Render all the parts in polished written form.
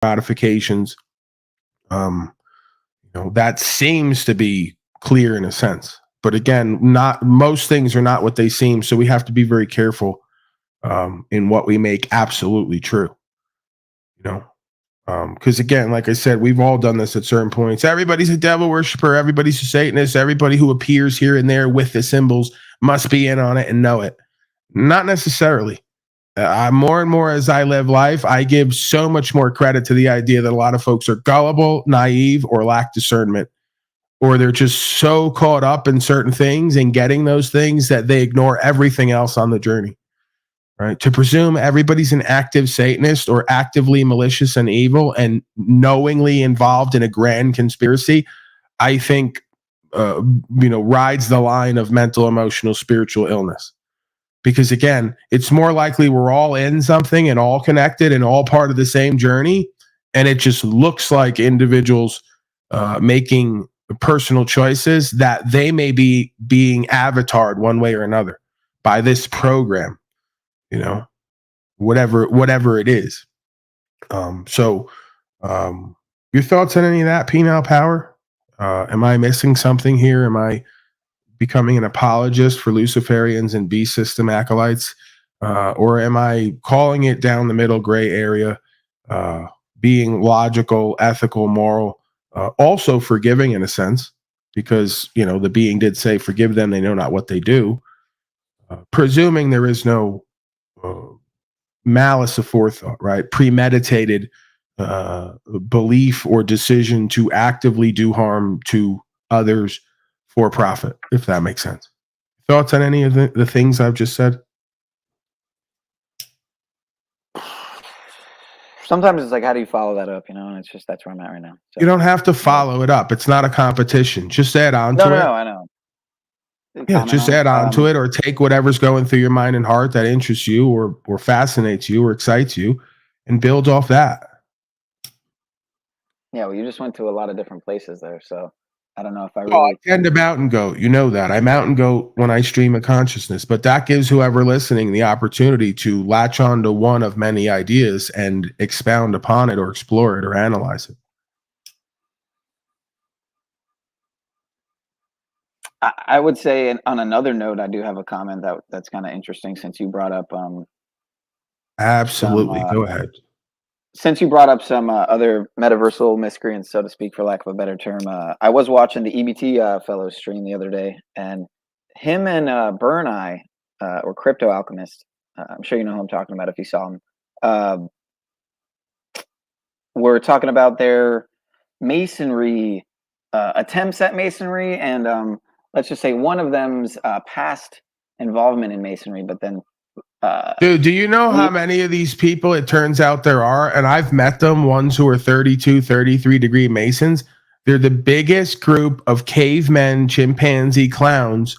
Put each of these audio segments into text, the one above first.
modifications. That seems to be clear in a sense. But again, not most things are not what they seem. So we have to be very careful in what we make absolutely true. Because again, like I said, we've all done this at certain points. Everybody's a devil worshiper. Everybody's a Satanist. Everybody who appears here and there with the symbols must be in on it and know it. Not necessarily. More and more as I live life, I give so much more credit to the idea that a lot of folks are gullible, naive, or lack discernment, or they're just so caught up in certain things and getting those things that they ignore everything else on the journey. Right? To presume everybody's an active Satanist or actively malicious and evil and knowingly involved in a grand conspiracy, I think, rides the line of mental, emotional, spiritual illness. Because again, it's more likely we're all in something and all connected and all part of the same journey. And it just looks like individuals making personal choices that they may be being avatared one way or another by this program, whatever it is. So your thoughts on any of that, Penal Power? Am I missing something here? Am I becoming an apologist for Luciferians and beast system acolytes? Or am I calling it down the middle gray area, being logical, ethical, moral, also forgiving in a sense, because, the being did say, forgive them, they know not what they do, presuming there is no malice aforethought, right? Premeditated belief or decision to actively do harm to others for profit, if that makes sense. Thoughts on any of the things I've just said? Sometimes it's like, how do you follow that up? And it's just, that's where I'm at right now. So, you don't have to follow it up. It's not a competition. Just add on to it. No, I know. Yeah, just add on to it, or take whatever's going through your mind and heart that interests you or fascinates you or excites you and build off that. Yeah, well, you just went to a lot of different places there, so I don't know if I really... Well, I tend to mountain goat. You know that. I mountain goat when I stream a consciousness, but that gives whoever listening the opportunity to latch on to one of many ideas and expound upon it or explore it or analyze it. I would say, on another note, I do have a comment that's kind of interesting, since you brought up... Absolutely. Go ahead. Since you brought up some other metaversal miscreants, so to speak, for lack of a better term, I was watching the EBT fellow stream the other day, and him and Burn Eye, or Crypto Alchemist, I'm sure you know who I'm talking about if you saw him, were talking about their masonry attempts at masonry, and let's just say one of them's past involvement in masonry, but then dude, do you know how many of these people it turns out there are? And I've met them, ones who are 32, 33 degree Masons. They're the biggest group of cavemen, chimpanzee clowns.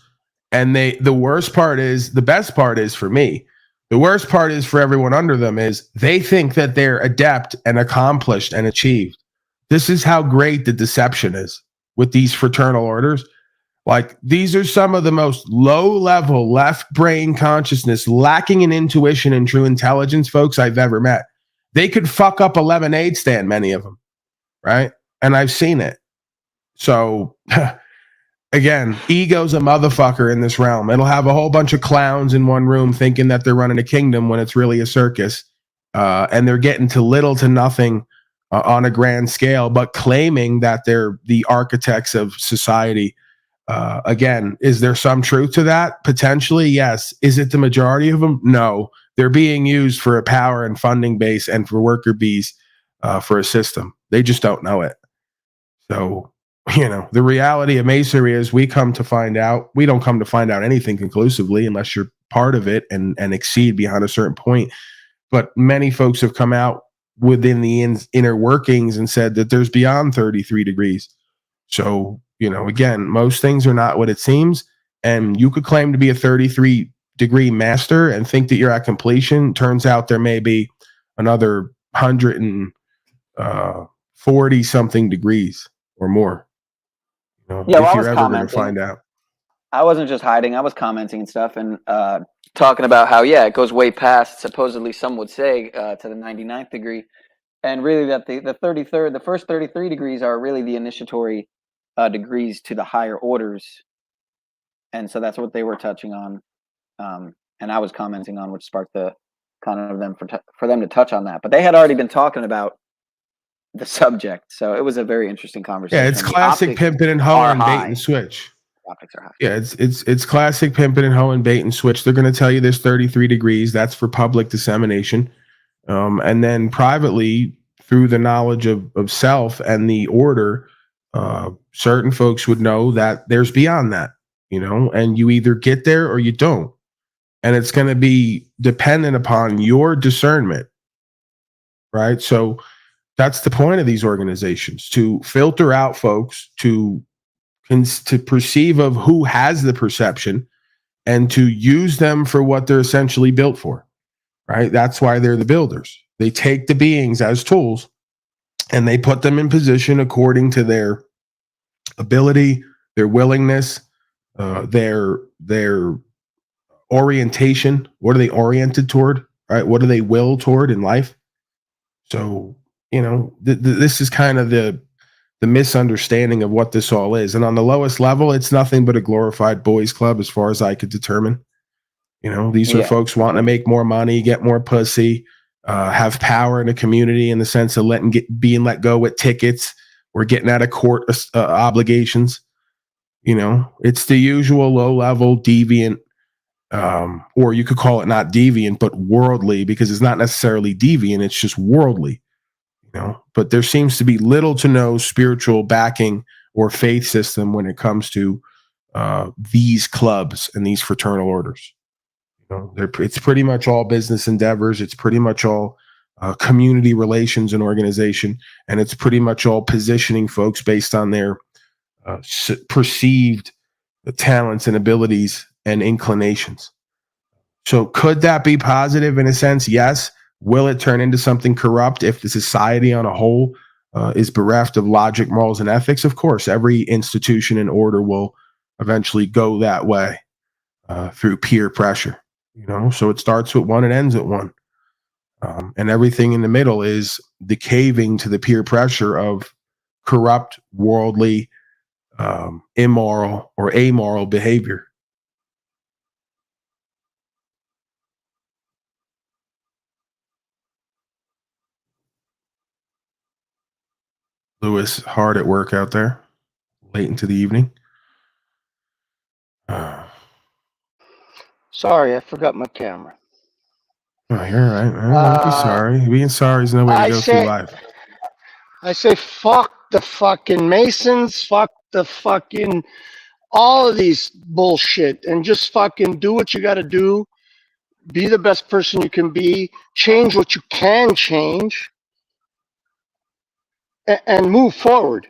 And the best part is for me, the worst part is for everyone under them, is they think that they're adept and accomplished and achieved. This is how great the deception is with these fraternal orders. Like, these are some of the most low-level left brain consciousness, lacking in intuition and true intelligence folks I've ever met. They could fuck up a lemonade stand, many of them, right? And I've seen it. So, again, ego's a motherfucker in this realm. It'll have a whole bunch of clowns in one room thinking that they're running a kingdom when it's really a circus. And they're getting to little to nothing on a grand scale, but claiming that they're the architects of society. Again, is there some truth to that? Potentially, yes. Is it the majority of them? No. They're being used for a power and funding base and for worker bees for a system. They just don't know it. So, the reality of masonry is we don't come to find out anything conclusively unless you're part of it and exceed beyond a certain point. But many folks have come out within the inner workings and said that there's beyond 33 degrees. So, again, most things are not what it seems. And you could claim to be a 33 degree master and think that you're at completion. Turns out there may be another 140 something degrees or more. If you're ever going to find out. I wasn't just hiding. I was commenting and stuff and talking about how, it goes way past, supposedly some would say, to the 99th degree. And really, that the first 33 degrees are really the initiatory degrees to the higher orders, and so that's what they were touching on, and I was commenting on, which sparked the kind of them for them to touch on that. But they had already been talking about the subject, so it was a very interesting Yeah, conversation. it's And the classic optics pimping and are hoeing, bait and high. switch. Optics are high. Yeah, it's classic pimping and hoeing, bait and switch. They're going to tell you there's 33 degrees. That's for public dissemination. And then privately, through the knowledge of self and the order, certain folks would know that there's beyond that, and you either get there or you don't. And it's going to be dependent upon your discernment, right? So that's the point of these organizations, to filter out folks, to perceive of who has the perception and to use them for what they're essentially built for, right? That's why they're the builders. They take the beings as tools and they put them in position according to their ability, their willingness, their orientation. What are they oriented toward, right? What do they will toward in life? So, this is kind of the misunderstanding of what this all is. And on the lowest level, it's nothing but a glorified boys club as far as I could determine. These are folks wanting to make more money, get more pussy, have power in a community in the sense of being let go with tickets or getting out of court obligations. It's the usual low level deviant, or you could call it not deviant, but worldly, because it's not necessarily deviant. It's just worldly. But there seems to be little to no spiritual backing or faith system when it comes to these clubs and these fraternal orders. It's pretty much all business endeavors. It's pretty much all community relations and organization, and it's pretty much all positioning folks based on their perceived talents and abilities and inclinations. So could that be positive in a sense? Yes. Will it turn into something corrupt if the society on a whole is bereft of logic, morals, and ethics? Of course, every institution and order will eventually go that way through peer pressure. So it starts with one and ends at one. And everything in the middle is the caving to the peer pressure of corrupt, worldly, immoral, or amoral behavior. Lewis, hard at work out there, late into the evening. Sorry, I forgot my camera. Oh, you're all right, man. Don't be sorry. Being sorry is no way to go through life. I say, fuck the fucking Masons, fuck the fucking all of these bullshit, and just fucking do what you got to do. Be the best person you can be. Change what you can change, and move forward.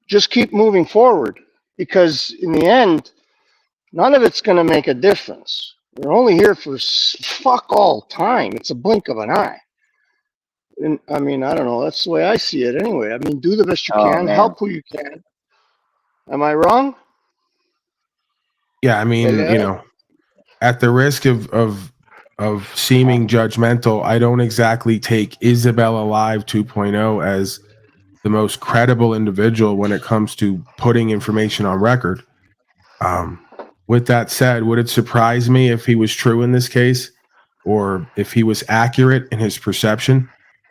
Just keep moving forward, because in the end, none of it's going to make a difference. We're only here for fuck all time. It's a blink of an eye. And I mean, I don't know. That's the way I see it anyway. I mean, do the best you can. Man. Help who you can. Am I wrong? Yeah, I mean, at the risk of seeming judgmental, I don't exactly take Isabel Alive 2.0 as the most credible individual when it comes to putting information on record. With that said, would it surprise me if he was true in this case, or if he was accurate in his perception,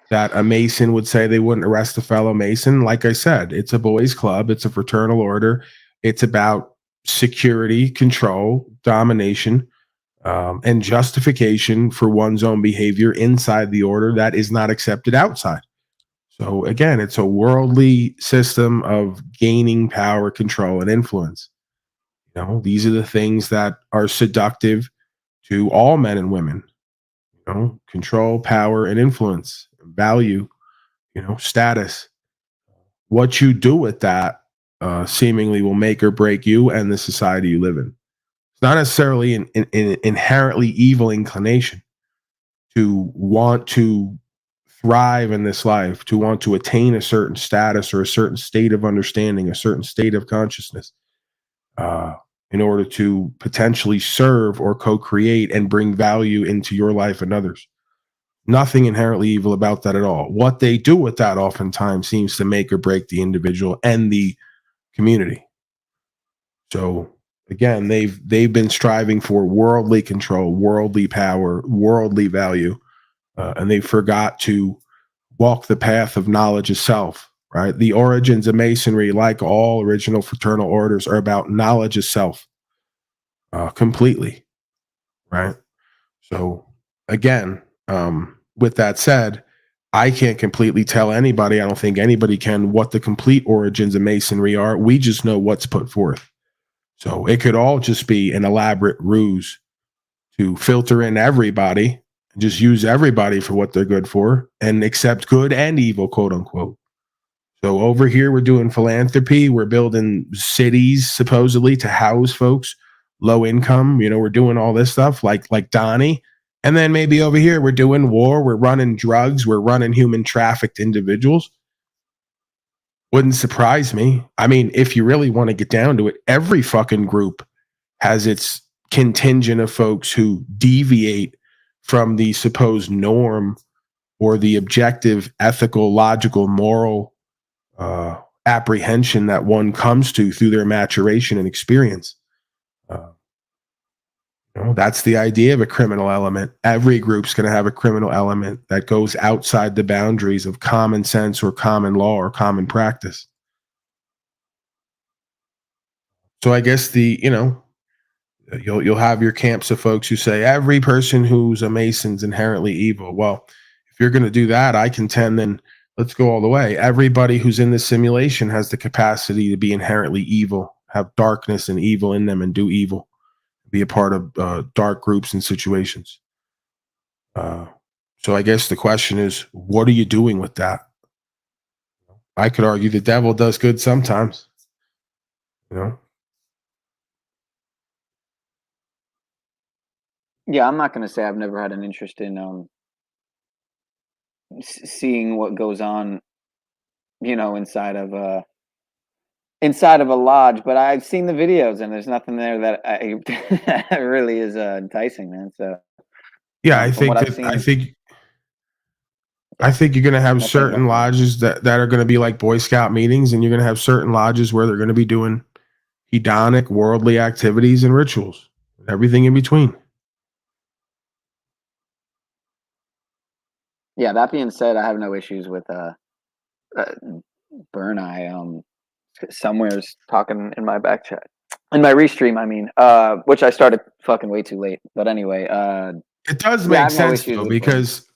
that a Mason would say they wouldn't arrest a fellow Mason? Like I said, it's a boys' club. It's a fraternal order. It's about security, control, domination, and justification for one's own behavior inside the order that is not accepted outside. So again, it's a worldly system of gaining power, control, and influence. These are the things that are seductive to all men and women. Control, power, and influence, value, status. What you do with that seemingly will make or break you and the society you live in. It's not necessarily an inherently evil inclination to want to thrive in this life, to want to attain a certain status or a certain state of understanding, a certain state of consciousness, in order to potentially serve or co-create and bring value into your life and others. Nothing inherently evil about that at all. What they do with that oftentimes seems to make or break the individual and the community. So again, they've been striving for worldly control, worldly power, worldly value, and they forgot to walk the path of knowledge itself. Right, the origins of Masonry, like all original fraternal orders, are about knowledge itself, completely. Right. So again, with that said, I can't completely tell anybody. I don't think anybody can what the complete origins of Masonry are. We just know what's put forth. So it could all just be an elaborate ruse to filter in everybody, just use everybody for what they're good for, and accept good and evil, quote unquote. So over here, we're doing philanthropy. We're building cities supposedly to house folks, low income. We're doing all this stuff like Donnie. And then maybe over here, we're doing war. We're running drugs. We're running human trafficked individuals. Wouldn't surprise me. I mean, if you really want to get down to it, every fucking group has its contingent of folks who deviate from the supposed norm or the objective, ethical, logical, moral apprehension that one comes to through their maturation and experience. That's the idea of a criminal element. Every group's going to have a criminal element that goes outside the boundaries of common sense or common law or common practice. So I guess you'll have your camps of folks who say every person who's a Mason's inherently evil. Well, if you're going to do that, I contend then let's go all the way. Everybody who's in this simulation has the capacity to be inherently evil, have darkness and evil in them, and do evil, be a part of dark groups and situations. So I guess the question is, what are you doing with that? I could argue the devil does good sometimes. Yeah, I'm not going to say I've never had an interest in seeing what goes on, inside of a lodge, but I've seen the videos and there's nothing there that that really is enticing, man. So yeah, I from think what I've that seen, I think you're going to have nothing certain but lodges that are going to be like Boy Scout meetings, and you're going to have certain lodges where they're going to be doing hedonic, worldly activities and rituals, everything in between. yeah. That being said, I have no issues with Burn Eye. Somewhere's talking in my back chat, in my restream. I mean, which I started fucking way too late. But anyway, It does yeah, I make have no sense issues though, with Burn. because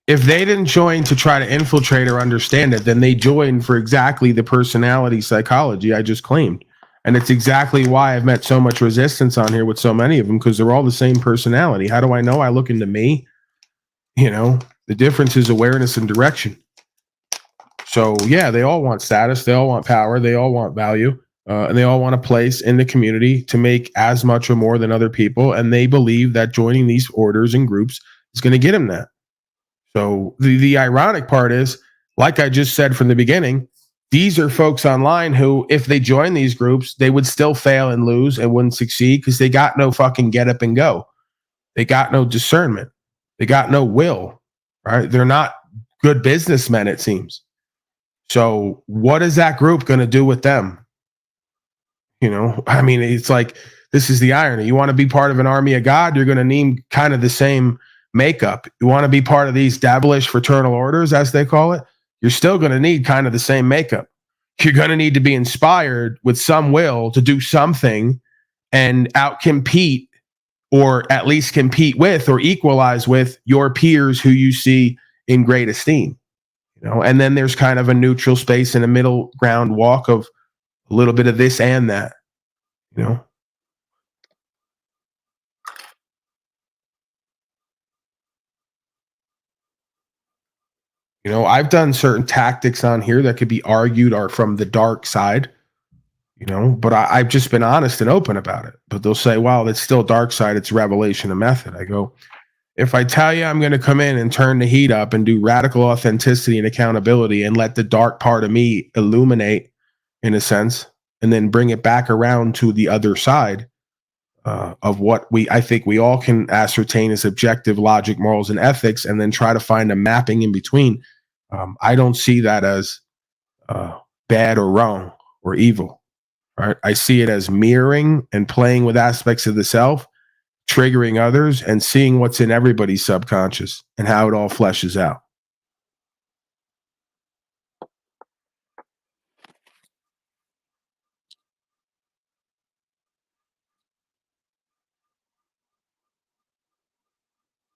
if they didn't join to try to infiltrate or understand it, then they joined for exactly the personality psychology I just claimed. And it's exactly why I've met so much resistance on here with so many of them, because they're all the same personality. How do I know? I look into me. The difference is awareness and direction. So yeah, they all want status, they all want power, they all want value, and they all want a place in the community to make as much or more than other people. And they believe that joining these orders and groups is going to get them that. So the ironic part is, like I just said from the beginning, these are folks online who, if they join these groups, they would still fail and lose and wouldn't succeed because they got no fucking get up and go. They got no discernment. They got no will, right? They're not good businessmen, it seems. So what is that group going to do with them? I mean, it's like, this is the irony. You want to be part of an army of God, you're going to need kind of the same makeup. You want to be part of these devilish fraternal orders, as they call it, you're still going to need kind of the same makeup. You're going to need to be inspired with some will to do something and outcompete, or at least compete with or equalize with your peers who you see in great esteem. And then there's kind of a neutral space and a middle ground walk of a little bit of this and that, I've done certain tactics on here that could be argued are from the dark side, but I've just been honest and open about it. But they'll say, well, it's still dark side. It's revelation of method. I go, if I tell you I'm going to come in and turn the heat up and do radical authenticity and accountability and let the dark part of me illuminate, in a sense, and then bring it back around to the other side, of what I think we all can ascertain as objective logic, morals, and ethics, and then try to find a mapping in between. I don't see that as bad or wrong or evil. Right? I see it as mirroring and playing with aspects of the self, triggering others, and seeing what's in everybody's subconscious and how it all fleshes out.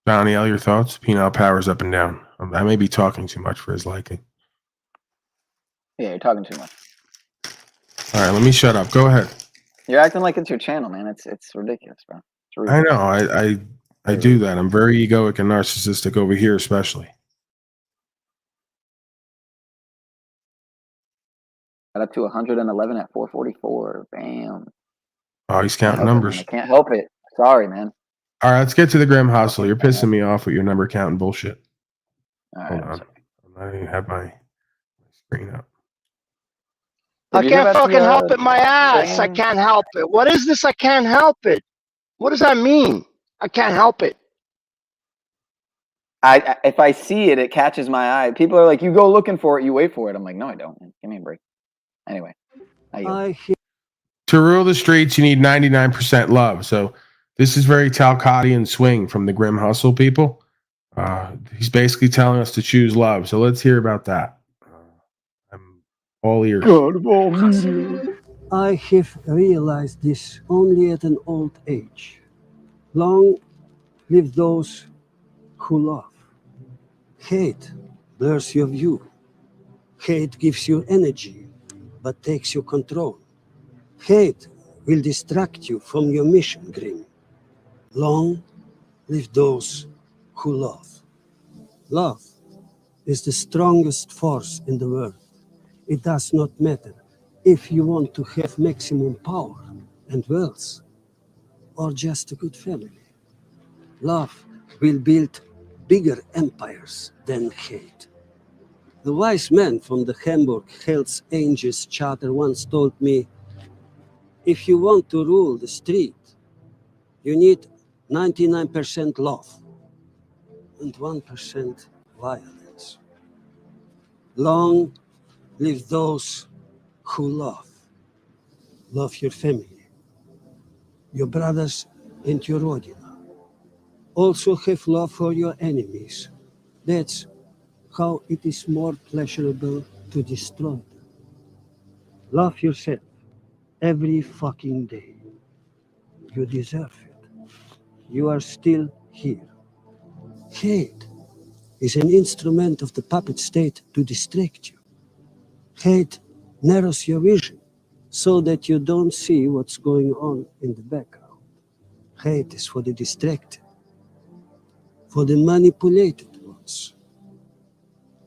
Johnny L, your thoughts? Penile powers up and down. I may be talking too much for his liking. Yeah, you're talking too much. All right, let me shut up. Go ahead. You're acting like it's your channel, man. It's ridiculous, bro. It's rude. I know. I do that. I'm very egoic and narcissistic over here, especially. Got up to 111 at 444. Bam. Oh, he's counting numbers. I can't help it. Sorry, man. All right, let's get to the Grim Hustle. You're pissing me off with your number counting bullshit. All Hold right, on. I don't even have my screen up. I can't fucking help it, my ass. I can't help it. What is this? I can't help it. What does that mean? I can't help it. If I see it, it catches my eye. People are like, you go looking for it, you wait for it. I'm like, no, I don't. Give me a break. Anyway. To rule the streets, you need 99% love. So this is very Talcottian swing from the Grim Hustle people. He's basically telling us to choose love. So let's hear about that. I'm all ears. God of all media. I have realized this only at an old age. Long live those who love. Hate blurs your view. Hate gives you energy, but takes your control. Hate will distract you from your mission, Grim. Long live those who love. Love is the strongest force in the world. It does not matter if you want to have maximum power and wealth, or just a good family. Love will build bigger empires than hate. The wise man from the Hamburg Hells Angels Charter once told me, if you want to rule the street, you need 99% love and 1% violence. Long live those who love. Love your family, your brothers and your Rodina. Also have love for your enemies. That's how it is more pleasurable to destroy them. Love yourself every fucking day. You deserve it. You are still here. Hate is an instrument of the puppet state to distract you. Hate narrows your vision so that you don't see what's going on in the background. Hate is for the distracted, for the manipulated ones,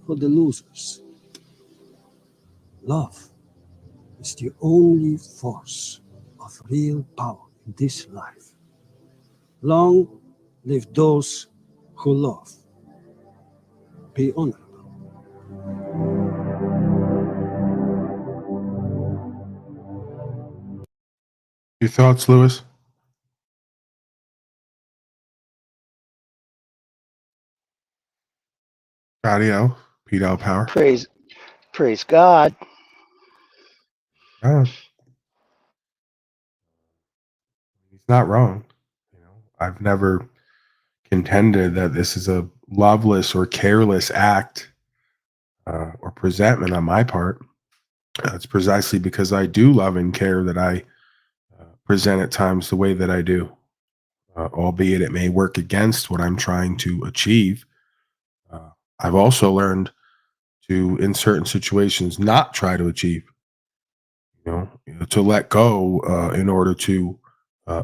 for the losers. Love is the only force of real power in this life. Long live those who love. Be honorable. Your thoughts, Lewis? Audio, Pete Power. Praise God. He's not wrong. You know, I've never contended that this is a loveless or careless act or presentment on my part. It's precisely because I do love and care that I present at times the way that I do, albeit it may work against what I'm trying to achieve. I've also learned to, in certain situations, not try to achieve, to let go in order to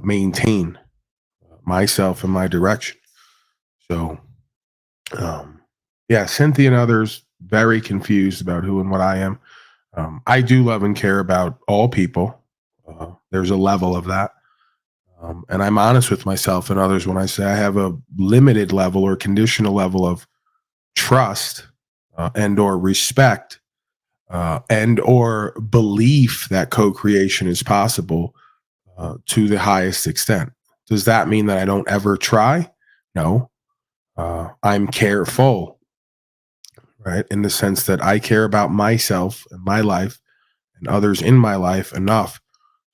maintain myself and my direction. So, yeah, Cynthia and others very confused about who and what I am. I do love and care about all people. There's a level of that. And I'm honest with myself and others when I say I have a limited level or conditional level of trust and or respect and or belief that co-creation is possible to the highest extent. Does that mean that I don't ever try? No. I'm careful, right? In the sense that I care about myself and my life and others in my life enough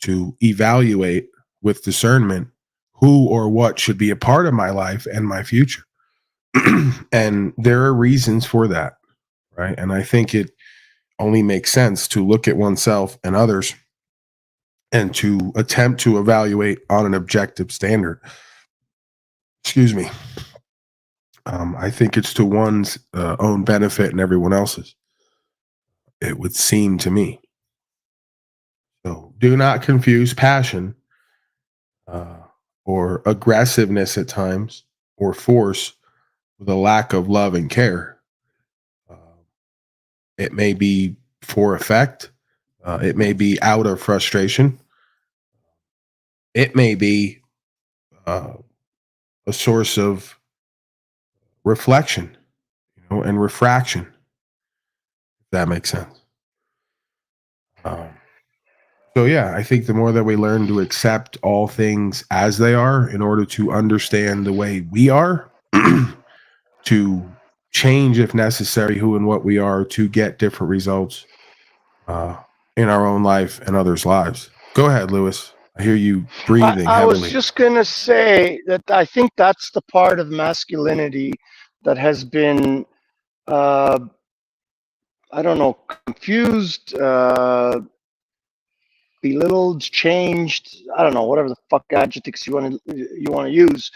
to evaluate with discernment who or what should be a part of my life and my future. And there are reasons for that, right? And I think it only makes sense to look at oneself and others and to attempt to evaluate on an objective standard. Excuse me. I think it's to one's own benefit and everyone else's. It would seem to me. So do not confuse passion uh, or aggressiveness at times or force with a lack of love and care. Uh, it may be for effect. It may be out of frustration. It may be uh, a source of reflection, and refraction. If that makes sense. Um, so yeah, I think the more that we learn to accept all things as they are, in order to understand the way we are, to change if necessary who and what we are to get different results uh, in our own life and others' lives. Go ahead, Lewis. I hear you breathing I was heavily. just going to say that I think that's the part of masculinity that has been, I don't know, confused, belittled, changed. I don't know, whatever the fuck adjectives you want to use.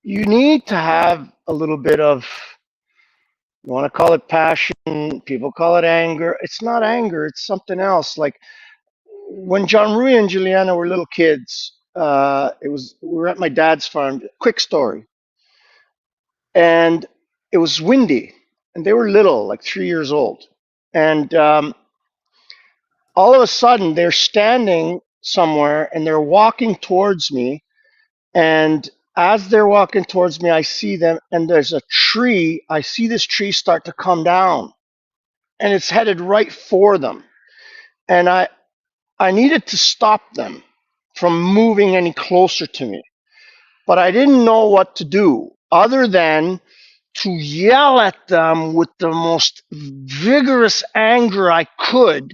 You need to have a little bit of, you want to call it passion, people call it anger. It's not anger, it's something else. Like when John Rui and Juliana were little kids, we were at my dad's farm. Quick story. And it was windy, and they were little, like 3 years old. And all of a sudden, they're standing somewhere and they're walking towards me. And as they're walking towards me, I see them, and there's a tree. I see this tree start to come down, and it's headed right for them. And I needed to stop them from moving any closer to me, but I didn't know what to do other than to yell at them with the most vigorous anger I could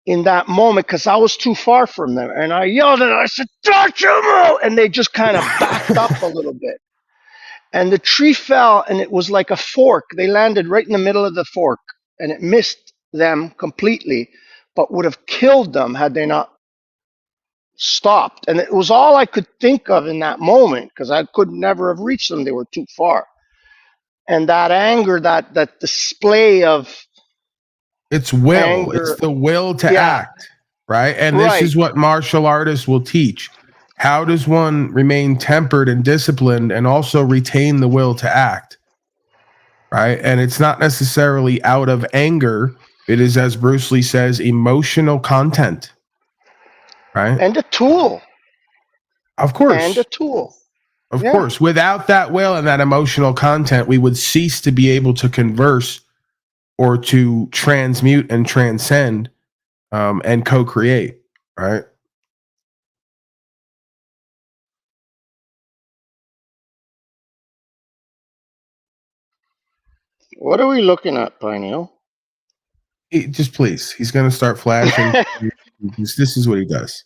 in that moment, because I was too far from them. And I yelled at them, I said, "Don't you move!" And they just kind of backed up a little bit. And the tree fell, and it was like a fork. They landed right in the middle of the fork, and it missed them completely, but would have killed them had they not stopped. And it was all I could think of in that moment, because I could never have reached them. They were too far. And that anger, that display of It's will. anger, It's the will to yeah, act, right? And this right. is what martial artists will teach. How does one remain tempered and disciplined and also retain the will to act, right? And it's not necessarily out of anger. It is, as Bruce Lee says, emotional content, right? And a tool, Of and a course. tool. Of Yeah. course. Without that will and that emotional content, we would cease to be able to converse or to transmute and transcend and co-create, right? What are we looking at, Pineal? Just please, he's going to start flashing. This is what he does.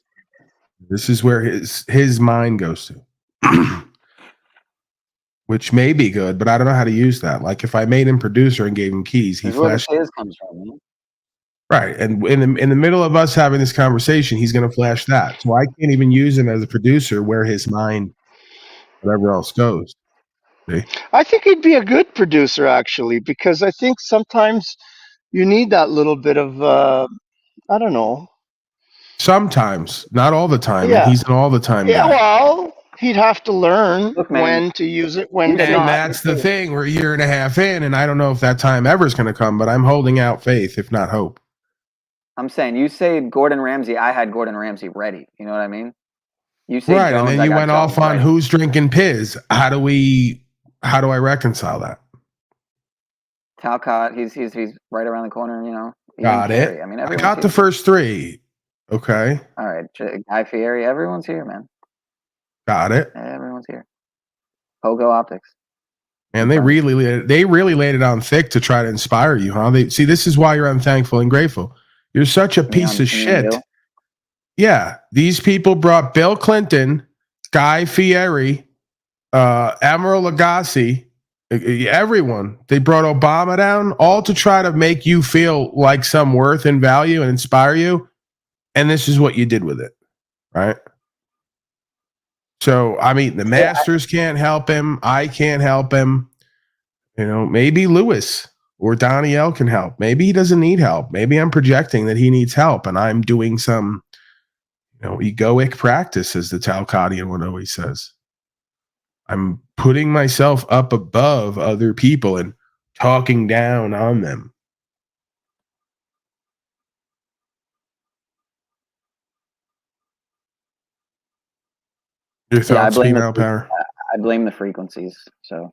This is where his mind goes to, which may be good, but I don't know how to use that. Like if I made him producer and gave him keys, he This is where the flashed. fizz comes from, man. Right, and in the middle of us having this conversation, he's going to flash that. So I can't even use him as a producer where his mind, whatever else goes. See? I think he'd be a good producer, actually, because I think sometimes you need that little bit of, I don't know. Sometimes, not all the time, and Yeah. he's an all the time Yeah, guy. well, he'd have to learn Look, man, when to use it, when you to say- And not. that's the thing. We're a year and a half in, and I don't know if that time ever is going to come, but I'm holding out faith, if not hope. I'm saying, you say Gordon Ramsay, I had Gordon Ramsay ready. You know what I mean? You say Right, Jones, and then I you got went Jones off on ready. who's drinking piz. How do I reconcile that? Talcott, he's right around the corner. You know, Got Carey. it. I mean, I everyone's got the here. first three. Okay. All right, Guy Fieri, everyone's here, man. Got it. Everyone's here. Pogo Optics. And they really laid it on thick to try to inspire you, huh? See, this is why you're unthankful and grateful. You're such a piece of shit. Yeah, these people brought Bill Clinton, Guy Fieri, Emeril Lagasse, everyone. They brought Obama down, all to try to make you feel like some worth and value and inspire you. And this is what you did with it, right? So, I mean, the Masters can't help him. I can't help him. You know, maybe Lewis or Donnie L can help. Maybe he doesn't need help. Maybe I'm projecting that he needs help and I'm doing some, egoic practice, as the Talcottian one always says. I'm putting myself up above other people and talking down on them. Your thoughts, female power? I blame the frequencies. So,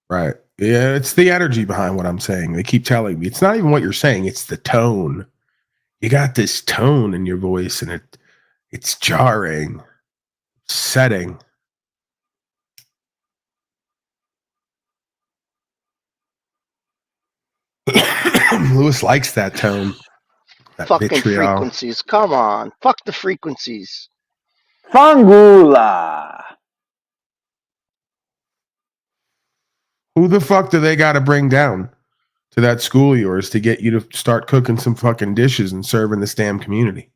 right. Yeah, it's the energy behind what I'm saying. They keep telling me it's not even what you're saying, it's the tone. You got this tone in your voice and it's jarring, setting. Lewis likes that tone. That fucking vitriol. Frequencies. Come on. Fuck the frequencies. Fangula. Who the fuck do they got to bring down to that school of yours to get you to start cooking some fucking dishes and serving this damn community?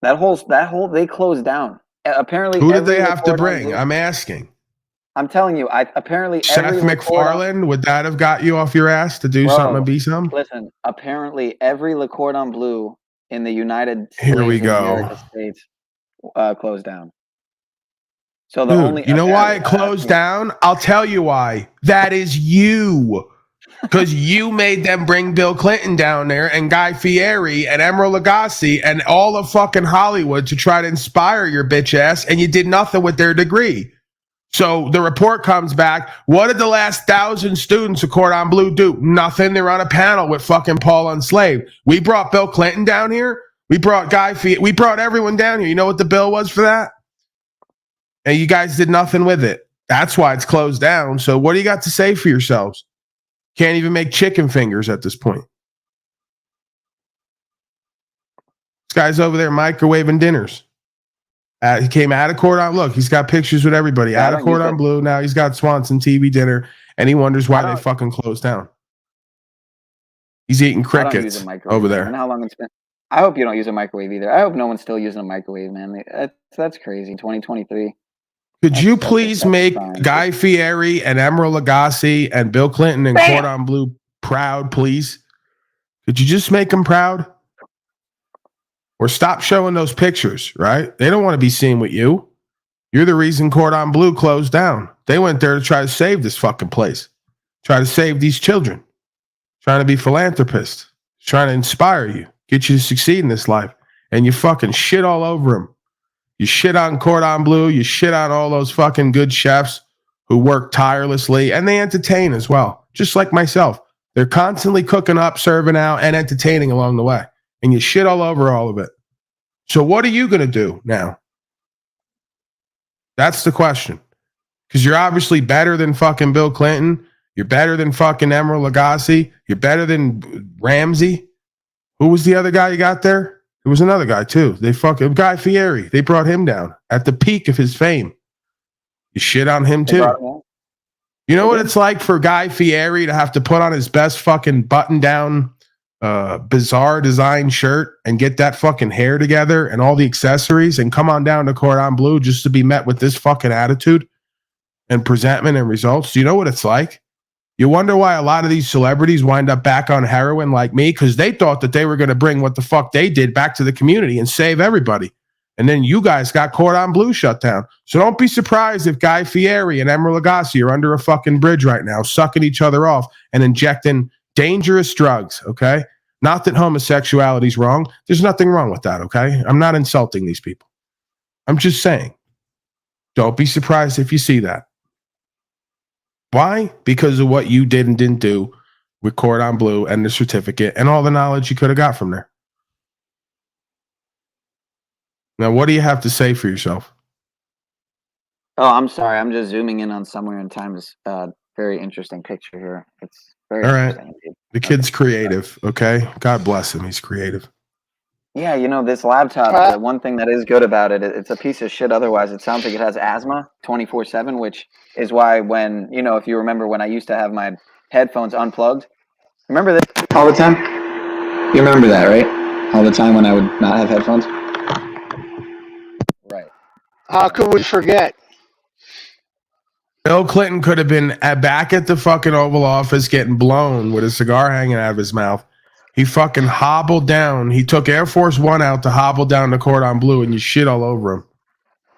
That whole they closed down. Apparently, who did they have to bring? I'm asking. I'm telling you, apparently Seth MacFarlane, would that have got you off your ass to do something and be some? Listen, apparently every Le Cordon Bleu in the United States closed down. So the only you know why it closed down? I'll tell you why. That is you. Because you made them bring Bill Clinton down there and Guy Fieri and Emeril Lagasse and all of fucking Hollywood to try to inspire your bitch ass, and you did nothing with their degree. So the report comes back. What did the last 1,000 students of Cordon Bleu do? Nothing. They're on a panel with fucking Paul Unslave. We brought Bill Clinton down here. We brought Guy Fieri. We brought everyone down here. You know what the bill was for that? And you guys did nothing with it. That's why it's closed down. So what do you got to say for yourselves? Can't even make chicken fingers at this point. This guy's over there microwaving dinners. He came out of Cordon. Look, he's got pictures with everybody. Out of Cordon Bleu. Now he's got Swanson TV dinner, and he wonders why they fucking closed down. He's eating crickets over there. And how long it's been? I hope you don't use a microwave either. I hope no one's still using a microwave, man. That's crazy. 2023. Could you please make Guy Fieri and Emeril Lagasse and Bill Clinton and Cordon Bleu proud, please? Could you just make them proud? Or stop showing those pictures, right? They don't want to be seen with you. You're the reason Cordon Bleu closed down. They went there to try to save this fucking place. Try to save these children. Trying to be philanthropists. Trying to inspire you. Get you to succeed in this life. And you fucking shit all over them. You shit on Cordon Bleu. You shit on all those fucking good chefs who work tirelessly. And they entertain as well. Just like myself. They're constantly cooking up, serving out, and entertaining along the way. And you shit all over all of it. So what are you going to do now? That's the question. Because you're obviously better than fucking Bill Clinton. You're better than fucking Emeril Lagasse. You're better than Ramsey. Who was the other guy you got there? There was another guy too. They fucking Guy Fieri. They brought him down at the peak of his fame. You shit on him too. You know what it's like for Guy Fieri to have to put on his best fucking button-down bizarre design shirt and get that fucking hair together and all the accessories and come on down to Cordon Bleu just to be met with this fucking attitude and presentment and results? Do you know what it's like? You wonder why a lot of these celebrities wind up back on heroin like me, because they thought that they were going to bring what the fuck they did back to the community and save everybody. And then you guys got Cordon Bleu shut down. So don't be surprised if Guy Fieri and Emeril Lagasse are under a fucking bridge right now, sucking each other off and injecting dangerous drugs, okay? Not that homosexuality is wrong. There's nothing wrong with that, okay? I'm not insulting these people. I'm just saying, don't be surprised if you see that. Why? Because of what you did and didn't do with Cordon Bleu and the certificate and all the knowledge you could have got from there. Now, what do you have to say for yourself? Oh, I'm sorry. I'm just zooming in on Somewhere in Time's very interesting picture here. It's very All right. interesting indeed. The kid's creative. Okay. God bless him. He's creative. Yeah, this laptop, the one thing that is good about it, it's a piece of shit otherwise. It sounds like it has asthma 24/7, which is why when, if you remember when I used to have my headphones unplugged, remember this all the time? You remember that, right? All the time when I would not have headphones? Right. How could we forget? Bill Clinton could have been back at the fucking Oval Office getting blown with a cigar hanging out of his mouth. He fucking hobbled down. He took Air Force One out to hobble down the cordon bleu, and you shit all over him.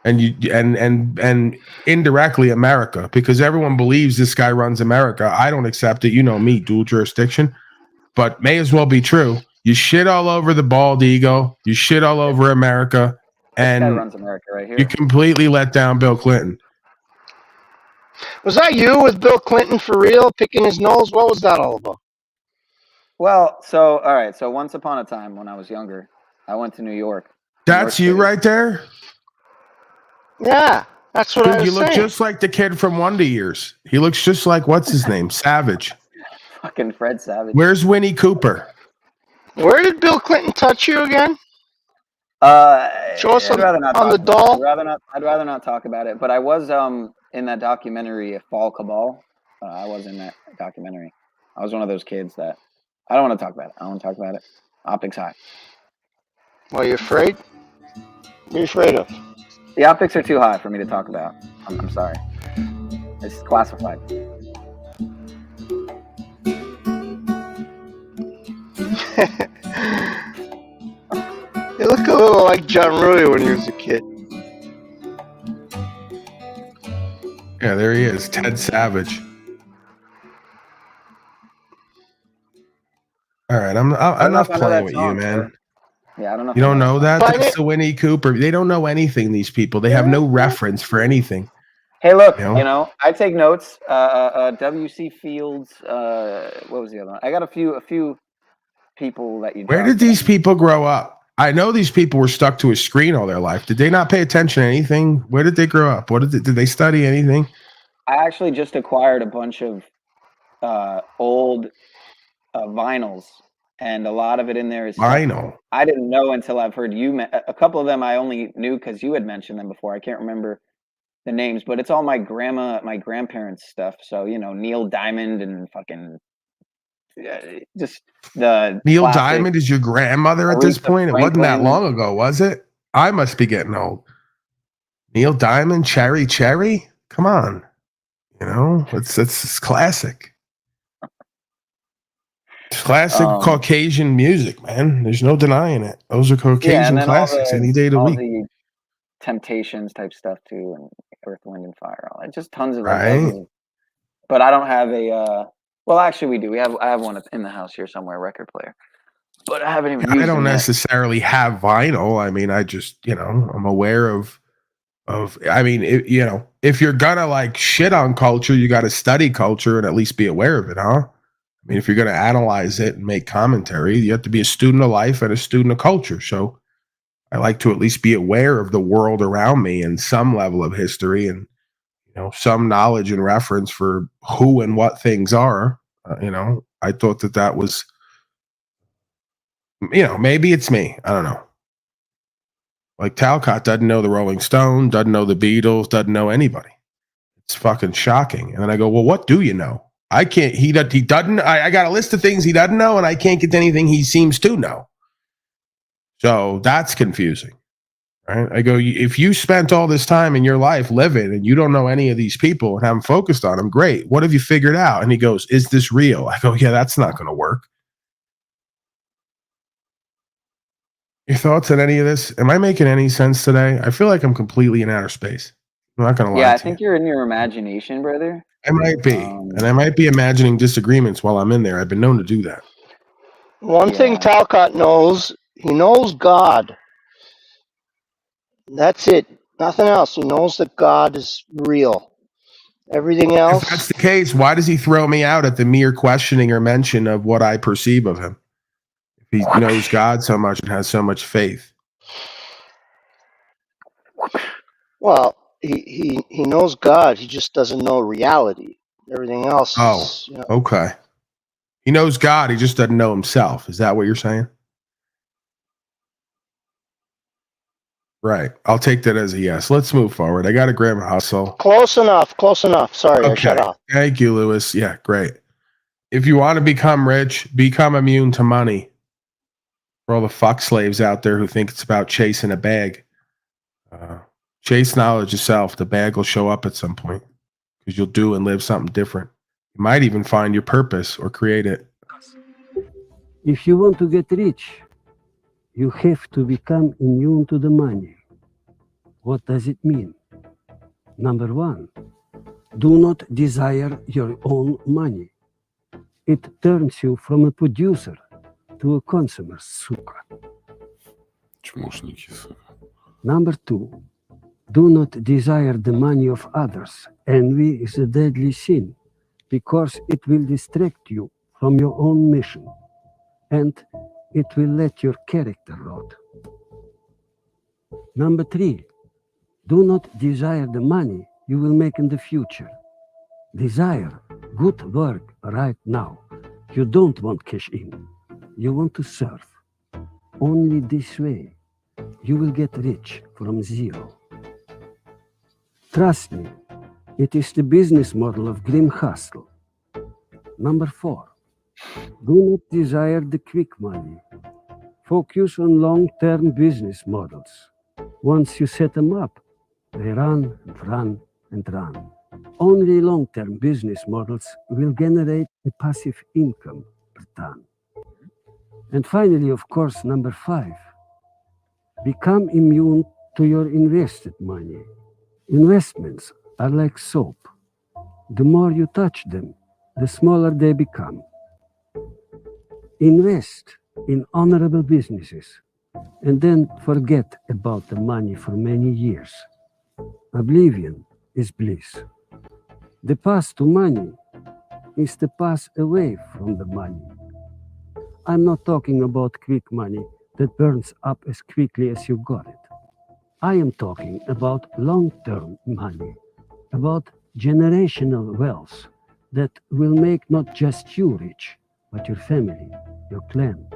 And you and indirectly America, because everyone believes this guy runs America. I don't accept it. You know me, dual jurisdiction, but may as well be true. You shit all over the bald eagle. You shit all over America, This guy and runs America right here. you completely let down Bill Clinton. Was that you with Bill Clinton for real, picking his nose? What was that all about? Well, all right. So once upon a time when I was younger, I went to New York. That's you right there? Yeah, that's what I Dude, was you look saying. just like the kid from Wonder Years. He looks just like, what's his name? Savage. Fucking Fred Savage. Where's Winnie Cooper? Where did Bill Clinton touch you again? Show us on the doll. I'd rather not talk about it. But I was in that documentary, Fall Cabal. I was in that documentary. I was one of those kids that I don't want to talk about it. I don't want to talk about it. Optics high. Are you afraid? What are you afraid of? The optics are too high for me to talk about. I'm sorry. It's classified. You look a little like John Rui when he was a kid. Yeah, there he is, Ted Savage. All right, I'm not playing with you, man. Yeah, I don't know. You don't know that? Find That's it. the Winnie Cooper. They don't know anything, these people. They have no reference for anything. Hey, look, You know? I take notes. W.C. Fields. What was the other one? I got a few people that you. Where did these people grow up? I know these people were stuck to a screen all their life. Did they not pay attention to anything? Where did they grow up? Did they study anything? I actually just acquired a bunch of old vinyls, and a lot of it in there is vinyl. I didn't know until I've heard you. A couple of them I only knew because you had mentioned them before. I can't remember the names, but it's all my grandparents' stuff. So Neil Diamond and fucking just the Neil Diamond is your grandmother at this point? It wasn't that long ago, was it? I must be getting old. Neil Diamond, Cherry. Come on, it's classic. It's classic Caucasian music, man. There's no denying it. Those are Caucasian classics any day of the week. The Temptations type stuff too, and Earth, Wind, and Fire. Just tons of right. But I don't have a. Well, actually, we do. I have one in the house here somewhere, record player. But I haven't even. I don't necessarily have vinyl. I mean, I just I'm aware of. I mean, if you're gonna like shit on culture, you got to study culture and at least be aware of it, huh? I mean, if you're gonna analyze it and make commentary, you have to be a student of life and a student of culture. So I like to at least be aware of the world around me and some level of history and some knowledge and reference for who and what things are. I thought that was, maybe it's me. I don't know. Like Talcott doesn't know the Rolling Stones, doesn't know the Beatles, doesn't know anybody. It's fucking shocking. And then I go, well, what do you know? I can't. He doesn't. I got a list of things he doesn't know, and I can't get to anything he seems to know. So that's confusing. Right? I go, if you spent all this time in your life living and you don't know any of these people and haven't focused on them, great. What have you figured out? And he goes, is this real? I go, yeah, that's not going to work. Your thoughts on any of this? Am I making any sense today? I feel like I'm completely in outer space. I'm not going to lie. Yeah, I think you're in your imagination, brother. I might be. And I might be imagining disagreements while I'm in there. I've been known to do that. One thing Talcott knows, he knows God. That's it. Nothing else. He knows that God is real. Everything else. If that's the case, why does he throw me out at the mere questioning or mention of what I perceive of him? If he knows God so much and has so much faith. Well, he knows God. He just doesn't know reality. Everything else Oh, is, you know, okay. He knows God. He just doesn't know himself. Is that what you're saying? Right. I'll take that as a yes. Let's move forward. I got a Graham hustle. close enough. Close enough. Sorry, I shut Okay. off. Thank you, Lewis. Yeah, great. If you want to become rich, become immune to money. For all the fuck slaves out there who think it's about chasing a bag, chase knowledge yourself. The bag will show up at some point because you'll do and live something different. You might even find your purpose or create it. If you want to get rich, you have to become immune to the money. What does it mean? Number one, do not desire your own money. It turns you from a producer to a consumer, suka. Number two, do not desire the money of others. Envy is a deadly sin because it will distract you from your own mission and it will let your character rot. Number three, do not desire the money you will make in the future. Desire good work right now. You don't want cash in. You want to serve. Only this way you will get rich from zero. Trust me, it is the business model of grim hustle. Number four, do not desire the quick money. Focus on long-term business models. Once you set them up, they run and run and run. Only long-term business models will generate a passive income per ton. And finally, of course, number five, become immune to your invested money. Investments are like soap. The more you touch them, the smaller they become. Invest in honorable businesses and then forget about the money for many years. Oblivion is bliss. The path to money is the path away from the money. I'm not talking about quick money that burns up as quickly as you got it. I am talking about long-term money, about generational wealth that will make not just you rich, but your family, your clan,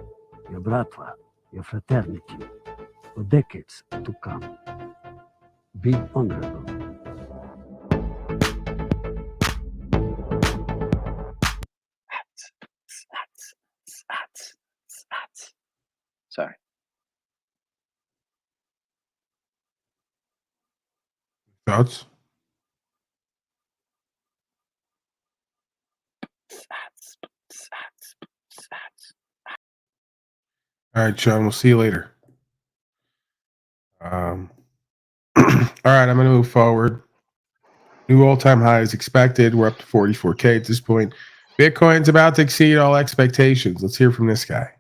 your bratva, your fraternity, for decades to come. Be honorable. Sorry. Thoughts? All right, Sean. We'll see you later. All right, I'm going to move forward. New all-time high is expected. We're up to 44K at this point. Bitcoin's about to exceed all expectations. Let's hear from this guy.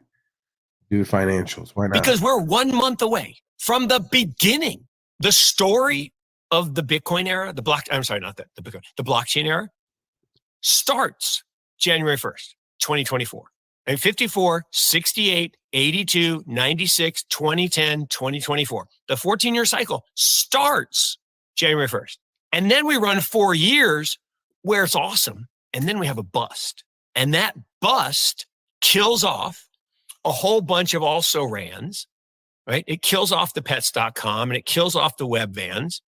Do the financials. Why not? Because we're 1 month away from the beginning. The story of the Bitcoin era, the blockchain era starts January 1st, 2024. And 54, 68, 82, 96, 2010, 2024. The 14-year cycle starts January 1st. And then we run 4 years where it's awesome. And then we have a bust. And that bust kills off a whole bunch of also rans, right? It kills off the pets.com and it kills off the web vans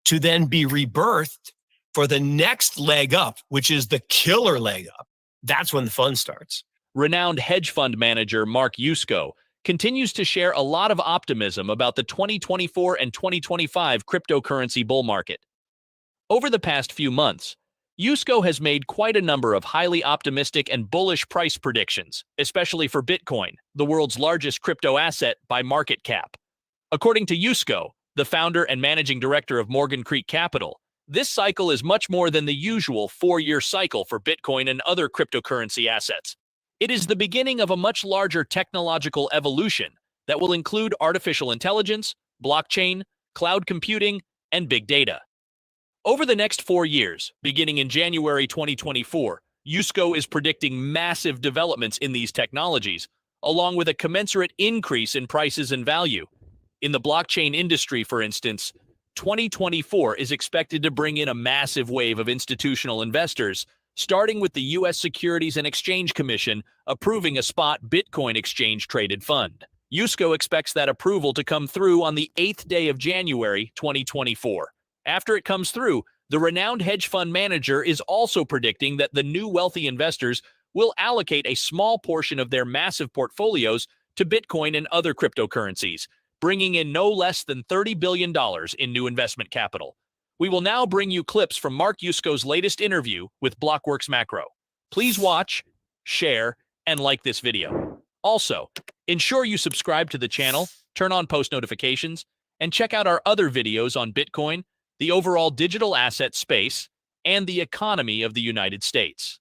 to then be rebirthed for the next leg up, which is the killer leg up. That's when the fun starts. Renowned hedge fund manager Mark Yusko continues to share a lot of optimism about the 2024 and 2025 cryptocurrency bull market. Over the past few months, Yusko has made quite a number of highly optimistic and bullish price predictions, especially for Bitcoin, the world's largest crypto asset by market cap. According to Yusko, the founder and managing director of Morgan Creek Capital, this cycle is much more than the usual 4-year cycle for Bitcoin and other cryptocurrency assets. It is the beginning of a much larger technological evolution that will include artificial intelligence, blockchain, cloud computing, and big data. Over the next 4 years, beginning in January 2024, Yusko is predicting massive developments in these technologies, along with a commensurate increase in prices and value. In the blockchain industry, for instance, 2024 is expected to bring in a massive wave of institutional investors, starting with the U.S. Securities and Exchange Commission approving a spot Bitcoin exchange-traded fund. Yusko expects that approval to come through on the 8th day of January 2024. After it comes through, the renowned hedge fund manager is also predicting that the new wealthy investors will allocate a small portion of their massive portfolios to Bitcoin and other cryptocurrencies, bringing in no less than $30 billion in new investment capital. We will now bring you clips from Mark Yusko's latest interview with Blockworks Macro. Please watch, share, and like this video. Also, ensure you subscribe to the channel, turn on post notifications, and check out our other videos on Bitcoin, the overall digital asset space, and the economy of the United States.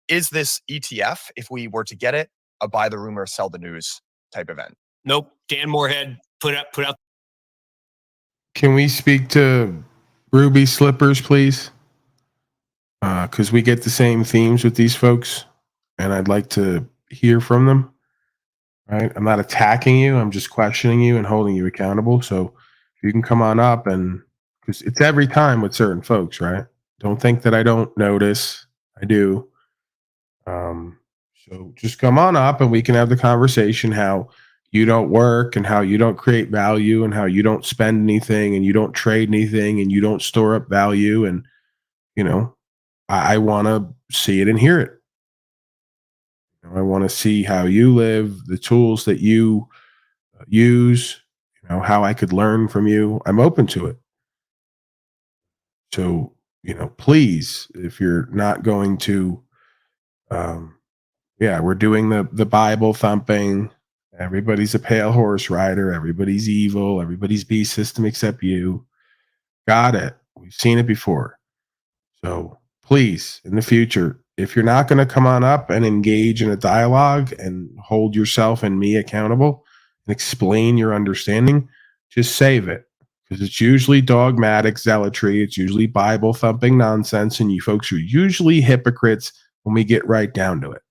Is this ETF, if we were to get it, a buy the rumor, sell the news type event? Nope. Dan Moorhead put out. Can we speak to Ruby Slippers, please? Because we get the same themes with these folks, and I'd like to hear from them. Right? I'm not attacking you. I'm just questioning you and holding you accountable. So if you can come on up, and because it's every time with certain folks, right? Don't think that I don't notice. I do. So just come on up and we can have the conversation how you don't work and how you don't create value and how you don't spend anything and you don't trade anything and you don't store up value. And, you know, I want to see it and hear it. I want to see how you live, the tools that you use, how I could learn from you. I'm open to it. So, please, if you're not going to, we're doing the Bible thumping. Everybody's a pale horse rider. Everybody's evil. Everybody's beast system except you. Got it. We've seen it before. So please, in the future, if you're not going to come on up and engage in a dialogue and hold yourself and me accountable and explain your understanding, just save it. Because it's usually dogmatic zealotry. It's usually Bible thumping nonsense. And you folks are usually hypocrites when we get right down to it.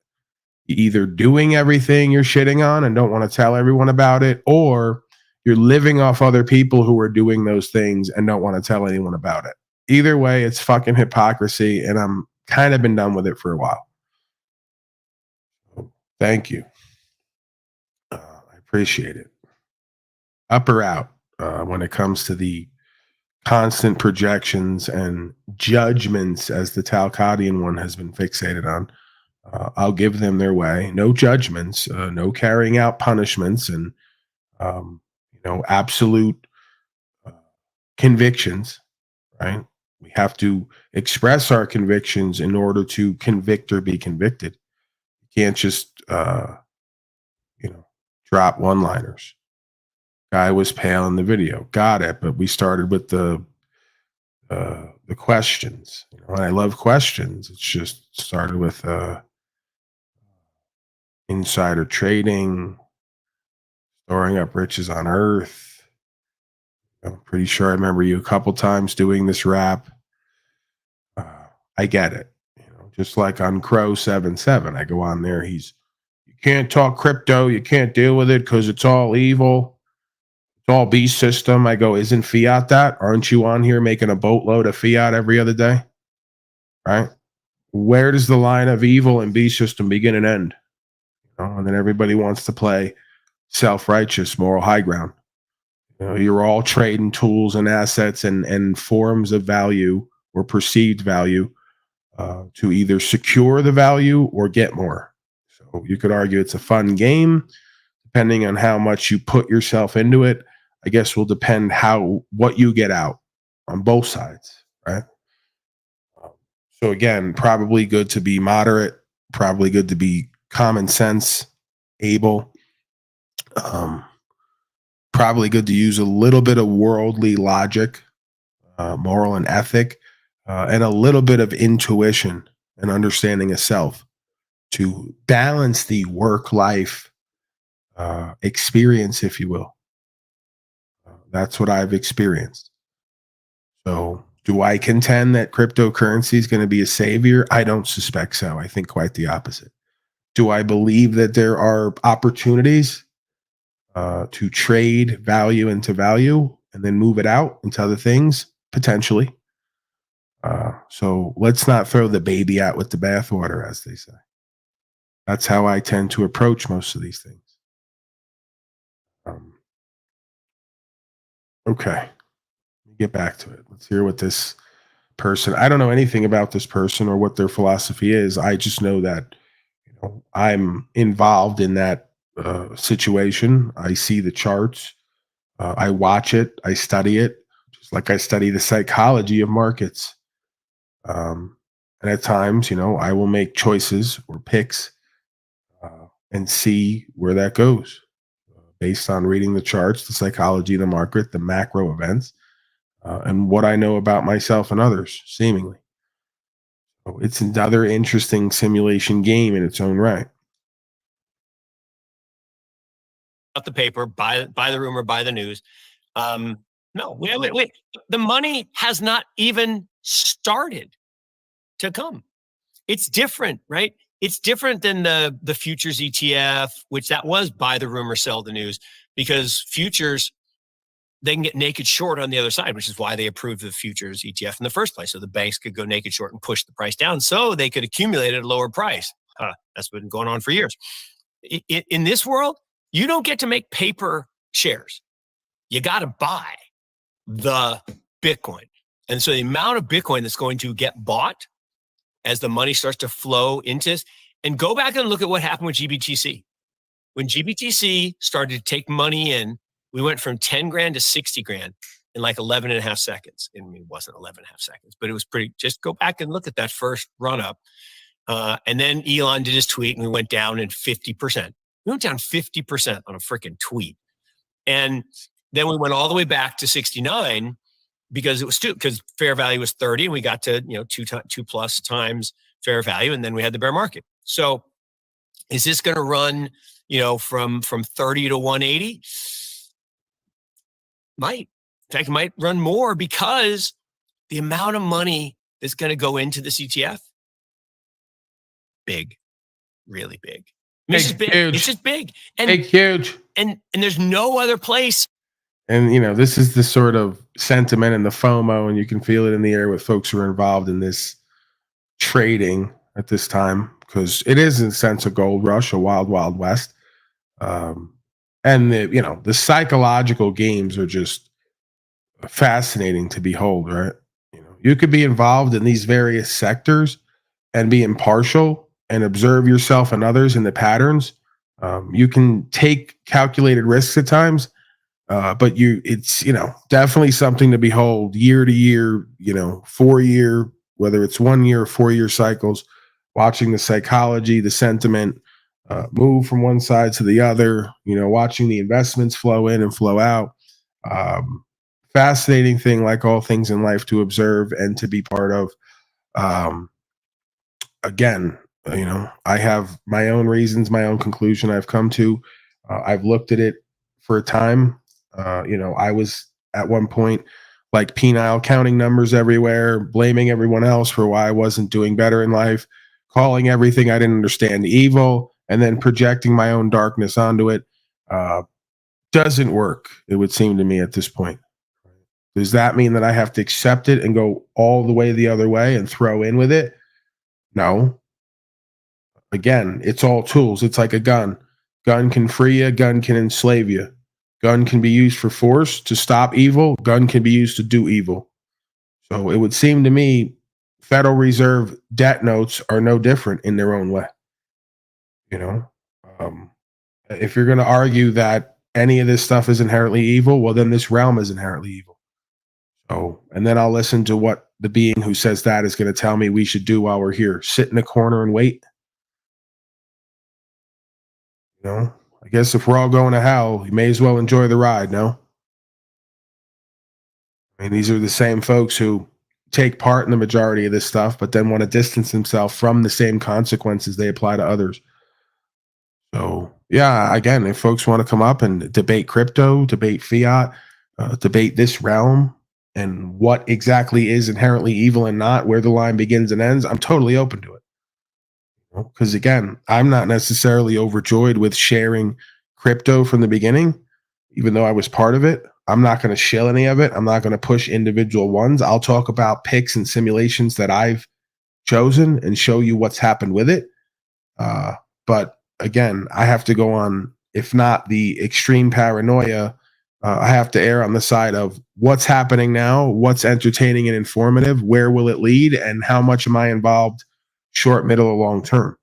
You're either doing everything you're shitting on and don't want to tell everyone about it, or you're living off other people who are doing those things and don't want to tell anyone about it. Either way, it's fucking hypocrisy, and I'm kind of been done with it for a while. Thank you. I appreciate it. Up or out when it comes to the constant projections and judgments, as the Talcottian one has been fixated on. I'll give them their way. No judgments, no carrying out punishments, and absolute convictions. Right? We have to express our convictions in order to convict or be convicted. You can't just drop one-liners. Guy was pale in the video. Got it, but we started with the questions. And I love questions. It's just started with insider trading, storing up riches on earth. I'm pretty sure I remember you a couple times doing this rap. I get it. Just like on Crow 77, I go on there. You can't talk crypto. You can't deal with it because it's all evil. It's all beast system. I go, isn't fiat that? Aren't you on here making a boatload of fiat every other day? Right? Where does the line of evil and beast system begin and end? And then everybody wants to play self-righteous, moral high ground. You're all trading tools and assets and forms of value or perceived value to either secure the value or get more. So you could argue it's a fun game. Depending on how much you put yourself into it, I guess will depend what you get out on both sides, right? So again, probably good to be moderate, probably good to be common sense, able, probably good to use a little bit of worldly logic, moral and ethic, and a little bit of intuition and understanding of self to balance the work-life experience, if you will. That's what I've experienced. So do I contend that cryptocurrency is going to be a savior? I don't suspect so. I think quite the opposite. Do I believe that there are opportunities to trade value into value? and then move it out into other things potentially. So let's not throw the baby out with the bathwater, as they say. That's how I tend to approach most of these things. Okay, get back to it. Let's hear what this person. I don't know anything about this person or what their philosophy is. I just know that I'm involved in that situation. I see the charts. I watch it. I study it, just like I study the psychology of markets. And at times, I will make choices or picks and see where that goes based on reading the charts, the psychology of the market, the macro events, and what I know about myself and others, seemingly. So it's another interesting simulation game in its own right. Out the paper, buy the rumor, buy the news. No, wait. The money has not even started to come. It's different, right? It's different than the futures ETF, which that was buy the rumor, sell the news, because futures, they can get naked short on the other side, which is why they approved the futures ETF in the first place. So the banks could go naked short and push the price down so they could accumulate at a lower price. That's been going on for years. In this world, you don't get to make paper shares. You got to buy the Bitcoin. And so the amount of Bitcoin that's going to get bought as the money starts to flow into this, and go back and look at what happened with GBTC. When GBTC started to take money in, we went from 10 grand to 60 grand in like 11 and a half seconds. I mean, it wasn't 11 and a half seconds, but it was pretty, just go back and look at that first run up. And then Elon did his tweet and we went down in 50%. We went down 50% on a freaking tweet. And then we went all the way back to 69 because it was because fair value was 30 and we got to, two plus times fair value. And then we had the bear market. So is this going to run, from 30 to 180? Might. In fact, it might run more because the amount of money that's going to go into this ETF, big, really big. It's just big. Huge. It's just big. And big, huge. And there's no other place. And, this is the sort of sentiment and the FOMO, and you can feel it in the air with folks who are involved in this trading at this time, because it is, in a sense, a gold rush, a wild, wild west. And, the psychological games are just fascinating to behold, right? You could be involved in these various sectors and be impartial and observe yourself and others in the patterns. You can take calculated risks at times. But it's definitely something to behold year to year, 4 year, whether it's 1 year or 4 year cycles, watching the psychology, the sentiment move from one side to the other, watching the investments flow in and flow out. Fascinating thing, like all things in life, to observe and to be part of. Again, I have my own reasons, my own conclusion I've come to. I've looked at it for a time. I was at one point like penile, counting numbers everywhere, blaming everyone else for why I wasn't doing better in life, calling everything I didn't understand evil, and then projecting my own darkness onto it. Doesn't work, it would seem to me at this point. Does that mean that I have to accept it and go all the way the other way and throw in with it? No. Again, it's all tools. It's like a gun. Gun can free you, gun can enslave you. Gun can be used for force to stop evil. Gun can be used to do evil. So it would seem to me Federal Reserve debt notes are no different in their own way. If you're going to argue that any of this stuff is inherently evil, well, then this realm is inherently evil. So, and then I'll listen to what the being who says that is going to tell me we should do while we're here. Sit in a corner and wait. I guess if we're all going to hell, you may as well enjoy the ride, no? I mean, these are the same folks who take part in the majority of this stuff, but then want to distance themselves from the same consequences they apply to others. So, yeah, again, if folks want to come up and debate crypto, debate fiat, debate this realm, and what exactly is inherently evil and not, where the line begins and ends, I'm totally open to it. Because again, I'm not necessarily overjoyed with sharing crypto from the beginning, even though I was part of it. I'm not going to shill any of it. I'm not going to push individual ones. I'll talk about picks and simulations that I've chosen and show you what's happened with it. But again, I have to go on, if not the extreme paranoia, I have to err on the side of what's happening now, what's entertaining and informative, where will it lead, and how much am I involved short, middle, or long term,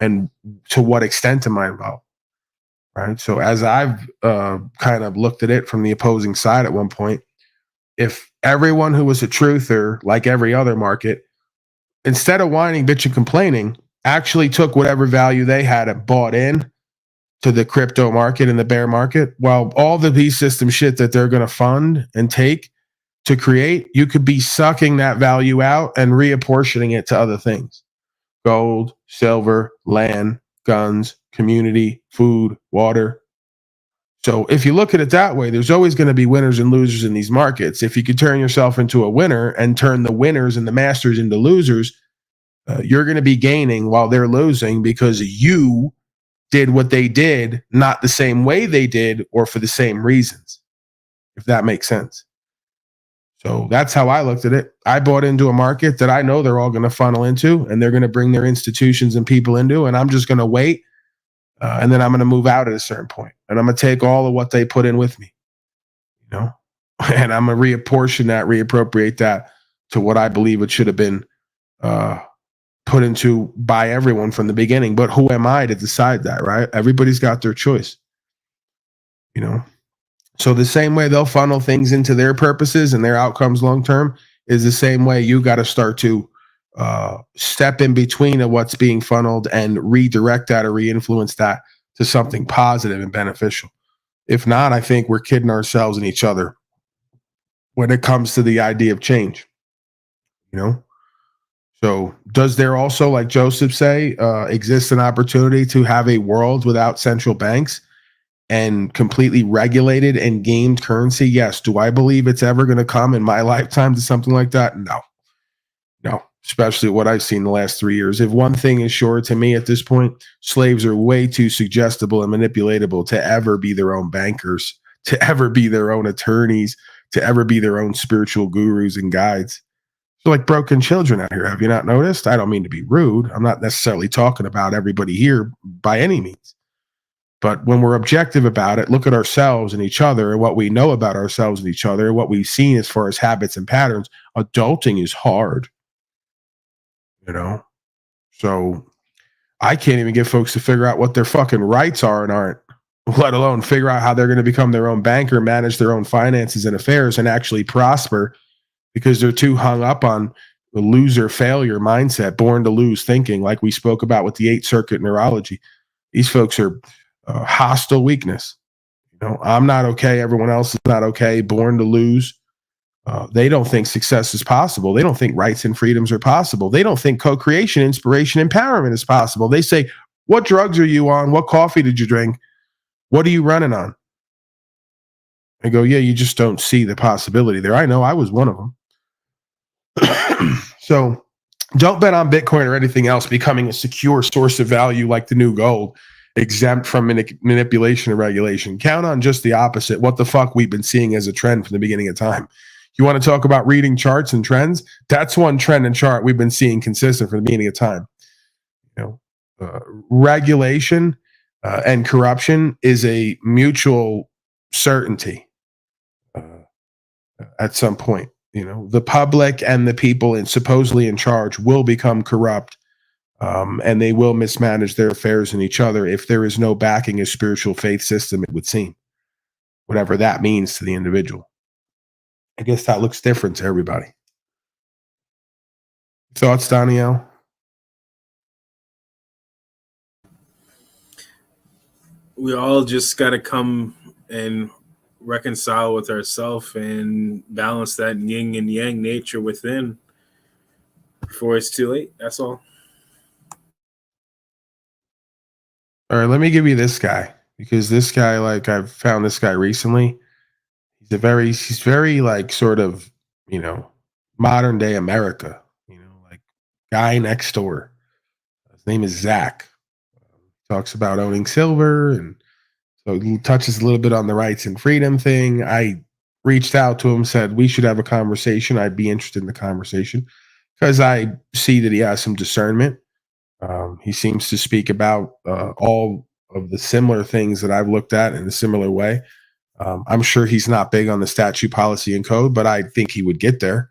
and to what extent am I involved? Right. So as I've kind of looked at it from the opposing side at one point, if everyone who was a truther, like every other market, instead of whining, bitching, complaining, actually took whatever value they had and bought in to the crypto market and the bear market, while all the B system shit that they're going to fund and take to create, you could be sucking that value out and reapportioning it to other things: gold, silver, land, guns, community, food, water. So if you look at it that way, there's always going to be winners and losers in these markets. If you could turn yourself into a winner and turn the winners and the masters into losers, you're going to be gaining while they're losing because you did what they did, not the same way they did or for the same reasons, if that makes sense. So that's how I looked at it. I bought into a market that I know they're all going to funnel into, and they're going to bring their institutions and people into, and I'm just going to wait. And then I'm going to move out at a certain point, and I'm going to take all of what they put in with me, and I'm going to reapportion that, reappropriate that to what I believe it should have been put into by everyone from the beginning. But who am I to decide that, right? Everybody's got their choice, So the same way they'll funnel things into their purposes and their outcomes long term is the same way you got to start to step in between of what's being funneled and redirect that or re-influence that to something positive and beneficial. If not, I think we're kidding ourselves and each other when it comes to the idea of change. So does there also, like Joseph say, exist an opportunity to have a world without central banks and completely regulated and gamed currency? Yes. Do I believe it's ever going to come in my lifetime to something like that? No, especially what I've seen the last 3 years. If one thing is sure to me at this point, slaves are way too suggestible and manipulatable to ever be their own bankers, to ever be their own attorneys, to ever be their own spiritual gurus and guides. So like broken children out here. Have you not noticed? I don't mean to be rude. I'm not necessarily talking about everybody here by any means. But when we're objective about it, look at ourselves and each other and what we know about ourselves and each other, what we've seen as far as habits and patterns. Adulting is hard. So I can't even get folks to figure out what their fucking rights are and aren't, let alone figure out how they're going to become their own banker, manage their own finances and affairs, and actually prosper because they're too hung up on the loser failure mindset, born to lose thinking, like we spoke about with the 8th Circuit neurology. These folks are hostile weakness. I'm not okay. Everyone else is not okay. Born to lose. They don't think success is possible. They don't think rights and freedoms are possible. They don't think co-creation, inspiration, empowerment is possible. They say, what drugs are you on? What coffee did you drink? What are you running on? I go, yeah, you just don't see the possibility there. I know I was one of them. So don't bet on Bitcoin or anything else becoming a secure source of value like the new gold, exempt from manipulation and regulation. Count on just the opposite. What the fuck we've been seeing as a trend from the beginning of time. You want to talk about reading charts and trends? That's one trend and chart we've been seeing consistent from the beginning of time. Regulation and corruption is a mutual certainty at some point. The public and the people supposedly in charge will become corrupt, and they will mismanage their affairs and each other if there is no backing of spiritual faith system, it would seem, whatever that means to the individual. I guess that looks different to everybody. Thoughts, Danielle? We all just got to come and reconcile with ourselves and balance that yin and yang nature within before it's too late. That's all. All right, let me give you this guy, because this guy, like, I've found this guy recently. He's very like sort of, modern day America, like guy next door. His name is Zach. Talks about owning silver and So he touches a little bit on the rights and freedom thing. I reached out to him, said we should have a conversation. I'd be interested in the conversation because I see that he has some discernment. He seems to speak about all of the similar things that I've looked at in a similar way. I'm sure he's not big on the statute, policy, and code, but I think he would get there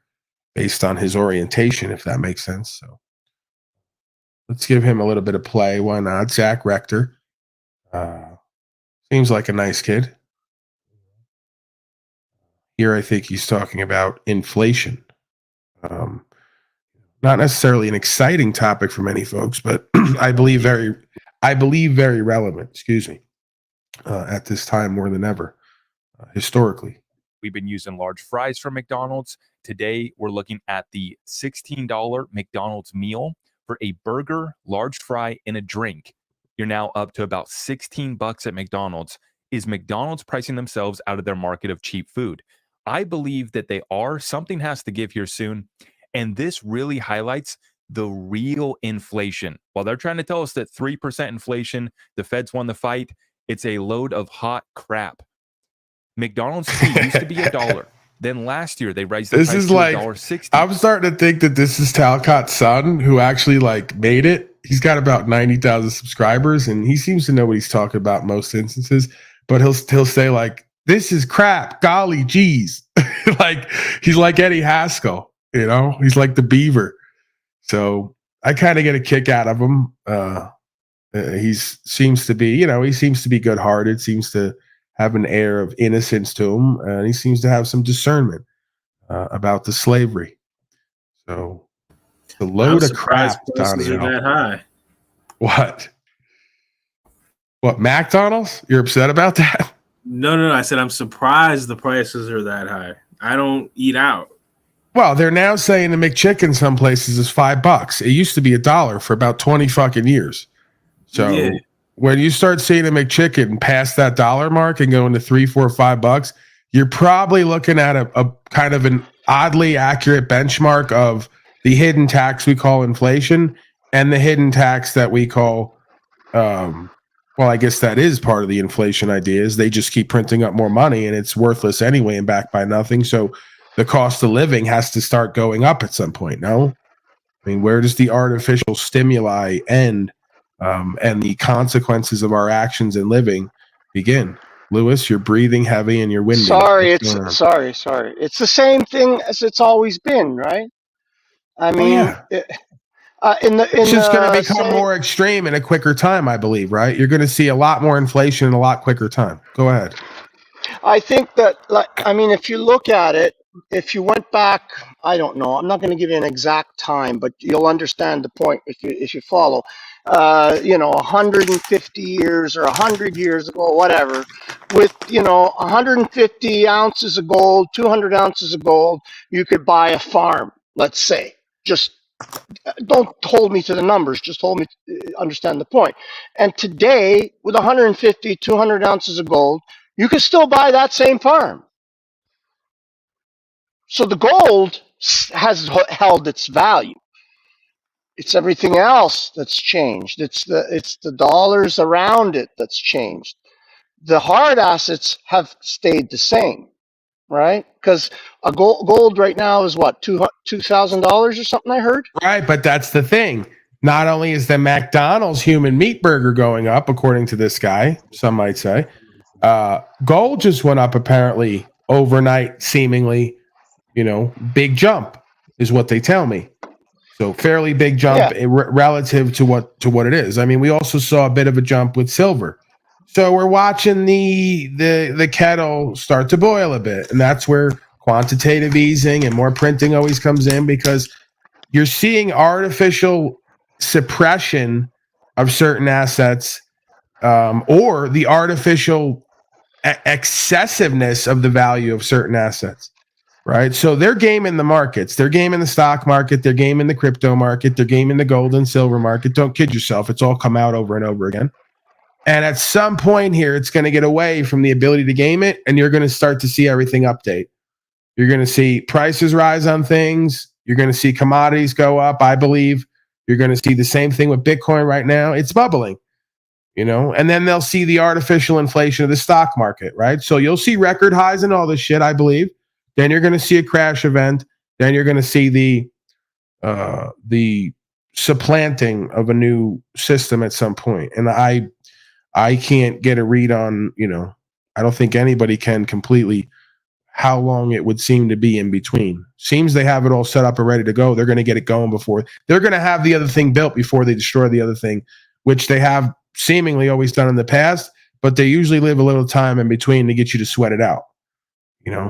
based on his orientation, if that makes sense. So let's give him a little bit of play. Why not? Zach Rector. Seems like a nice kid. Here, I think he's talking about inflation. Not necessarily an exciting topic for many folks, but I believe very relevant. Excuse me, at this time more than ever, historically. We've been using large fries from McDonald's. Today, we're looking at the $16 McDonald's meal for a burger, large fry, and a drink. You're now up to about $16 at McDonald's. Is McDonald's pricing themselves out of their market of cheap food? I believe that they are. Something has to give here soon. And this really highlights the real inflation. While they're trying to tell us that 3% inflation, the Feds won the fight, it's a load of hot crap. McDonald's tea used to be $1. Then last year they raised the This price is to like $1.60. I'm starting to think that this is Talcott's son who actually like made it. He's got about 90,000 subscribers, and he seems to know what he's talking about in most instances. But he'll say like, "This is crap, golly geez," like he's like Eddie Haskell. You know, he's like the Beaver. So I kind of get a kick out of him. He seems to be good-hearted, seems to have an air of innocence to him, and he seems to have some discernment about the slavery. So the load of crap, prices are that high. What? McDonald's? You're upset about that? No. I said I'm surprised the prices are that high. I don't eat out. Well, they're now saying the McChicken some places is $5. It used to be $1 for about 20 fucking years. So when you start seeing a McChicken past that dollar mark and going to $3, $4, $5, you're probably looking at a kind of an oddly accurate benchmark of the hidden tax we call inflation and the hidden tax that we call, well, I guess that is part of the inflation idea is they just keep printing up more money and it's worthless anyway and backed by nothing. So the cost of living has to start going up at some point. No, I mean, where does the artificial stimuli end and the consequences of our actions and living begin? Lewis, you're breathing heavy and you're winding. Sorry. It's the same thing as it's always been, right? I mean, it's just going to become more extreme in a quicker time, I believe, right? You're going to see a lot more inflation in a lot quicker time. Go ahead. I think that, if you look at it, if you went back, I don't know, I'm not going to give you an exact time, but you'll understand the point if you follow. 150 years or 100 years ago, whatever, with 150 ounces of gold, 200 ounces of gold, you could buy a farm. Let's say, just don't hold me to the numbers, just hold me to understand the point. And today, with 150, 200 ounces of gold, you can still buy that same farm. So the gold has held its value. It's everything else that's changed. It's the dollars around it that's changed. The hard assets have stayed the same, right? Because a gold right now is what, $2,000 or something, I heard? Right, but that's the thing. Not only is the McDonald's human meat burger going up, according to this guy, some might say, gold just went up apparently overnight, seemingly, big jump is what they tell me. So fairly big jump relative to what it is. I mean, we also saw a bit of a jump with silver. So we're watching the kettle start to boil a bit, and that's where quantitative easing and more printing always comes in because you're seeing artificial suppression of certain assets or the artificial excessiveness of the value of certain assets. Right. So they're gaming the markets. They're gaming the stock market. They're gaming the crypto market. They're gaming the gold and silver market. Don't kid yourself. It's all come out over and over again. And at some point here, it's going to get away from the ability to game it. And you're going to start to see everything update. You're going to see prices rise on things. You're going to see commodities go up, I believe. You're going to see the same thing with Bitcoin right now. It's bubbling. And then they'll see the artificial inflation of the stock market, right? So you'll see record highs and all this shit, I believe. Then you're going to see a crash event. Then you're going to see the supplanting of a new system at some point. And I can't get a read on, I don't think anybody can completely how long it would seem to be in between. Seems they have it all set up and ready to go. They're going to get it going before they're going to have the other thing built before they destroy the other thing, which they have seemingly always done in the past, but they usually leave a little time in between to get you to sweat it out.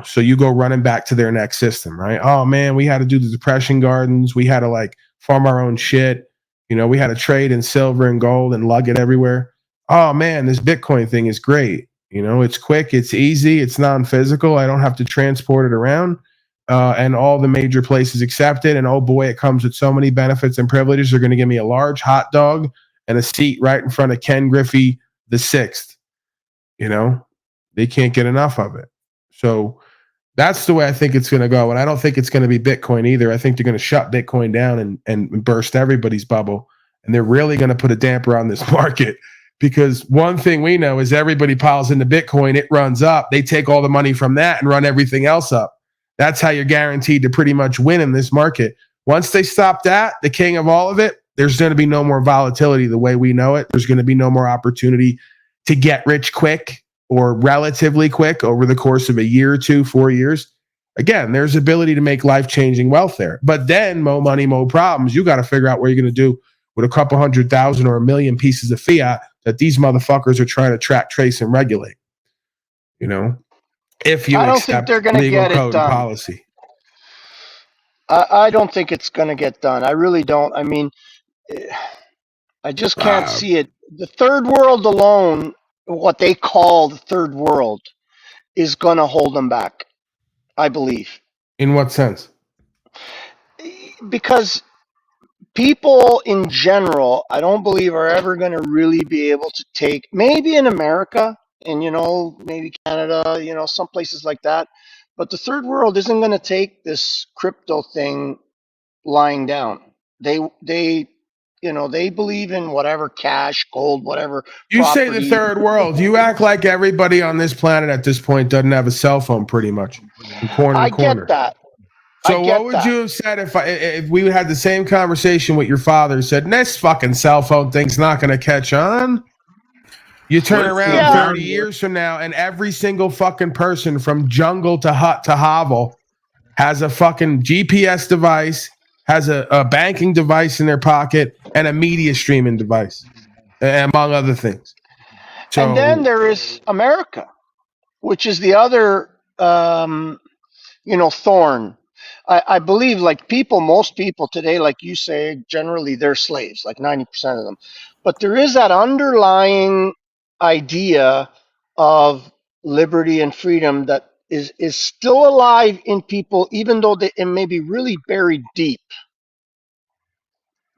So you go running back to their next system, right? Oh man, we had to do the depression gardens. We had to like farm our own shit. We had to trade in silver and gold and lug it everywhere. Oh man, this Bitcoin thing is great. It's quick, it's easy, it's non-physical. I don't have to transport it around. And all the major places accept it. And oh boy, it comes with so many benefits and privileges. They're going to give me a large hot dog and a seat right in front of Ken Griffey the Sixth. They can't get enough of it. So that's the way I think it's going to go. And I don't think it's going to be Bitcoin either. I think they're going to shut Bitcoin down and burst everybody's bubble. And they're really going to put a damper on this market. Because one thing we know is everybody piles into Bitcoin, it runs up. They take all the money from that and run everything else up. That's how you're guaranteed to pretty much win in this market. Once they stop that, the king of all of it, there's going to be no more volatility the way we know it. There's going to be no more opportunity to get rich quick or relatively quick over the course of a year or 2, 4 years. Again, there's ability to make life-changing wealth there. But then, mo money, mo problems. You got to figure out what you're going to do with a couple 100,000 or 1 million pieces of fiat that these motherfuckers are trying to track, trace, and regulate. If you I don't accept think they're going to legal get it code and done. policy. I don't think it's going to get done. I really don't. I mean, I just can't see it. The third world alone, what they call the third world, is going to hold them back, I believe. In what sense? Because people in general, I don't believe are ever going to really be able to take, maybe in America and, maybe Canada, some places like that. But the third world isn't going to take this crypto thing lying down. They believe in whatever cash, gold, whatever. You say the third world. You act like everybody on this planet at this point doesn't have a cell phone pretty much. From corner to corner. Get that. So what would you have said if we had the same conversation with your father and said, this fucking cell phone thing's not going to catch on? You turn around 30 years from now and every single fucking person from jungle to hut to hovel has a fucking GPS device, has a banking device in their pocket, and a media streaming device, among other things. So, and then there is America, which is the other, thorn. I believe most people today, like you say, generally they're slaves, like 90% of them. But there is that underlying idea of liberty and freedom that is still alive in people, even though it may be really buried deep.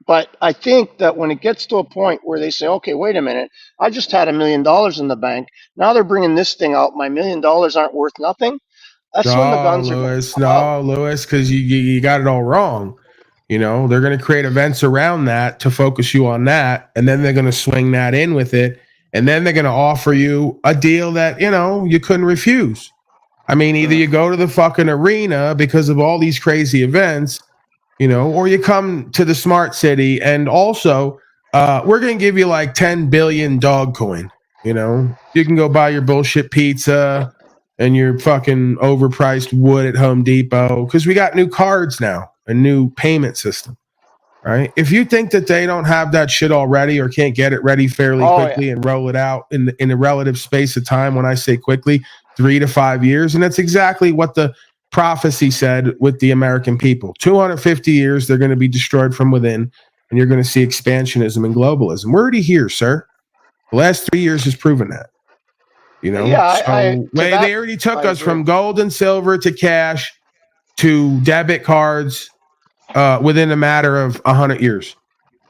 But I think that when it gets to a point where they say, okay, wait a minute, I just had $1 million in the bank. Now they're bringing this thing out. My $1 million aren't worth nothing. That's when the guns are going to come out. Lewis, because you got it all wrong. They're going to create events around that to focus you on that. And then they're going to swing that in with it. And then they're going to offer you a deal that, you couldn't refuse. I mean, either you go to the fucking arena because of all these crazy events, or you come to the smart city. And also, we're going to give you like 10 billion dog coin. You can go buy your bullshit pizza and your fucking overpriced wood at Home Depot because we got new cards now, a new payment system, right? If you think that they don't have that shit already or can't get it ready fairly quickly and roll it out in a relative space of time, when I say quickly, 3 to 5 years, and that's exactly what the prophecy said with the American people. 250 years, they're going to be destroyed from within, and you're going to see expansionism and globalism. We're already here, sir. The last 3 years has proven that. They already took us from gold and silver to cash to debit cards within a matter of 100 years.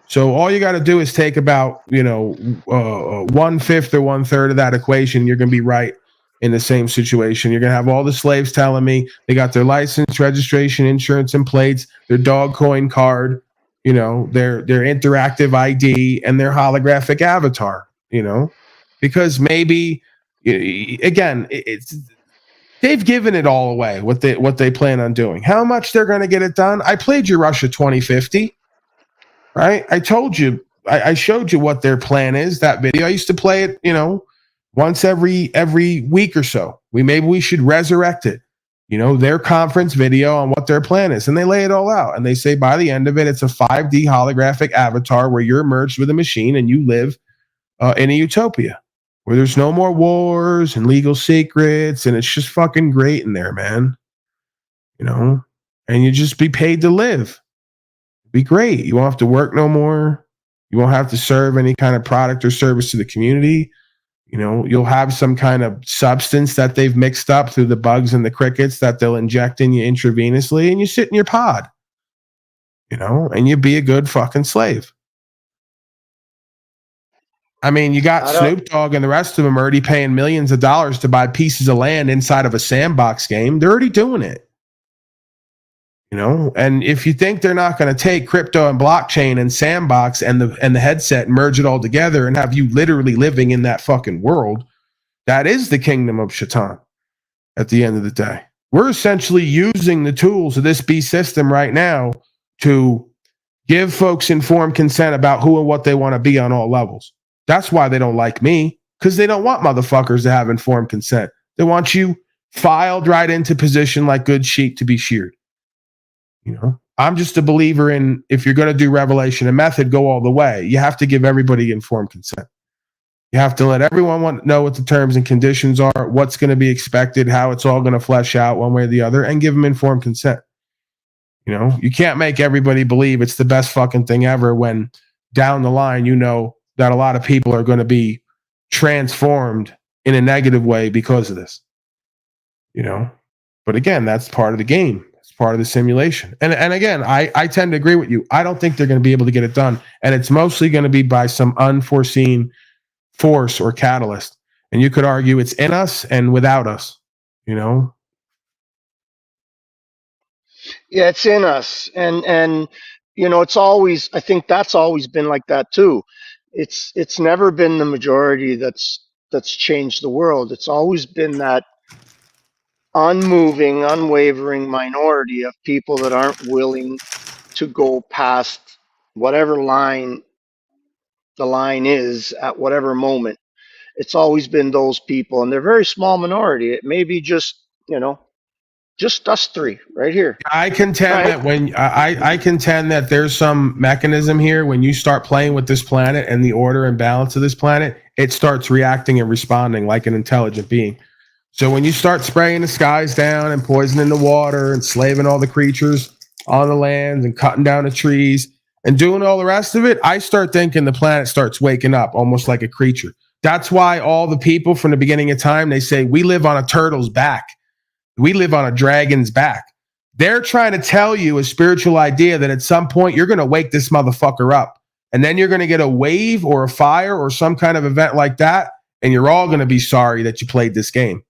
So all you got to do is take about 1/5 or 1/3 of that equation. You're going to be right in the same situation. You're going to have all the slaves telling me they got their license, registration, insurance, and plates, their dog coin card, their interactive ID, and their holographic avatar. because maybe again, they've given it all away what they plan on doing. How much they're going to get it done? I played you Russia 2050, right? I told you, I showed you what their plan is. That video, I used to play it, once every week or so. Maybe we should resurrect it. Their conference video on what their plan is, and they lay it all out. And they say by the end of it, it's a 5D holographic avatar where you're merged with a machine and you live in a utopia where there's no more wars and legal secrets, and it's just fucking great in there, man. And you just be paid to live. Be great. You won't have to work no more. You won't have to serve any kind of product or service to the community. You'll have some kind of substance that they've mixed up through the bugs and the crickets that they'll inject in you intravenously, and you sit in your pod, and you be a good fucking slave. I mean, you got Snoop Dogg and the rest of them already paying millions of dollars to buy pieces of land inside of a sandbox game. They're already doing it. And if you think they're not going to take crypto and blockchain and sandbox and the headset and merge it all together and have you literally living in that fucking world, that is the kingdom of Shaitan at the end of the day. We're essentially using the tools of this beast system right now to give folks informed consent about who and what they want to be on all levels. That's why they don't like me, because they don't want motherfuckers to have informed consent. They want you filed right into position like good sheep to be sheared. I'm just a believer in, if you're going to do revelation and method, go all the way. You have to give everybody informed consent. You have to let everyone know what the terms and conditions are, what's going to be expected, how it's all going to flesh out one way or the other, and give them informed consent. You can't make everybody believe it's the best fucking thing ever when down the line, that a lot of people are going to be transformed in a negative way because of this. But again, that's part of the game. Part of the simulation. And again, I tend to agree with you. I don't think they're going to be able to get it done. And it's mostly going to be by some unforeseen force or catalyst. And you could argue it's in us and without us, Yeah, it's in us. And I think that's always been like that too. It's never been the majority that's changed the world. It's always been that unmoving, unwavering minority of people that aren't willing to go past whatever line the line is at whatever moment. It's always been those people, and they're a very small minority. It may be just us three right here. I contend that when I contend that there's some mechanism here when you start playing with this planet and the order and balance of this planet, it starts reacting and responding like an intelligent being. So when you start spraying the skies down and poisoning the water and slaving all the creatures on the land and cutting down the trees and doing all the rest of it, I start thinking the planet starts waking up almost like a creature. That's why all the people from the beginning of time, they say, we live on a turtle's back. We live on a dragon's back. They're trying to tell you a spiritual idea that at some point you're going to wake this motherfucker up. And then you're going to get a wave or a fire or some kind of event like that. And you're all going to be sorry that you played this game.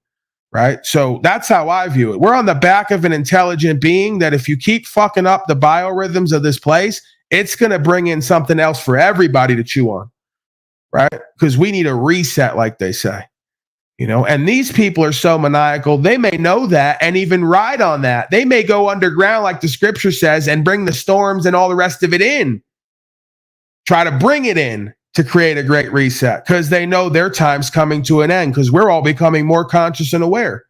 Right? So that's how I view it. We're on the back of an intelligent being that if you keep fucking up the biorhythms of this place, it's going to bring in something else for everybody to chew on. Right? Because we need a reset, like they say. And these people are so maniacal, they may know that and even ride on that. They may go underground, like the scripture says, and bring the storms and all the rest of it in. Try to bring it in to create a great reset because they know their time's coming to an end because we're all becoming more conscious and aware.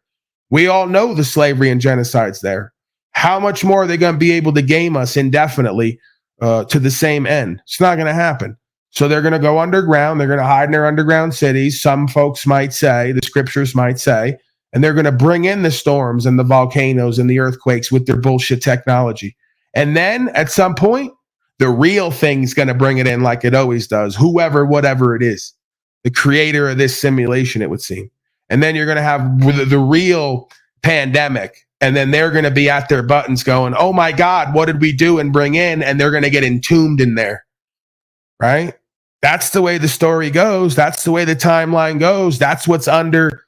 We all know the slavery and genocide's there. How much more are they going to be able to game us indefinitely to the same end? It's not going to happen. So they're going to go underground. They're going to hide in their underground cities. Some folks might say, the scriptures might say, and they're going to bring in the storms and the volcanoes and the earthquakes with their bullshit technology. And then at some point, the real thing's going to bring it in like it always does, whoever, whatever it is, the creator of this simulation, it would seem. And then you're going to have the real pandemic. And then they're going to be at their buttons going, oh my God, what did we do and bring in? And they're going to get entombed in there. Right? That's the way the story goes. That's the way the timeline goes. That's what's under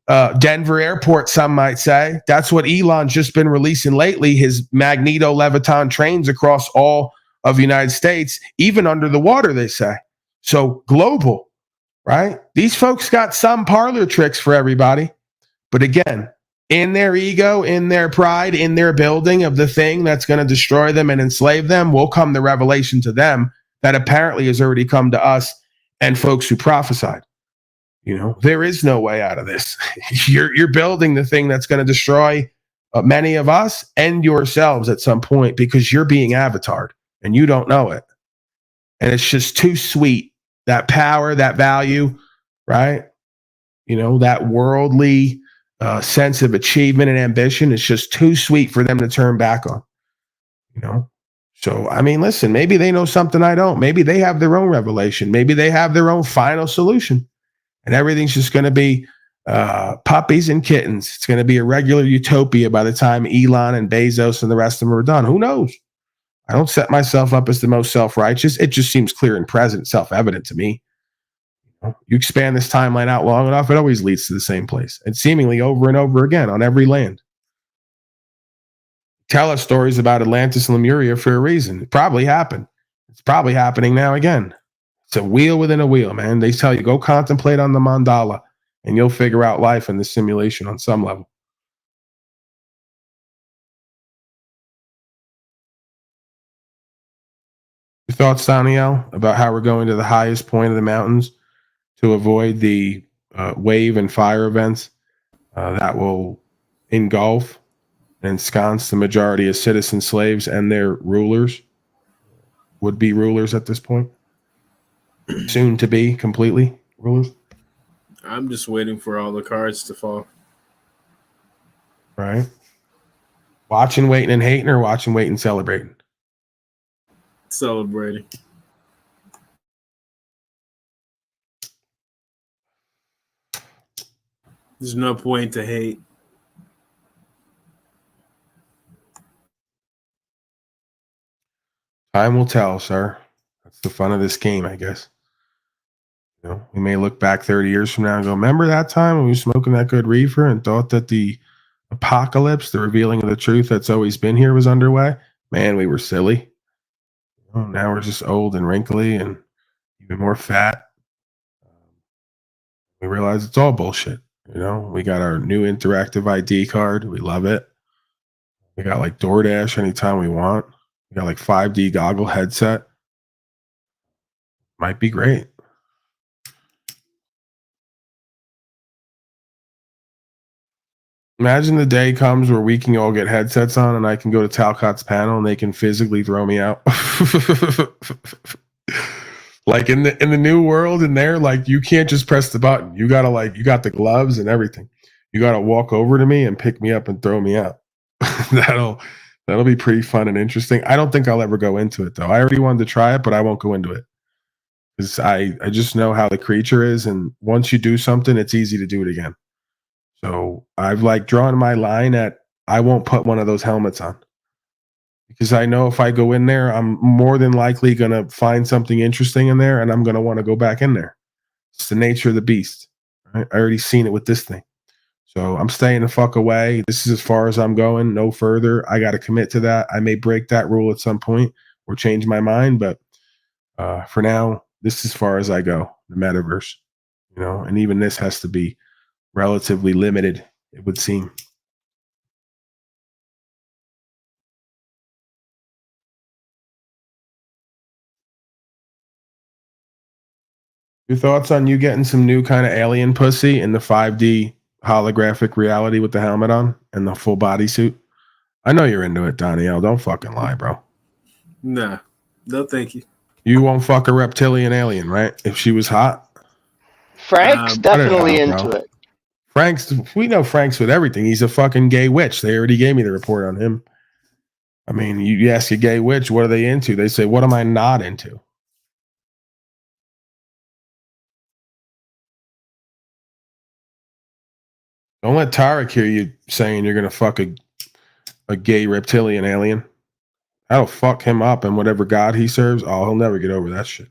Denver Airport, some might say. That's what Elon's just been releasing lately, his Magneto Leviton trains across all of the United States, even under the water, they say. So global, right? These folks got some parlor tricks for everybody. But again, in their ego, in their pride, in their building of the thing that's going to destroy them and enslave them, will come the revelation to them that apparently has already come to us and folks who prophesied. You know, there is no way out of this. You're building the thing that's going to destroy many of us and yourselves at some point because you're being avatared and you don't know it. And it's just too sweet. That power, that value, right? You know, that worldly sense of achievement and ambition is just too sweet for them to turn back on. You know? So, I mean, listen, maybe they know something I don't. Maybe they have their own revelation. Maybe they have their own final solution. And everything's just going to be puppies and kittens. It's going to be a regular utopia by the time Elon and Bezos and the rest of them are done. Who knows? I don't set myself up as the most self-righteous. It just seems clear and present, self-evident to me. You expand this timeline out long enough, it always leads to the same place. And seemingly over and over again on every land. Tell us stories about Atlantis and Lemuria for a reason. It probably happened. It's probably happening now again. It's a wheel within a wheel, man. They tell you, go contemplate on the mandala, and you'll figure out life in the simulation on some level. Your thoughts, Danielle, about how we're going to the highest point of the mountains to avoid the wave and fire events that will engulf and ensconce the majority of citizen slaves and their rulers, would-be rulers at this point? Soon to be completely rulers? I'm just waiting for all the cards to fall. Right. Watching, waiting, and hating, or watching, waiting, celebrating? Celebrating. There's no point to hate. Time will tell, sir. That's the fun of this game, I guess. You know, we may look back 30 years from now and go, remember that time when we were smoking that good reefer and thought that the apocalypse, the revealing of the truth that's always been here, was underway? Man, we were silly. You know, now we're just old and wrinkly and even more fat. We realize it's all bullshit. You know, we got our new interactive ID card. We love it. We got like DoorDash anytime we want. We got like 5D goggle headset. Might be great. Imagine the day comes where we can all get headsets on and I can go to Talcott's panel and they can physically throw me out. Like in the new world in there, like you can't just press the button. You gotta you got the gloves and everything. You gotta walk over to me and pick me up and throw me out. That'll be pretty fun and interesting. I don't think I'll ever go into it though. I already wanted to try it, but I won't go into it. Because I just know how the creature is, and once you do something, it's easy to do it again. So I've drawn my line at I won't put one of those helmets on. Because I know if I go in there, I'm more than likely going to find something interesting in there and I'm going to want to go back in there. It's the nature of the beast. Right? I already seen it with this thing. So I'm staying the fuck away. This is as far as I'm going, no further. I got to commit to that. I may break that rule at some point or change my mind, but for now, this is as far as I go, the metaverse. You know, and even this has to be relatively limited, it would seem. Your thoughts on you getting some new kind of alien pussy in the 5D holographic reality with the helmet on and the full bodysuit? I know you're into it, Danielle. Don't fucking lie, bro. Nah. No, thank you. You won't fuck a reptilian alien, right? If she was hot? Frank's definitely into it. We know Frank's with everything. He's a fucking gay witch. They already gave me the report on him. I mean, you ask a gay witch, what are they into? They say, what am I not into? Don't let Tarek hear you saying you're going to fuck a gay reptilian alien. That'll fuck him up and whatever god he serves. Oh, he'll never get over that shit.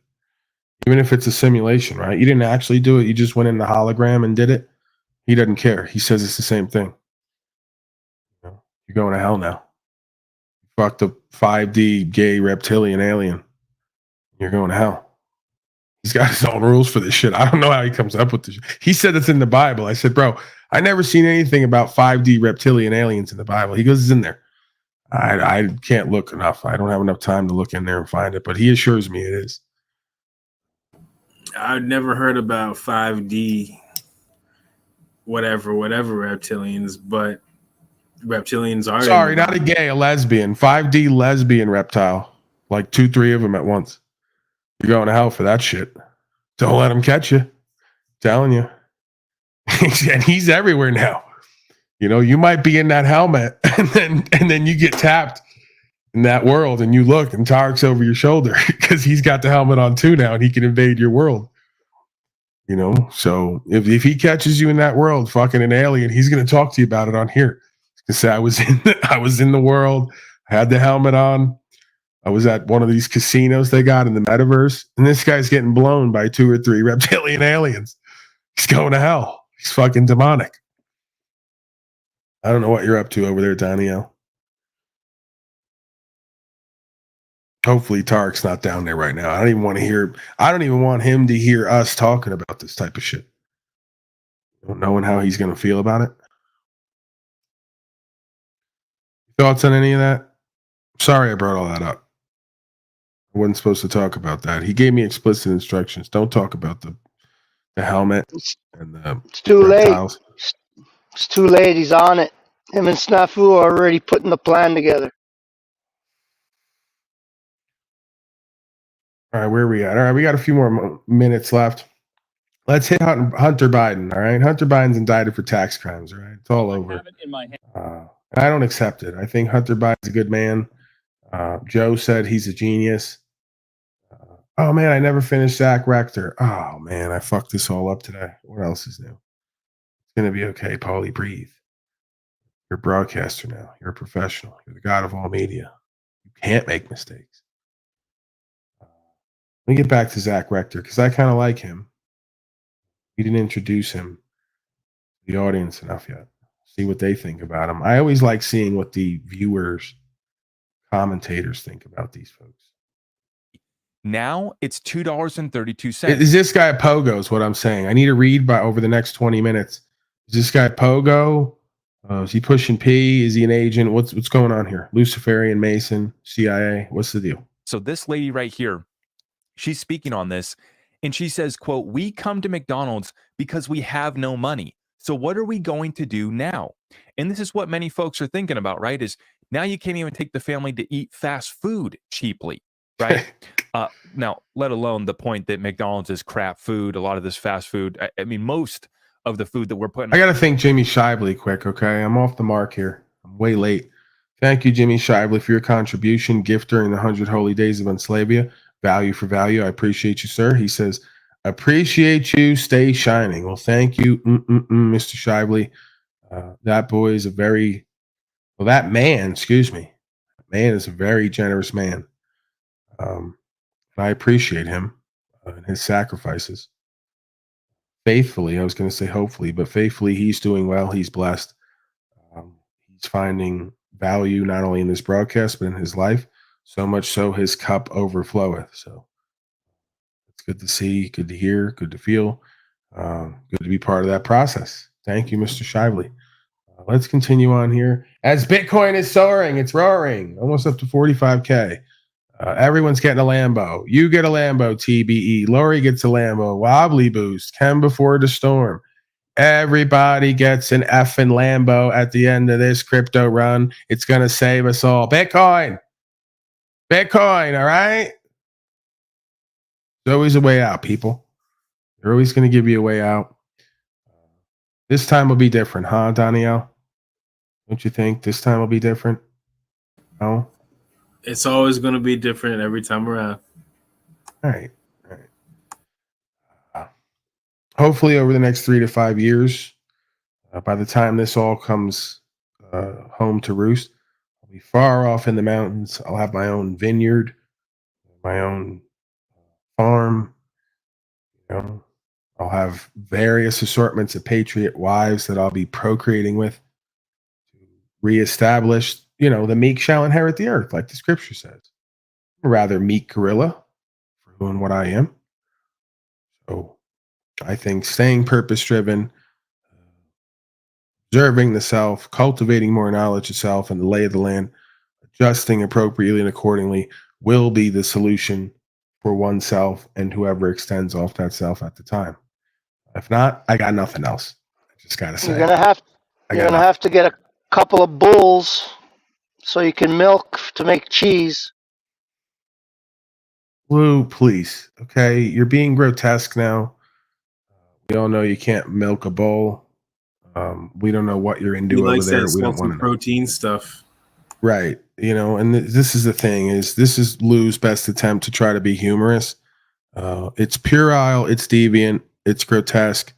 Even if it's a simulation, right? You didn't actually do it. You just went in the hologram and did it. He doesn't care. He says it's the same thing. You're going to hell now. Fuck the 5D gay reptilian alien. You're going to hell. He's got his own rules for this shit. I don't know how he comes up with this. He said it's in the Bible. I said, bro, I never seen anything about 5D reptilian aliens in the Bible. He goes, it's in there. I can't look enough. I don't have enough time to look in there and find it, but he assures me it is. I've never heard about 5D, whatever reptilians, but reptilians are. Sorry, not a gay, a lesbian. 5D lesbian reptile. Like 2-3 of them at once. You're going to hell for that shit. Don't let him catch you. I'm telling you. And he's everywhere now. You know, you might be in that helmet and then you get tapped in that world and you look and Tarek's over your shoulder because he's got the helmet on too now and he can invade your world. You know, so if he catches you in that world, fucking an alien, he's going to talk to you about it on here. He's going to say, I was in the world. I had the helmet on. I was at one of these casinos they got in the metaverse, and this guy's getting blown by 2 or 3 reptilian aliens. He's going to hell. He's fucking demonic. I don't know what you're up to over there, Danielle. Hopefully Tarek's not down there right now. I don't even want him to hear us talking about this type of shit. Don't knowing how he's going to feel about it. Thoughts on any of that? Sorry I brought all that up. I wasn't supposed to talk about that. He gave me explicit instructions. Don't talk about the helmet and the It's too reptiles. late. It's too late. He's on it. Him and Snafu are already putting the plan together. All right, where are we at? All right, we got a few more minutes left. Let's hit Hunter Biden. All right, Hunter Biden's indicted for tax crimes. All right, it's all over. I don't accept it. I think Hunter Biden's a good man. Joe said he's a genius. Oh man, I never finished Zach Rector. Oh man, I fucked this all up today. What else is new? It's gonna be okay, Paulie. Breathe. You're a broadcaster now. You're a professional. You're the god of all media. You can't make mistakes. Let me get back to Zach Rector because I kind of like him. We didn't introduce him to the audience enough yet. See what they think about him. I always like seeing what the viewers, commentators think about these folks. Now it's $2.32. Is this guy a pogo? Is what I'm saying. I need to read by over the next 20 minutes. Is this guy pogo? Is he pushing P? Is he an agent? What's going on here? Luciferian Mason, CIA. What's the deal? So this lady right here, she's speaking on this, and she says, quote, "We come to McDonald's because we have no money. So what are we going to do now?" And this is what many folks are thinking about, right? Is now you can't even take the family to eat fast food cheaply, right? Now, let alone the point that McDonald's is crap food. A lot of this fast food, I mean, most of the food that we're putting. I got to thank Jimmy Shively quick, okay? I'm off the mark here. I'm way late. Thank you, Jimmy Shively, for your contribution, gift during the 100 Holy Days of Enslavia. Value for value. I appreciate you, sir. He says, appreciate you. Stay shining. Well, thank you, Mr. Shively. That boy is that man, excuse me. Man is a very generous man. And I appreciate him and his sacrifices. Faithfully, I was going to say hopefully, but faithfully, he's doing well. He's blessed. He's finding value not only in this broadcast, but in his life. So much so his cup overfloweth. So it's good to see, good to hear, good to feel, good to be part of that process. Thank you, Mr. Shively. Let's continue on here. As Bitcoin is soaring, it's roaring, almost up to 45K. Everyone's getting a Lambo. You get a Lambo, TBE. Lori gets a Lambo. Wobbly Boost. Ken before the storm. Everybody gets an effing Lambo at the end of this crypto run. It's going to save us all. Bitcoin. All right? There's always a way out, people. They're always going to give you a way out. This time will be different, huh, Danielle? Don't you think this time will be different? No? It's always going to be different every time around. All right. Hopefully over the next 3 to 5 years, by the time this all comes home to roost, I'll be far off in the mountains. I'll have my own vineyard, my own farm. You know, I'll have various assortments of patriot wives that I'll be procreating with to reestablish, the meek shall inherit the earth, like the scripture says. I'm a rather meek gorilla for who and what I am. So I think staying purpose driven, observing the self, cultivating more knowledge of self and the lay of the land, adjusting appropriately and accordingly will be the solution for oneself and whoever extends off that self at the time. If not, I got nothing else. I just gotta say, You're gonna have to get a couple of bulls so you can milk to make cheese. Lou, please. Okay, you're being grotesque now. We all know you can't milk a bull. We don't know what you're He into over likes there. that We don't salty want to know. protein stuff. Right. And this is the thing is this is Lou's best attempt to try to be humorous. It's puerile, it's deviant, it's grotesque.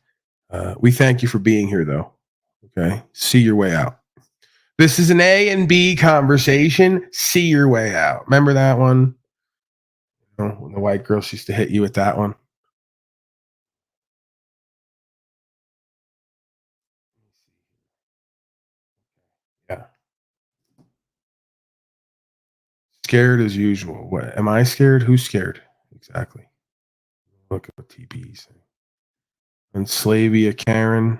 We thank you for being here though. Okay. See your way out. This is an A and B conversation. See your way out. Remember that one? When the white girls used to hit you with that one. Yeah. Scared as usual. What am I scared? Who's scared? Exactly. Look at what TB is saying. Enslavia Karen.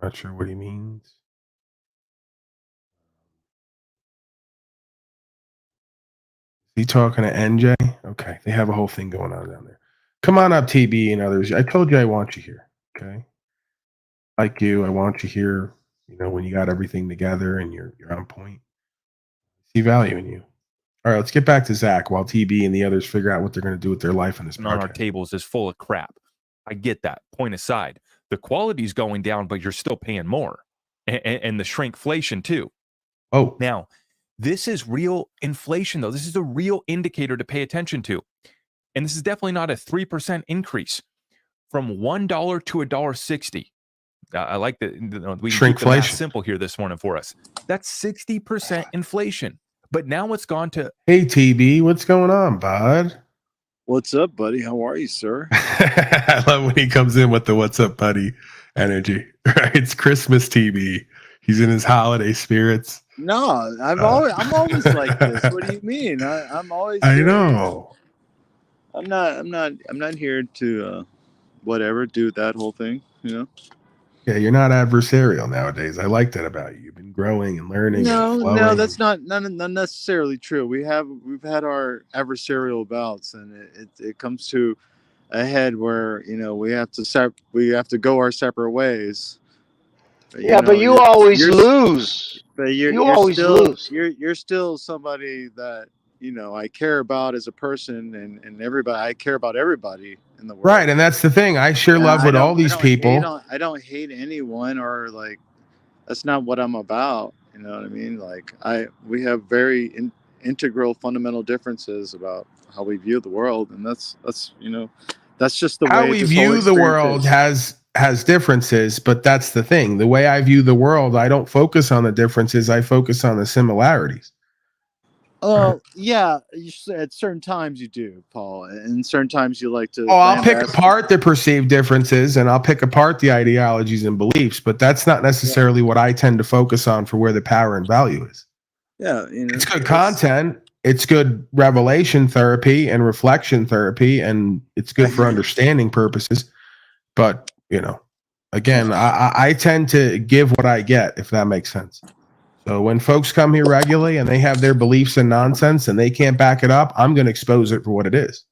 Not sure what he means. Is he talking to NJ? Okay. They have a whole thing going on down there. Come on up, TB and others. I told you I want you here. Okay. Like you, I want you here, when you got everything together and you're on point. See value in you. All right, let's get back to Zach while TB and the others figure out what they're going to do with their life in this On our podcast. tables is full of crap. I get that. Point aside, the quality's going down, but you're still paying more, and the shrinkflation too. Oh, now this is real inflation, though. This is a real indicator to pay attention to, and this is definitely not a 3% increase from $1 to $1.60. I like that we can keep the math simple here this morning for us. That's 60% inflation. But now it's gone to. Hey, TB, what's going on, bud? What's up, buddy? How are you, sir? I love when he comes in with the "What's up, buddy" energy. Right? It's Christmas TB. He's in his holiday spirits. No, I'm always like this. What do you mean? I'm always. I know. I'm not here to whatever do that whole thing. Yeah, you're not adversarial nowadays. I like that about you. You've been growing and learning. No, that's not necessarily true. We've had our adversarial bouts, and it comes to a head where we have to go our separate ways. But, but you always lose. But you always lose. You're still somebody that I care about as a person, and everybody. I care about everybody in the world. Right, and that's the thing. I share love with all these people. I don't hate anyone, or that's not what I'm about. You know what I mean? We have very integral, fundamental differences about how we view the world, and that's just the way how we view the world has differences, but that's the thing. The way I view the world, I don't focus on the differences. I focus on the similarities. Yeah, at certain times you do, Paul, and certain times you like to. I'll pick apart the perceived differences, and I'll pick apart the ideologies and beliefs, but that's not necessarily what I tend to focus on for where the power and value is. Yeah, it's good content. It's good revelation therapy and reflection therapy, and it's good for understanding purposes. But again, I tend to give what I get, if that makes sense. So when folks come here regularly and they have their beliefs and nonsense and they can't back it up, I'm going to expose it for what it is.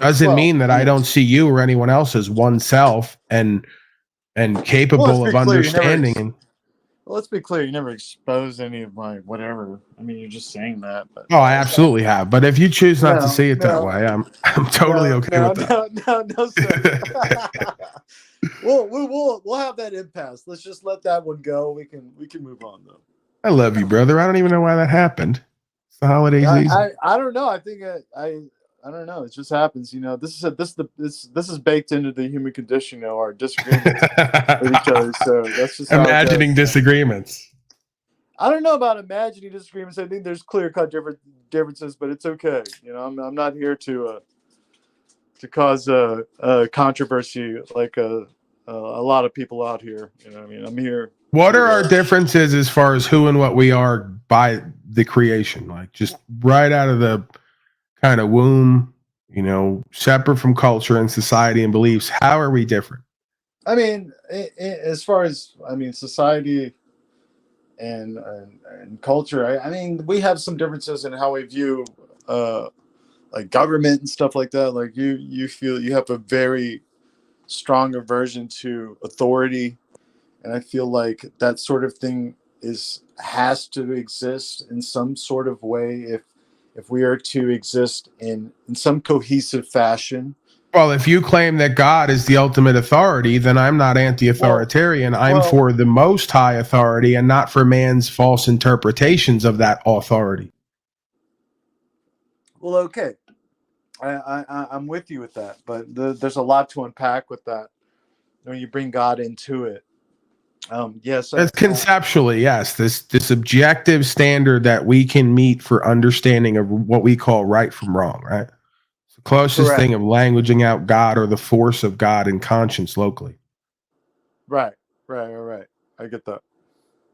Doesn't mean that I don't see you or anyone else as oneself and capable of understanding. Let's be clear. You never exposed any of my whatever. I mean, you're just saying that. But I absolutely have. But if you choose not to see it that way, I'm totally okay with that. No, sir. We'll have that impasse. Let's just let that one go. We can move on though. I love you, brother. I don't even know why that happened. It's the holiday season. I don't know. I think I don't know. It just happens. This is baked into the human condition. Our disagreements with each other. So that's just imagining disagreements. I don't know about imagining disagreements. I think there's clear-cut differences, but it's okay. I'm not here to cause a controversy like a lot of people out here. I mean, I'm here. What are our differences as far as who and what we are by the creation? Like just right out of the kind of womb, separate from culture and society and beliefs. How are we different? I mean, as far as society and culture, I mean, we have some differences in how we view like government and stuff like that. Like you feel you have a very strong aversion to authority, and I feel like that sort of thing has to exist in some sort of way if we are to exist in some cohesive fashion. Well, if you claim that God is the ultimate authority, then I'm not anti-authoritarian. I'm well- for the most high authority and not for man's false interpretations of that authority. Well, okay, I'm with you with that, but there's a lot to unpack with that when you bring God into it. Yes, It's conceptually, yes, this objective standard that we can meet for understanding of what we call right from wrong, right? It's the closest Correct. thing of languaging out God or the force of God in conscience locally. Right. I get that.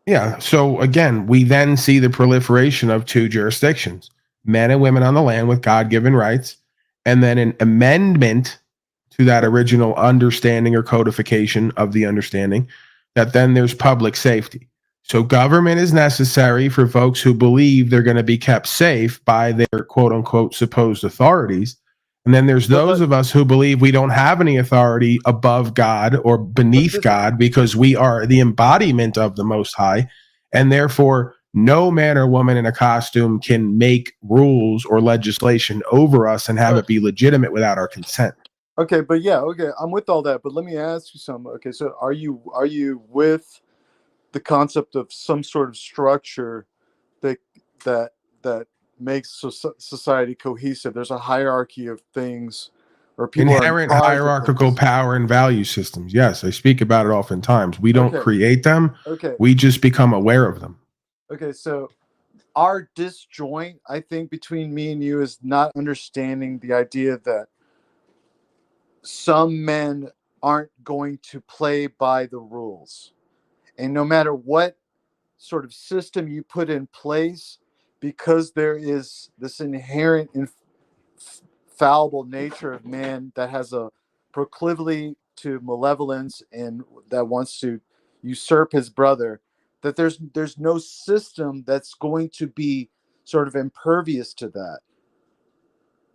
Yeah. So again, we then see the proliferation of two jurisdictions, men and women on the land with God given rights, and then an amendment to that original understanding or codification of the understanding that then there's public safety. So government is necessary for folks who believe they're going to be kept safe by their quote unquote supposed authorities. And then there's those of us who believe we don't have any authority above God or beneath God because we are the embodiment of the Most High. And therefore, no man or woman in a costume can make rules or legislation over us and have it be legitimate without our consent. Okay, but yeah, okay, I'm with all that. But let me ask you something. Okay, so are you with the concept of some sort of structure that that makes society cohesive? There's a hierarchy of things, or people Inherent are hierarchical power and value systems. Yes, I speak about it oftentimes. We don't create them. Okay. We just become aware of them. Okay, so our disjoint, I think, between me and you is not understanding the idea that some men aren't going to play by the rules. And no matter what sort of system you put in place, because there is this inherent fallible nature of man that has a proclivity to malevolence and that wants to usurp his brother, that there's no system that's going to be sort of impervious to that.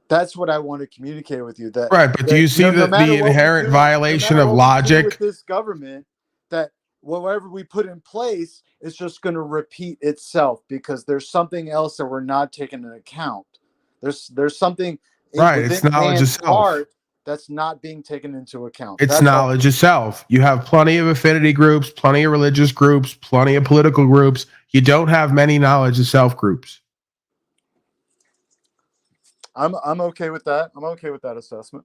That's what I want to communicate with you. Right, but do you see the inherent violation of logic? With this government, that whatever we put in place is just going to repeat itself because there's something else that we're not taking into account. There's something right. It's knowledge of self. That's not being taken into account. It's knowledge of self. You have plenty of affinity groups, plenty of religious groups, plenty of political groups. You don't have many knowledge of self groups. I'm okay with that. I'm okay with that assessment.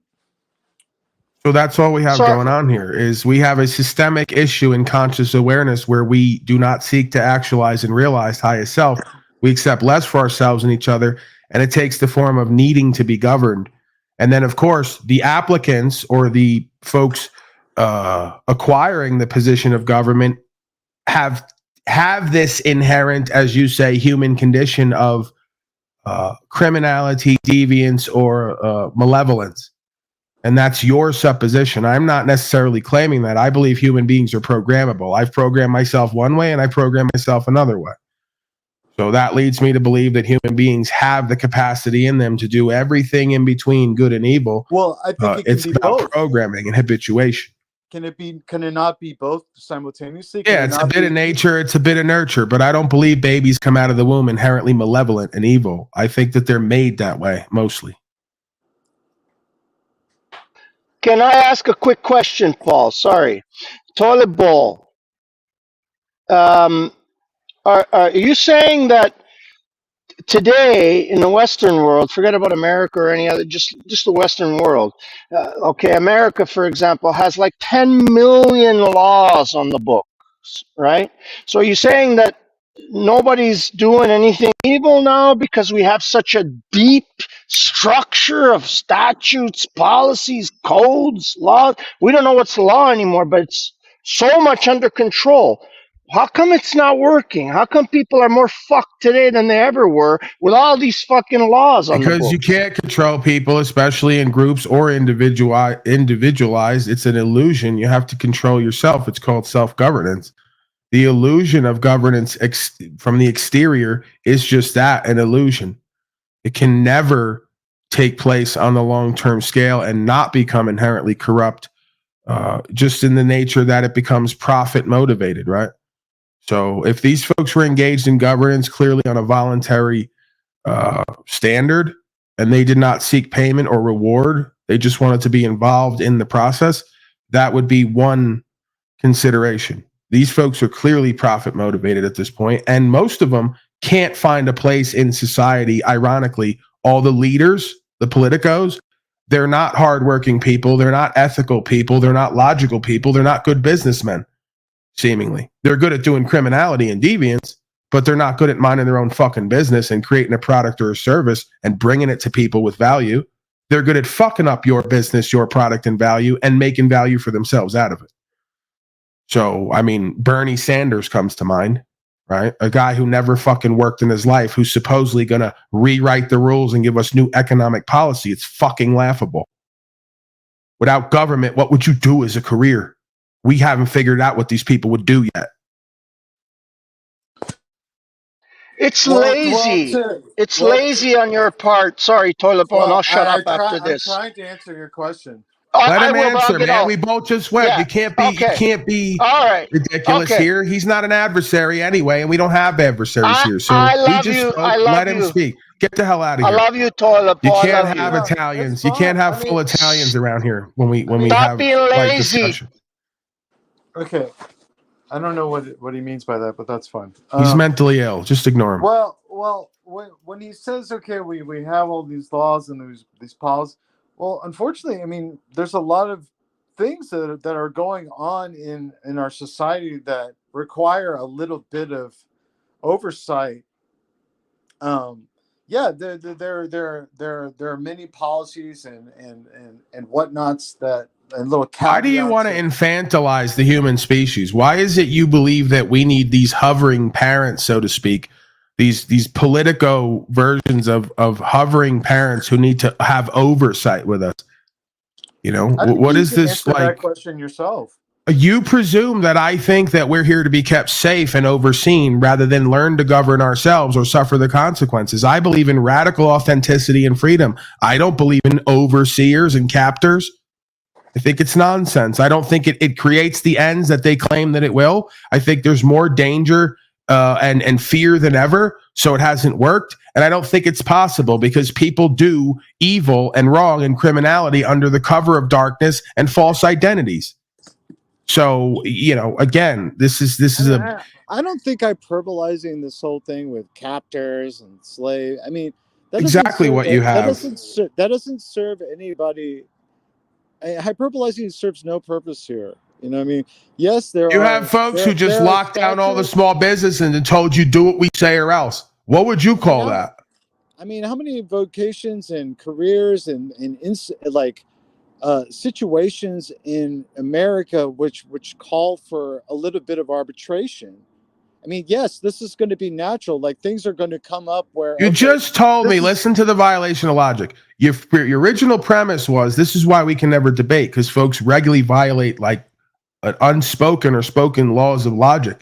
So that's all we have going on here is we have a systemic issue in conscious awareness where we do not seek to actualize and realize highest self. We accept less for ourselves and each other, and it takes the form of needing to be governed. And then, of course, the applicants or the folks acquiring the position of government have this inherent, as you say, human condition of criminality, deviance, or malevolence. And that's your supposition. I'm not necessarily claiming that. I believe human beings are programmable. I've programmed myself one way and I program myself another way. So that leads me to believe that human beings have the capacity in them to do everything in between good and evil. Well, I think it's about both. Programming and habituation. Can it not be both simultaneously? Yeah, it's a bit of nature, it's a bit of nurture, but I don't believe babies come out of the womb inherently malevolent and evil. I think that they're made that way, mostly. Can I ask a quick question, Paul? Sorry. Toilet bowl. Are you saying that today in the Western world, forget about America or any other, just the Western world. Okay, America, for example, has like 10 million laws on the books, right? So are you saying that nobody's doing anything evil now because we have such a deep structure of statutes, policies, codes, laws? We don't know what's law anymore, but it's so much under control. How come it's not working? How come people are more fucked today than they ever were with all these fucking laws on the Because you books? can't control people, especially in groups or individualized. It's an illusion. You have to control yourself. It's called self-governance. The illusion of governance from the exterior is just that, an illusion. It can never take place on the long-term scale and not become inherently corrupt, just in the nature that it becomes profit motivated, right? So if these folks were engaged in governance clearly on a voluntary standard, and they did not seek payment or reward, they just wanted to be involved in the process, that would be one consideration. These folks are clearly profit motivated at this point, and most of them can't find a place in society. Ironically, all the leaders, the politicos, they're not hardworking people, they're not ethical people, they're not logical people, they're not good businessmen. Seemingly, they're good at doing criminality and deviance, but they're not good at minding their own fucking business and creating a product or a service and bringing it to people with value. They're good at fucking up your business, your product, and value, and making value for themselves out of it. So, I mean, Bernie Sanders comes to mind, right? A guy who never fucking worked in his life, who's supposedly going to rewrite the rules and give us new economic policy. It's fucking laughable. Without government, what would you do as a career? We haven't figured out what these people would do yet. It's Well, lazy. It's lazy on your part. Sorry, Toilet Bowl, and I'll shut up after this. I'm trying to answer your question. Let I him will, but I'll answer, get man. out. We both just went. Yeah. You can't be Okay. you can't be All right. ridiculous Okay. here. He's not an adversary anyway, and we don't have adversaries here. So I he love just you. spoke. I love Let him you. speak. Get the hell out of I here. love you, Toilet You Bowl. I can't love have you. Italians. It's You can't fine. have full Italians around here when we Stop have being like lazy. discussion. Okay, I don't know what he means by that, but that's fine. He's mentally ill. Just ignore him. Well, when he says, okay, we have all these laws and these policies, well, unfortunately, I mean, there's a lot of things that are going on in our society that require a little bit of oversight. Yeah, there are many policies and whatnots that and little caveats. Why do you want to infantilize the human species? Why is it you believe that we need these hovering parents, so to speak, these politico versions of hovering parents who need to have oversight with us? You know, what is this like? That question yourself. You presume that I think that we're here to be kept safe and overseen rather than learn to govern ourselves or suffer the consequences. I believe in radical authenticity and freedom. I don't believe in overseers and captors. I think it's nonsense. I don't think it creates the ends that they claim that it will. I think there's more danger and fear than ever, so it hasn't worked. And I don't think it's possible because people do evil and wrong and criminality under the cover of darkness and false identities. So, you know, again, this is I don't think hyperbolizing this whole thing with captors and slave. I mean, that exactly what you have. That doesn't serve anybody. Hyperbolizing serves no purpose here. You know what I mean? Yes, you have folks who just locked down all the small business and told you do what we say or else. What would you call that? I mean, how many vocations and careers and situations in America which call for a little bit of arbitration? I mean, yes, this is going to be natural. Like things are going to come up where you just told me. Listen to the violation of logic. Your original premise was this is why we can never debate because folks regularly violate like an unspoken or spoken laws of logic.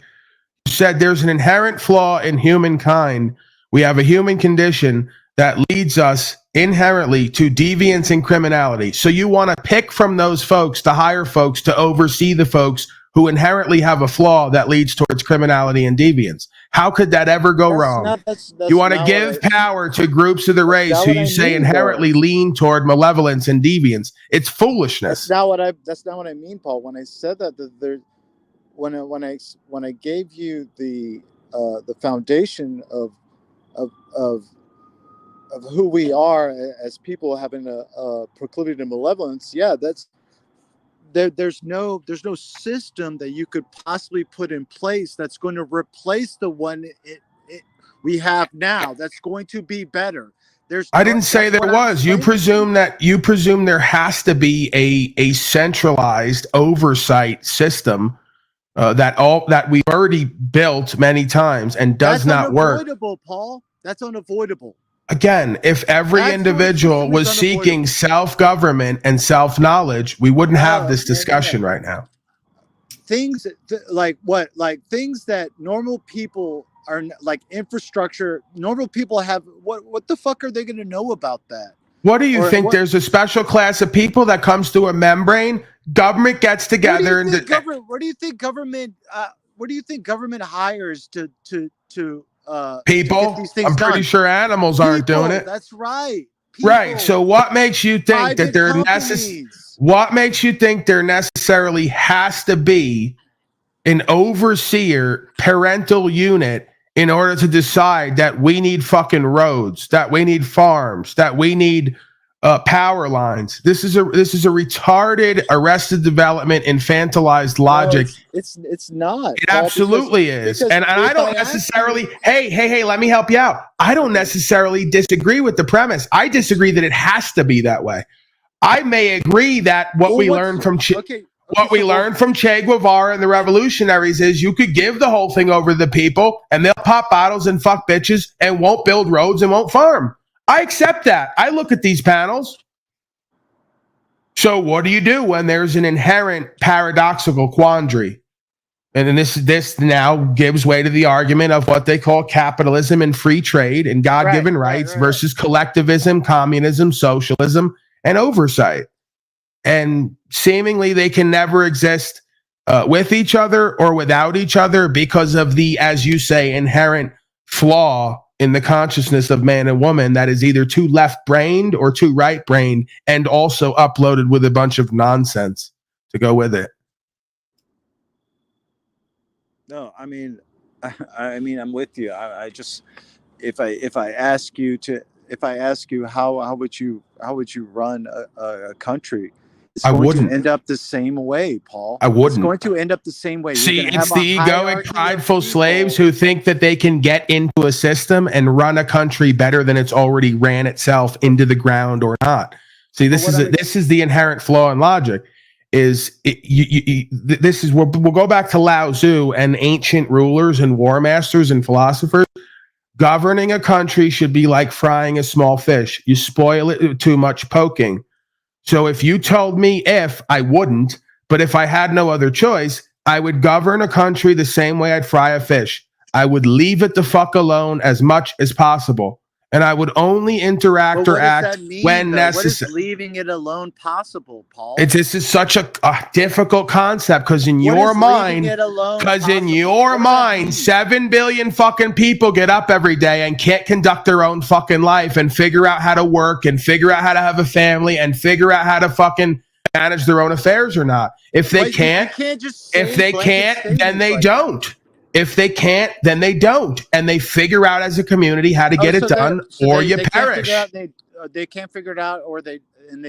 You said there's an inherent flaw in humankind. We have a human condition that leads us inherently to deviance and criminality. So you want to pick from those folks to hire folks to oversee the folks who inherently have a flaw that leads towards criminality and deviance. How could that ever go wrong? You want to give power to groups of the race who you say inherently lean toward malevolence and deviance. It's foolishness. That's not what I mean, Paul. When I said that, when I gave you the foundation of who we are as people having a proclivity to malevolence, yeah, that's. There's no system that you could possibly put in place that's going to replace the one we have now. That's going to be better. I didn't say there was. You presume there has to be a centralized oversight system that we've already built many times and does not work. That's unavoidable, Paul. That's unavoidable. Again, if every individual was seeking self-government and self-knowledge, we wouldn't have this discussion right now. Things like what? Like things that normal people are like infrastructure. Normal people have. What the fuck are they going to know about that? What do you think? There's a special class of people that comes through a membrane. Government gets together and where do you think government? Where do you think government hires to people? I'm pretty sure animals aren't doing it. That's right. People. Right. So what makes you think that they're necessary? What makes you think there necessarily has to be an overseer parental unit in order to decide that we need fucking roads, that we need farms, that we need power lines? This is a retarded, arrested development, infantilized logic. No, it's not. It absolutely is. And I don't necessarily, hey, let me help you out. I don't necessarily disagree with the premise. I disagree that it has to be that way. I may agree that what we learned from Che Guevara and the revolutionaries is you could give the whole thing over to the people and they'll pop bottles and fuck bitches and won't build roads and won't farm. I accept that. I look at these panels. So what do you do when there's an inherent paradoxical quandary? And then this now gives way to the argument of what they call capitalism and free trade and God-given rights versus collectivism, communism, socialism, and oversight. And seemingly they can never exist with each other or without each other because of the, as you say, inherent flaw in the consciousness of man and woman that is either too left-brained or too right-brained and also uploaded with a bunch of nonsense to go with it. No, I mean, I'm with you. I just, if I ask you how would you run a country, it's going to end up the same way, Paul. I wouldn't. It's going to end up the same way. See, it's the egoic, prideful slaves who think that they can get into a system and run a country better than it's already ran itself into the ground or not. See, this is the inherent flaw in logic. We'll go back to Lao Tzu and ancient rulers and war masters and philosophers. Governing a country should be like frying a small fish. You spoil it with too much poking. So if you told me I wouldn't, but if I had no other choice, I would govern a country the same way I'd fry a fish. I would leave it the fuck alone as much as possible. And I would only interact or act when necessary. What is leaving it alone possible, Paul? This is such a difficult concept because in your mind, 7 billion fucking people get up every day and can't conduct their own fucking life and figure out how to work and figure out how to have a family and figure out how to fucking manage their own affairs or not. If they can't, then they don't. If they can't, then they don't. And they figure out as a community how to get it done, or you perish. They can't figure it out, or they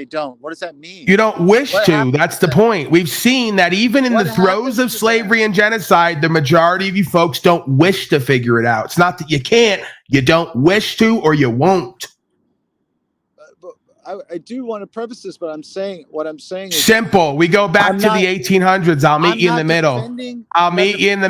don't. What does that mean? You don't wish to. That's the point. We've seen that even in the throes of slavery and genocide, the majority of you folks don't wish to figure it out. It's not that you can't. You don't wish to, or you won't. I do want to preface this, but what I'm saying is simple. We go back to the 1800s. I'll meet you in the middle. I'll meet you in the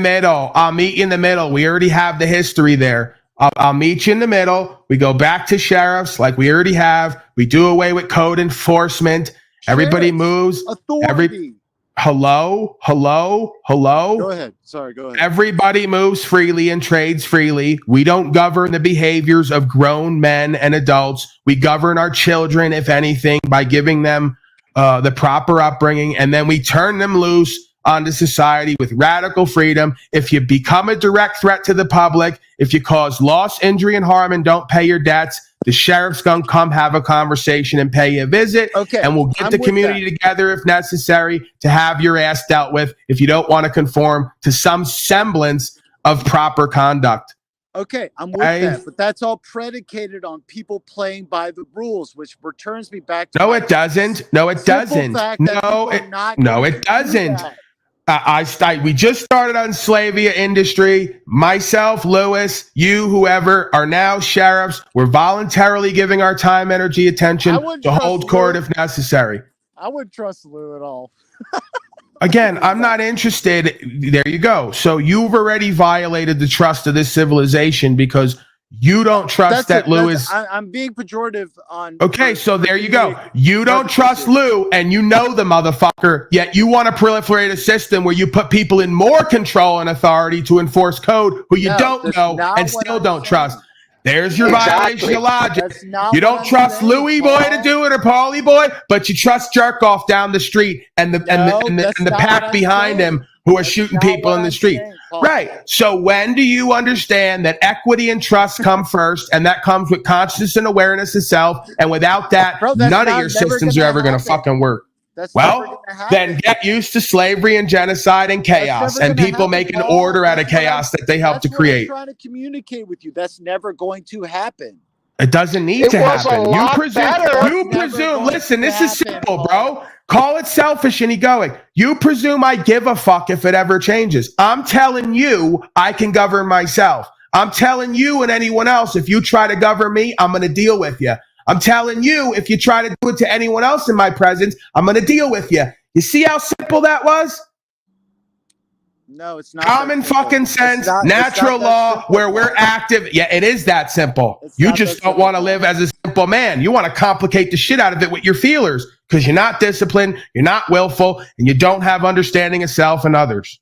middle. We already have the history there. I'll meet you in the middle. We go back to sheriffs like we already have. We do away with code enforcement. Everybody moves. Authority. Hello. Go ahead. Sorry, go ahead. Everybody moves freely and trades freely. We don't govern the behaviors of grown men and adults. We govern our children, if anything, by giving them the proper upbringing, and then we turn them loose onto society with radical freedom. If you become a direct threat to the public, if you cause loss, injury, and harm and don't pay your debts, the sheriff's gonna come have a conversation and pay you a visit. Okay, and we'll get the community together if necessary to have your ass dealt with if you don't want to conform to some semblance of proper conduct. Okay, I'm with that, but that's all predicated on people playing by the rules, which returns me back to it doesn't. No, it doesn't. We just started on Slavia industry. Myself, Lewis, you, whoever, are now sheriffs. We're voluntarily giving our time, energy, attention to hold court if necessary. I wouldn't trust Lou at all. Again, I'm not interested. There you go. So you've already violated the trust of this civilization because you don't trust that Lou is. I'm being pejorative on. Okay, so there you go. You don't trust Lou, and you know the motherfucker, yet you want to proliferate a system where you put people in more control and authority to enforce code who you don't know and still don't trust. There's your violation of logic. You don't trust Louie Boy to do it or Paulie Boy, but you trust jerk off down the street and the pack behind him who are shooting people in the street. Right. So when do you understand that equity and trust come first, and that comes with consciousness and awareness of self, and without that, none of your systems are ever going to fucking work. Well, then get used to slavery and genocide and chaos and people making order out of chaos that they help to create. I'm trying to communicate with you. That's never going to happen. It doesn't need to happen. You presume, listen, this is simple, bro. Call it selfish and egoic. You presume I give a fuck if it ever changes. I'm telling you I can govern myself. I'm telling you and anyone else, if you try to govern me, I'm going to deal with you. I'm telling you, if you try to do it to anyone else in my presence, I'm going to deal with you. You see how simple that was? No, it's not. Common fucking sense, natural law, where we're active. Yeah, it is that simple. You just don't want to live as a simple man. You want to complicate the shit out of it with your feelers because you're not disciplined, you're not willful, and you don't have understanding of self and others.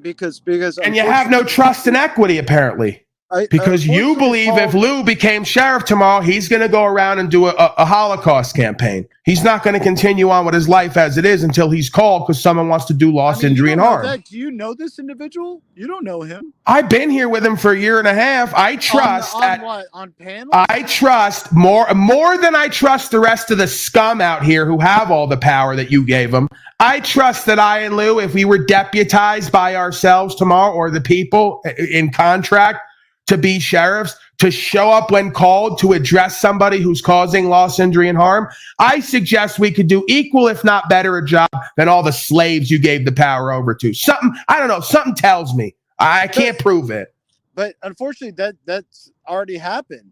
Because and you have no trust and equity, apparently. Because you believe if Lou became sheriff tomorrow, he's going to go around and do a Holocaust campaign. He's not going to continue on with his life as it is until he's called because someone wants to do loss, injury, and harm. Do you know this individual? You don't know him. I've been here with him for a year and a half. I trust on panel? I trust more than I trust the rest of the scum out here who have all the power that you gave them. I trust that I and Lou, if we were deputized by ourselves tomorrow or the people in contract to be sheriffs, to show up when called to address somebody who's causing loss, injury, and harm, I suggest we could do equal, if not better, a job than all the slaves you gave the power over to. Something tells me. I can't prove it. But unfortunately, that's already happened.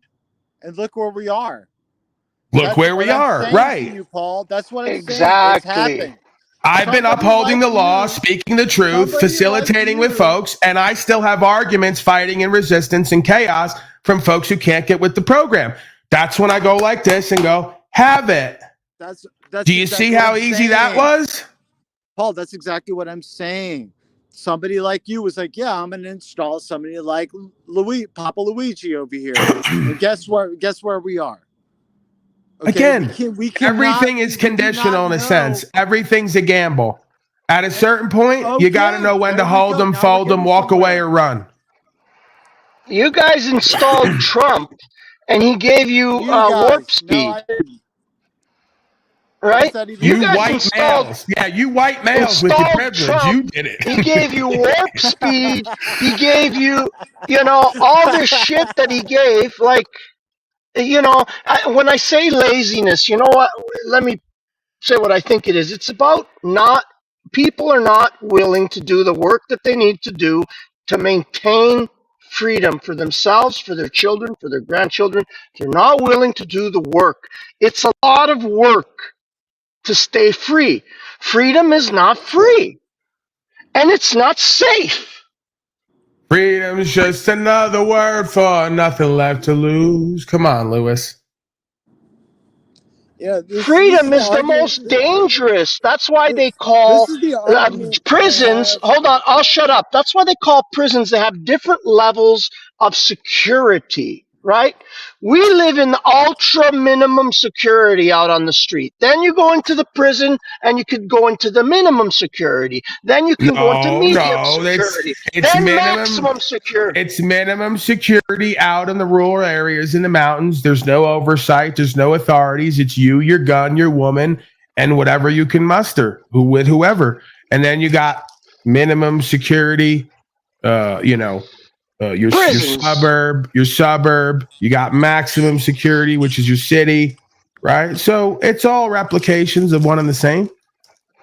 And look where we are. Look where we are, right? You, Paul. That's what I'm saying. It's happened. I've been upholding the law, speaking the truth, facilitating with folks, and I still have arguments, fighting and resistance and chaos from folks who can't get with the program. That's when I go like this and go, have it. Do you see how easy that was? Paul, that's exactly what I'm saying. Somebody like you was like, yeah, I'm going to install somebody like Papa Luigi over here. And guess where we are? Okay, again, everything is conditional in a sense. Everything's a gamble. At a certain point, you got to know when to hold them, fold them, walk away, or run. You guys installed Trump, and he gave you warp speed. Right? You white males. Yeah, you white males with your privilege. Trump. You did it. He gave you warp speed. He gave you, all this shit that he gave, like, when I say laziness, you know what? Let me say what I think it is. It's about people are not willing to do the work that they need to do to maintain freedom for themselves, for their children, for their grandchildren. They're not willing to do the work. It's a lot of work to stay free. Freedom is not free, and it's not safe. Freedom's just another word for nothing left to lose. Come on, Lewis. Yeah, freedom is the most dangerous. That's why they call prisons. Hold on, I'll shut up. That's why they call prisons. They have different levels of security, right? We live in ultra minimum security out on the street. Then you go into the prison and you could go into the minimum security. Then you can go into medium security. It's then minimum, maximum security. It's minimum security out in the rural areas in the mountains. There's no oversight. There's no authorities. It's you, your gun, your woman, and whatever you can muster with whoever. And then you got minimum security, your suburb, you got maximum security, which is your city, right? So it's all replications of one and the same.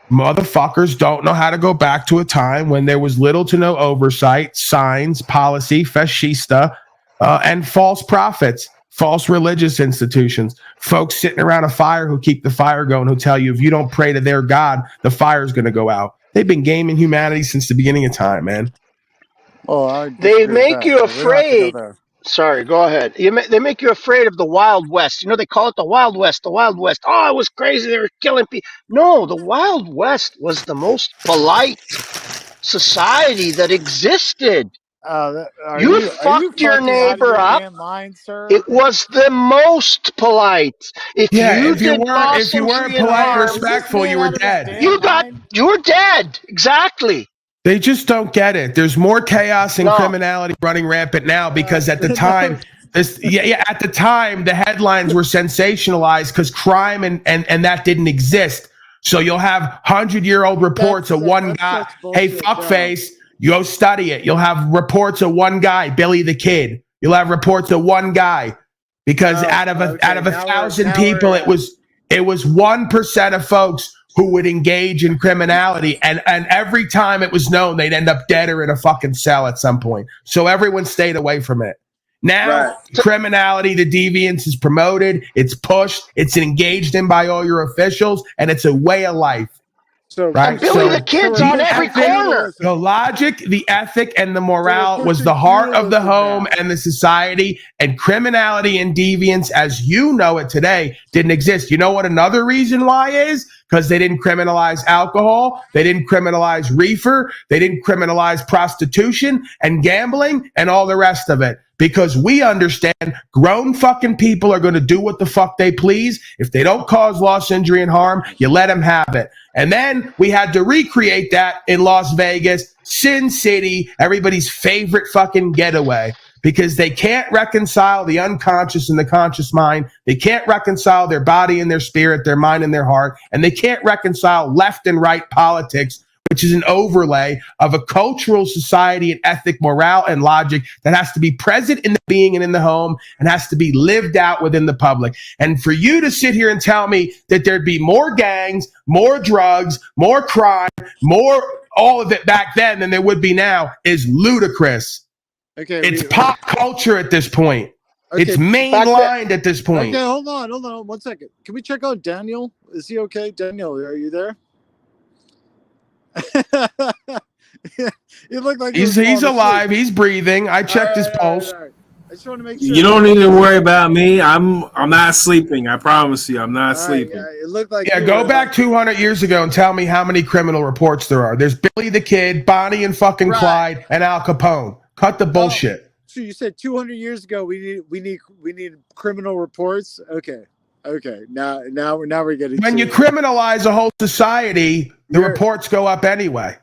Motherfuckers don't know how to go back to a time when there was little to no oversight, signs, policy, fascista, and false prophets. false religious institutions, folks sitting around a fire who keep the fire going, who tell you if you don't pray to their God, the fire's going to go out. They've been gaming humanity since the beginning of time, man. Oh, I They disagree with make that, you but we don't have to go afraid. there. Sorry, go ahead. They make you afraid of the Wild West. You know, they call it the Wild West, the Wild West. Oh, it was crazy. They were killing people. No, the Wild West was the most polite society that existed. Are You you fucked your fucking out of neighbor your up. damn mind, sir? It was the most polite. If Yeah, you if you did weren't Bossentry and polite and harm, Is this respectful, man you were out of his dead. damn mind? you were dead. Exactly. They just don't get it. There's more chaos and No. criminality running rampant now because at the time, at the time, the headlines were sensationalized because crime and that didn't exist. So you'll have 100-year-old reports of one guy. such Hey, bullshit, fuckface, you go study it. You'll have reports of one guy, Billy the Kid. You'll have reports of one guy because out of a 1,000 people, it was 1% of folks who would engage in criminality, and every time it was known they'd end up dead or in a fucking cell at some point. So everyone stayed away from it. Now, criminality, the deviance is promoted, it's pushed, it's engaged in by all your officials, and it's a way of life. So, right? Billy So the Kid's the on every ethic, corner. The logic, the ethic, and the morale So we're was the pushing heart of the feudalism home now. and the society, and criminality and deviance, as you know it today, didn't exist. You know what another reason why is? Because they didn't criminalize alcohol, they didn't criminalize reefer, they didn't criminalize prostitution and gambling and all the rest of it. Because we understand grown fucking people are going to do what the fuck they please. If they don't cause loss, injury, and harm, you let them have it. And then we had to recreate that in Las Vegas, Sin City, everybody's favorite fucking getaway, because they can't reconcile the unconscious and the conscious mind. They can't reconcile their body and their spirit, their mind and their heart. And they can't reconcile left and right politics, which is an overlay of a cultural society and ethic, morale, and logic that has to be present in the being and in the home and has to be lived out within the public. And for you to sit here and tell me that there'd be more gangs, more drugs, more crime, more all of it back then than there would be now is ludicrous. Okay, It's pop culture at this point. Okay, It's mainlined at this point. Okay, hold on 1 second. Can we check out Daniel? Is he okay? Daniel, are you there? He looked like He's alive. He's breathing. I checked his pulse. All right. I just want to make sure. You don't need to worry about me. I'm not sleeping. I promise you, I'm not sleeping. It looked like Go back 200 years ago and tell me how many criminal reports there are. There's Billy the Kid, Bonnie and fucking Clyde, and Al Capone. Cut the bullshit. So you said 200 years ago we need criminal reports. Okay. Now we're getting. When you criminalize a whole society, the reports go up anyway,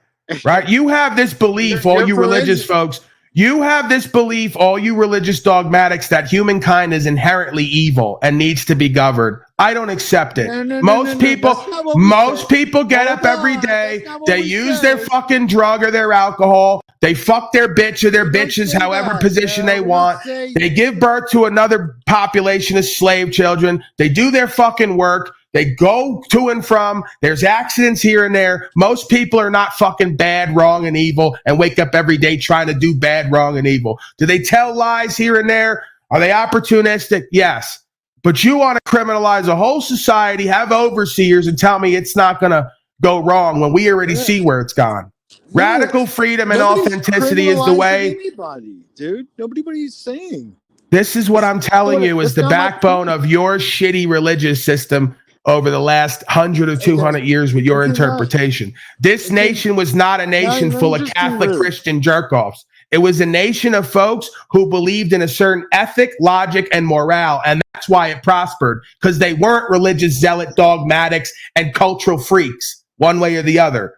right? You have this belief, all you religious folks. You have this belief, all you religious dogmatics, that humankind is inherently evil and needs to be governed. I don't accept it. Most people get up every day. They use their fucking drug or their alcohol. They fuck their bitch or their bitches, however position they want. They give birth to another population of slave children. They do their fucking work. They go to and from. There's accidents here and there. Most people are not fucking bad, wrong, and evil and wake up every day trying to do bad, wrong, and evil. Do they tell lies here and there? Are they opportunistic? Yes. But you want to criminalize a whole society, have overseers, and tell me it's not going to go wrong when we already see where it's gone. Radical freedom and authenticity is the way. Anybody, dude. Nobody's saying. This is what I'm telling you is the backbone of your shitty religious system over the last 100 or 200 years with your interpretation. This nation was not a nation full of Catholic Christian jerk-offs. It was a nation of folks who believed in a certain ethic, logic, and morale, and that's why it prospered, because they weren't religious zealot dogmatics and cultural freaks, one way or the other.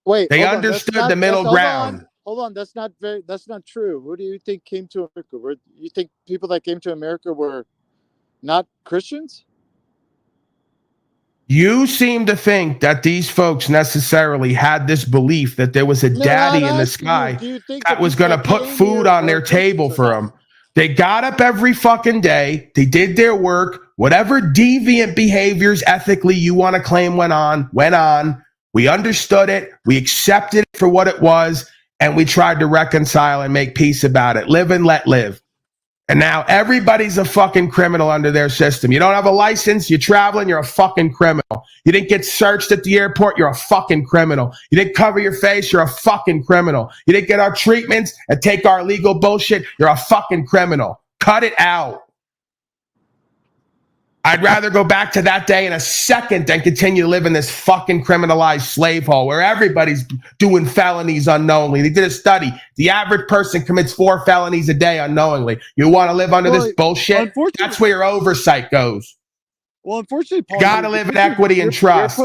Wait, they understood the middle ground. Hold on, that's not true. Who do you think came to America? You think people that came to America were not Christians? You seem to think that these folks necessarily had this belief that there was a daddy in the sky that was going to put food on their table for them. They got up every fucking day. They did their work. Whatever deviant behaviors ethically you want to claim went on. We understood it. We accepted it for what it was. And we tried to reconcile and make peace about it. Live and let live. And now everybody's a fucking criminal under their system. You don't have a license, you're traveling, you're a fucking criminal. You didn't get searched at the airport, you're a fucking criminal. You didn't cover your face, you're a fucking criminal. You didn't get our treatments and take our legal bullshit, you're a fucking criminal. Cut it out. I'd rather go back to that day in a second than continue to live in this fucking criminalized slave hole where everybody's doing felonies unknowingly. They did a study. The average person commits 4 felonies a day unknowingly. You want to live under this bullshit? That's where your oversight goes. Well, unfortunately, Paul, you got to live in equity and trust.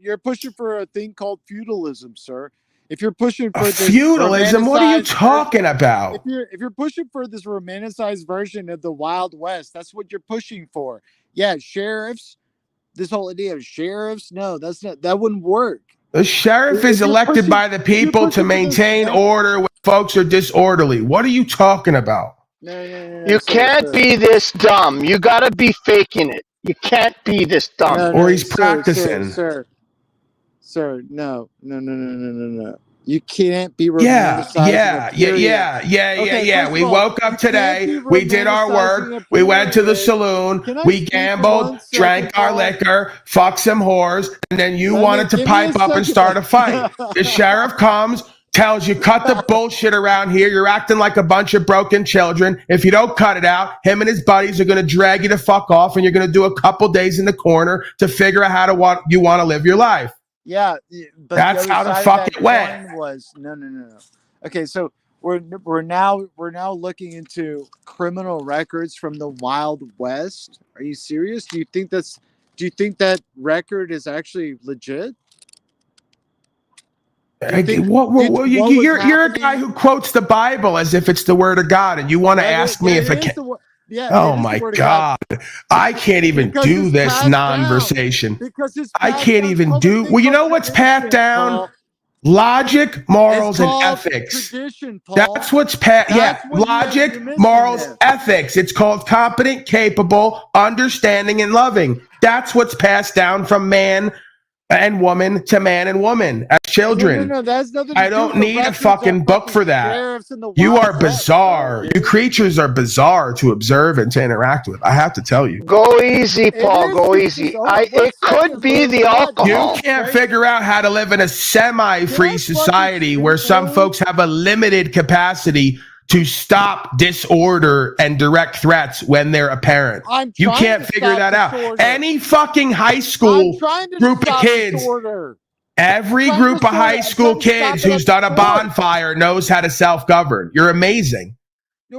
You're pushing for a thing called feudalism, sir. If you're pushing for this feudalism, what are you talking about? If you're pushing for this romanticized version of the Wild West, that's what you're pushing for. Yeah, sheriffs. This whole idea of sheriffs, no, that wouldn't work. The sheriff is elected by the people to maintain order when folks are disorderly. What are you talking about? No, you can't be this dumb. You got to be faking it. You can't be this dumb. Or he's practicing. Sir, no. You can't be romanticizing. Yeah. We woke up today. We did our work. We went to the saloon. We gambled, drank our liquor, fucked some whores, and then you wanted to pipe up and start a fight. The sheriff comes, tells you, cut the bullshit around here. You're acting like a bunch of broken children. If you don't cut it out, him and his buddies are going to drag you to fuck off, and you're going to do a couple days in the corner to figure out how to you want to live your life. Yeah, but that's how the fuck it went. No. Okay, so we're now looking into criminal records from the Wild West. Are you serious? Do you think that record is actually legit? You're a guy who quotes the Bible as if it's the word of God, and you want to ask me if it can. Oh my God. I can't even do this non-versation. I can't even do. Well, you know what's passed down? Logic, morals, and ethics. That's what's passed. Yeah, logic, morals, ethics. It's called competent, capable, understanding, and loving. That's what's passed down from man and woman to man and woman as children. No, that's nothing. I don't need a fucking book for that. You are bizarre. You creatures are bizarre to observe and to interact with. I have to tell you. Go easy, Paul. Go easy. It could be the alcohol. You can't figure out how to live in a semi-free society where some folks have a limited capacity to stop disorder and direct threats when they're apparent. You can't figure that out. Any fucking high school group of kids, every group of high school kids who's done a bonfire knows how to self-govern. You're amazing.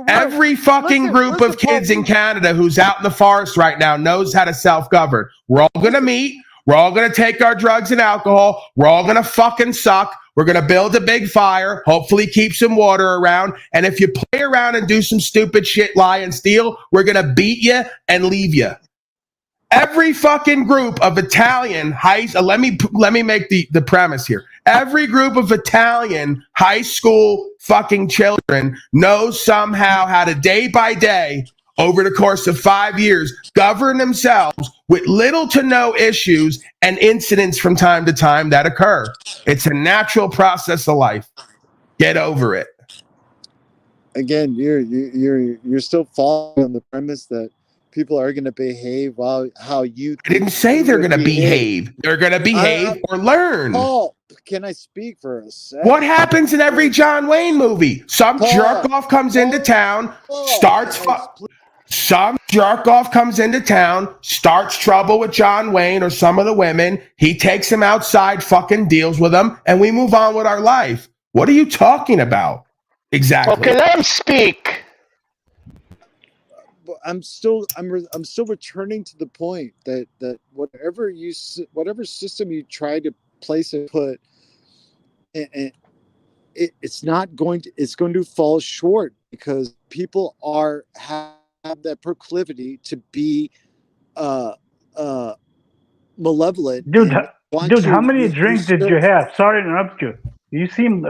Every fucking group of kids in Canada who's out in the forest right now knows how to self-govern. We're all going to meet. We're all going to take our drugs and alcohol. We're all going to fucking suck. We're going to build a big fire, hopefully keep some water around. And if you play around and do some stupid shit, lie and steal, we're going to beat you and leave you. Every fucking group of Italian let me make the premise here. Every group of Italian high school fucking children knows somehow how to day by day over the course of 5 years, govern themselves with little to no issues and incidents from time to time that occur. It's a natural process of life. Get over it. Again, you're still following on the premise that people are going to behave how you. I didn't say they're going to behave. They're going to behave or learn. Paul, can I speak for a second? What happens in every John Wayne movie? Some jerk off comes into town, some jerk off comes into town, starts trouble with John Wayne or some of the women. He takes him outside, fucking deals with them, and we move on with our life. What are you talking about? Exactly. Okay, let him speak. I'm still returning to the point that whatever system you try to place and put, and it's going to fall short because people have that proclivity to be malevolent. Dude, how many drinks did you have? Sorry to interrupt you. You seem,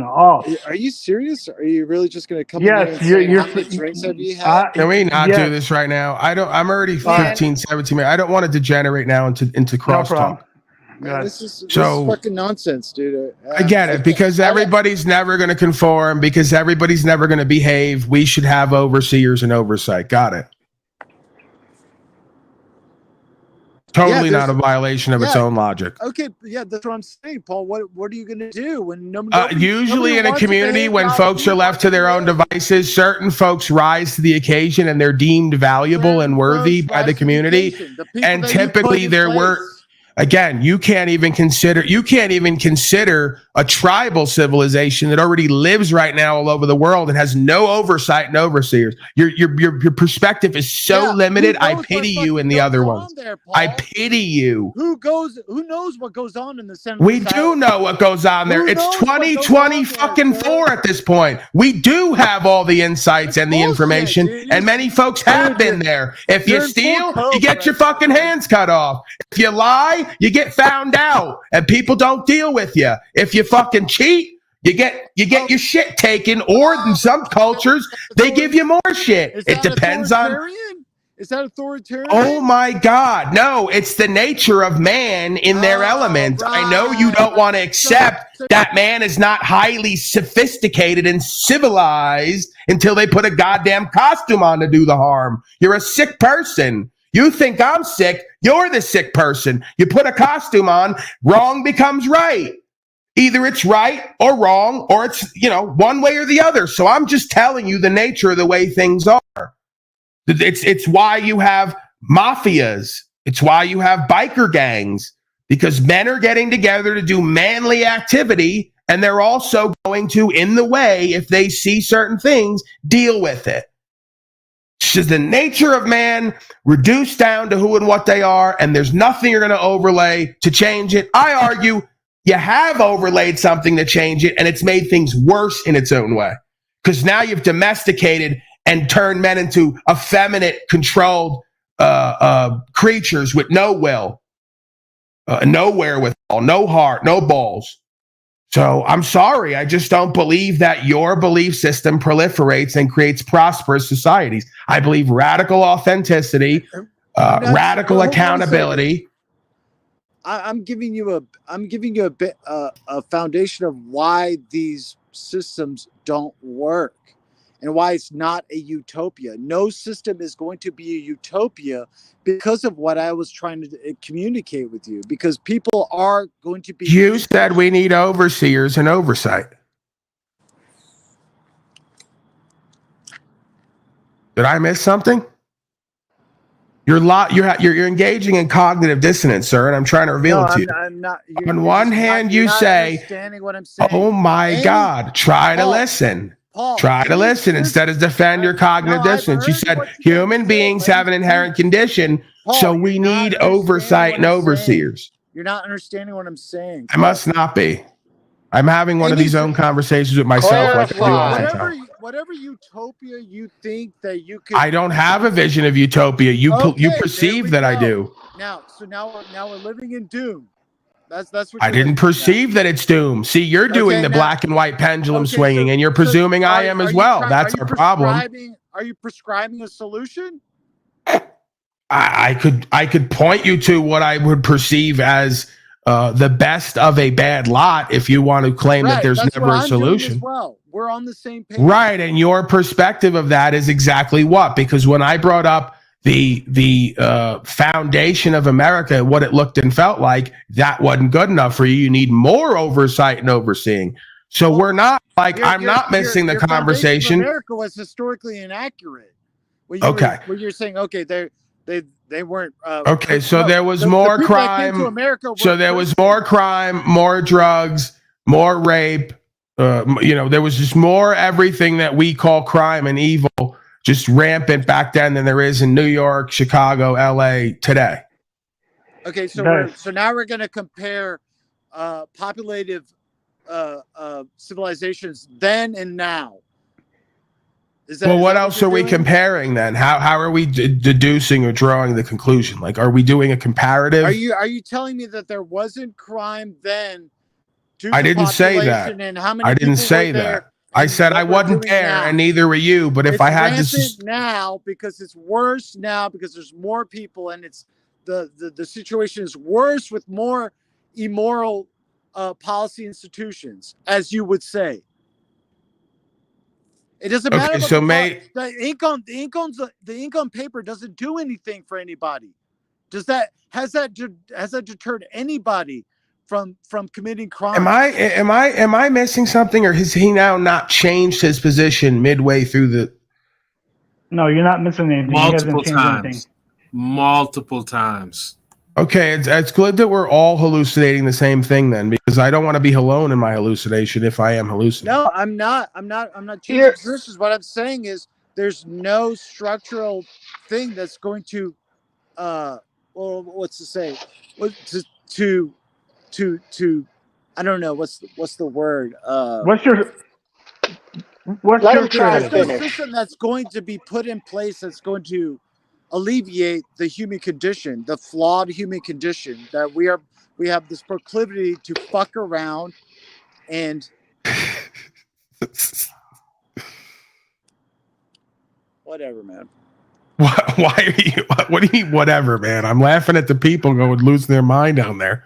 off. Are you serious? Are you really just going to come in here and say how many drinks have you had? Can we not do this right now? I'm already 15, 17 minutes. I don't want to degenerate now into crosstalk. God. This is So fucking nonsense, dude. I get it, because everybody's never going to conform, because everybody's never going to behave. We should have overseers and oversight. Got it. Totally not a violation of its own logic. Okay, yeah, that's what I'm saying, Paul. What are you going to do when Usually in a community, when folks are left to their own devices, certain folks rise to the occasion and they're deemed valuable and worthy by the community. And typically there were, again, you can't even consider a tribal civilization that already lives right now all over the world and has no oversight and overseers. Your perspective is so limited. I pity you in the other ones. I pity you. Who knows what goes on in the center? We do know what goes on there. It's 2020 fucking 4 at this point. We do have all the insights and the information, and many folks have been there. If you steal, you get your fucking hands cut off. If you lie, you get found out, and people don't deal with you. If you fucking cheat, you get your shit taken, or in some cultures, they give you more shit. It depends on. Is that authoritarian? Oh my God. No, it's the nature of man in their element. Right. I know you don't want to accept that man is not highly sophisticated and civilized until they put a goddamn costume on to do the harm. You're a sick person. You think I'm sick. You're the sick person. You put a costume on, wrong becomes right. Either it's right or wrong, or it's, one way or the other. So I'm just telling you the nature of the way things are. It's why you have mafias. It's why you have biker gangs, because men are getting together to do manly activity, and they're also going to, in the way, if they see certain things, deal with it. It's just the nature of man reduced down to who and what they are, and there's nothing you're going to overlay to change it. I argue you have overlaid something to change it, and it's made things worse in its own way, because now you've domesticated and turn men into effeminate, controlled creatures with no will, no wherewithal, no heart, no balls. So I'm sorry, I just don't believe that your belief system proliferates and creates prosperous societies. I believe radical authenticity, radical accountability. I'm giving you a bit a foundation of why these systems don't work. And why it's not a utopia. No system is going to be a utopia because of what I was trying to communicate with you. Because people are going to be. You said we need overseers and oversight. Did I miss something? You're engaging in cognitive dissonance, sir, and I'm trying to reveal it to you. I'm not. On one hand, you say, understanding what I'm saying. "Oh my God, try to listen." Paul, try to listen instead of defend your cognitive dissonance. You said human beings have an inherent condition, Paul, so we need oversight and overseers. You're not understanding what I'm saying. I must not be. I'm having one of these own conversations with myself. Like I do whatever utopia you think that you could. I don't have a vision of utopia. You perceive that I do. Now we're living in doom. That's what I didn't perceive that it's doom. See, you're doing the black and white pendulum swinging, and you're presuming I am as well. That's our problem. Are you prescribing a solution? I could point you to what I would perceive as the best of a bad lot if you want to claim that there's never a solution. Well, we're on the same page. Right, and your perspective of that is exactly what? Because when I brought up the foundation of America, what it looked and felt like, that wasn't good enough for you. You need more oversight and overseeing. So we're not like, I'm not missing the conversation. America was historically inaccurate. When you're saying, okay, they weren't. Okay, so there was more crime. So there was more crime, more drugs, more rape. There was just more everything that we call crime and evil, just rampant back then than there is in New York, Chicago, LA today. Okay, so now we're going to compare populative civilizations then and now. What else are we comparing then? How are we deducing or drawing the conclusion? Like, are we doing a comparative? Are you telling me that there wasn't crime then? I didn't say that. I didn't say that. I said I wasn't there, and neither were you. But if I had to now, because it's worse now, because there's more people, and it's the situation is worse with more immoral policy institutions, as you would say. It doesn't matter. Okay, About so the ink on paper doesn't do anything for anybody. Has that deterred anybody from committing crime? am I missing something, or has he now not changed his position midway through the? No, you're not missing anything. Multiple he hasn't changed anything. times. Multiple times. Okay, it's good that we're all hallucinating the same thing then, because I don't want to be alone in my hallucination if I am hallucinating. No, I'm not changing positions. What I'm saying is there's no structural thing that's going to what's to say? To I don't know what's the word. What's your strategy? System that's going to be put in place that's going to alleviate the human condition, the flawed human condition that we have this proclivity to fuck around and whatever, man. Why are you? What do you mean, whatever, man? I'm laughing at the people going losing their mind down there,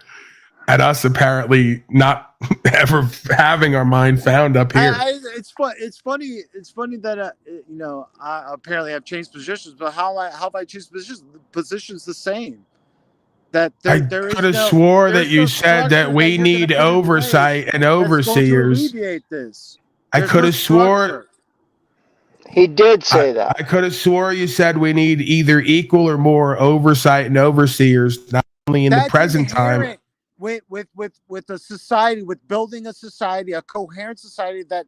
at us apparently not ever having our mind found up here. It's funny that I apparently have changed positions, but how have I changed positions the same? That I could have swore that you said that we need oversight and overseers. I could have swore. He did say that. I could have swore you said we need either equal or more oversight and overseers, not only in the present time. With a society, with building a society, a coherent society that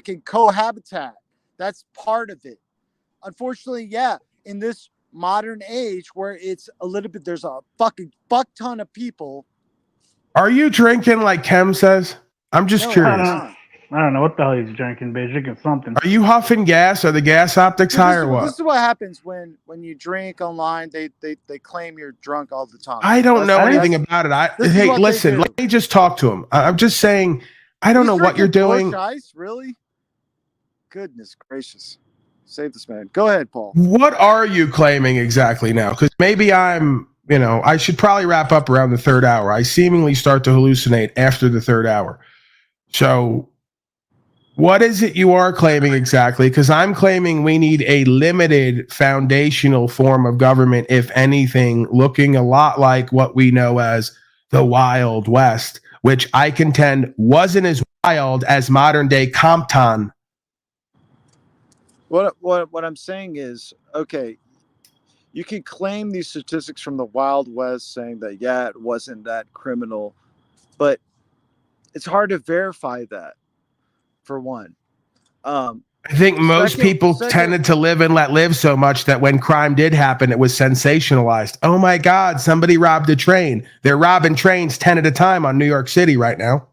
can cohabitat. That's part of it. Unfortunately, in this modern age where it's a little bit, there's a fucking fuck ton of people. Are you drinking like Kem says? I'm just curious. I don't know what the hell he's drinking, but he's drinking something. Are you huffing gas? Are the gas optics high or what? This is what happens when you drink online. They claim you're drunk all the time. I don't know anything about it. Hey, listen, let me just talk to him. I'm just saying, I don't know what you're doing. Ice, really? Goodness gracious. Save this man. Go ahead, Paul. What are you claiming exactly now? Because maybe I should probably wrap up around the third hour. I seemingly start to hallucinate after the third hour. So what is it you are claiming exactly? Because I'm claiming we need a limited foundational form of government, if anything, looking a lot like what we know as the Wild West, which I contend wasn't as wild as modern day Compton. What I'm saying is, okay, you can claim these statistics from the Wild West saying that, it wasn't that criminal, but it's hard to verify that, for one. I think most people tended to live and let live so much that when crime did happen, it was sensationalized. Oh my God, somebody robbed a train. They're robbing trains 10 at a time on New York City right now.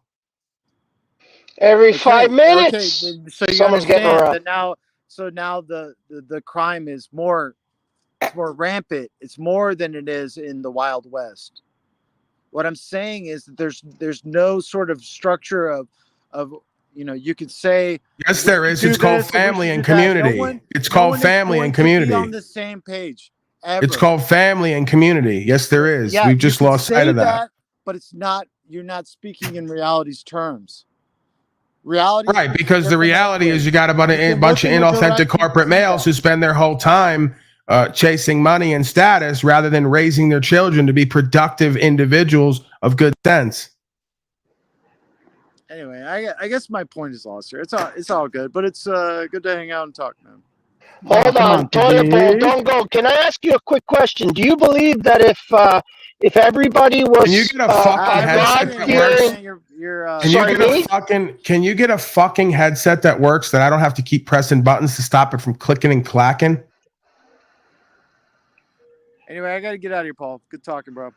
Every 5 minutes, so you someone's getting robbed. Now the crime is more rampant. It's more than it is in the Wild West. What I'm saying is that there's no sort of structure of you could say, yes, there is. It's called family and community. It's called family and community. On the same page. Ever. It's called family and community. Yes, there is. Yeah, we've just lost sight of that. But it's not. You're not speaking in reality's terms. Reality, right? Because the reality is you got a bunch of inauthentic corporate males who spend their whole time chasing money and status rather than raising their children to be productive individuals of good sense. Anyway, I guess my point is lost here. It's all good, but it's good to hang out and talk, man. Hold on, toilet bowl, don't go. Can I ask you a quick question? Do you believe that if everybody was, can you get a fucking headset that works? Can you get a fucking headset that works that I don't have to keep pressing buttons to stop it from clicking and clacking? Anyway, I gotta get out of here, Paul. Good talking, bro. All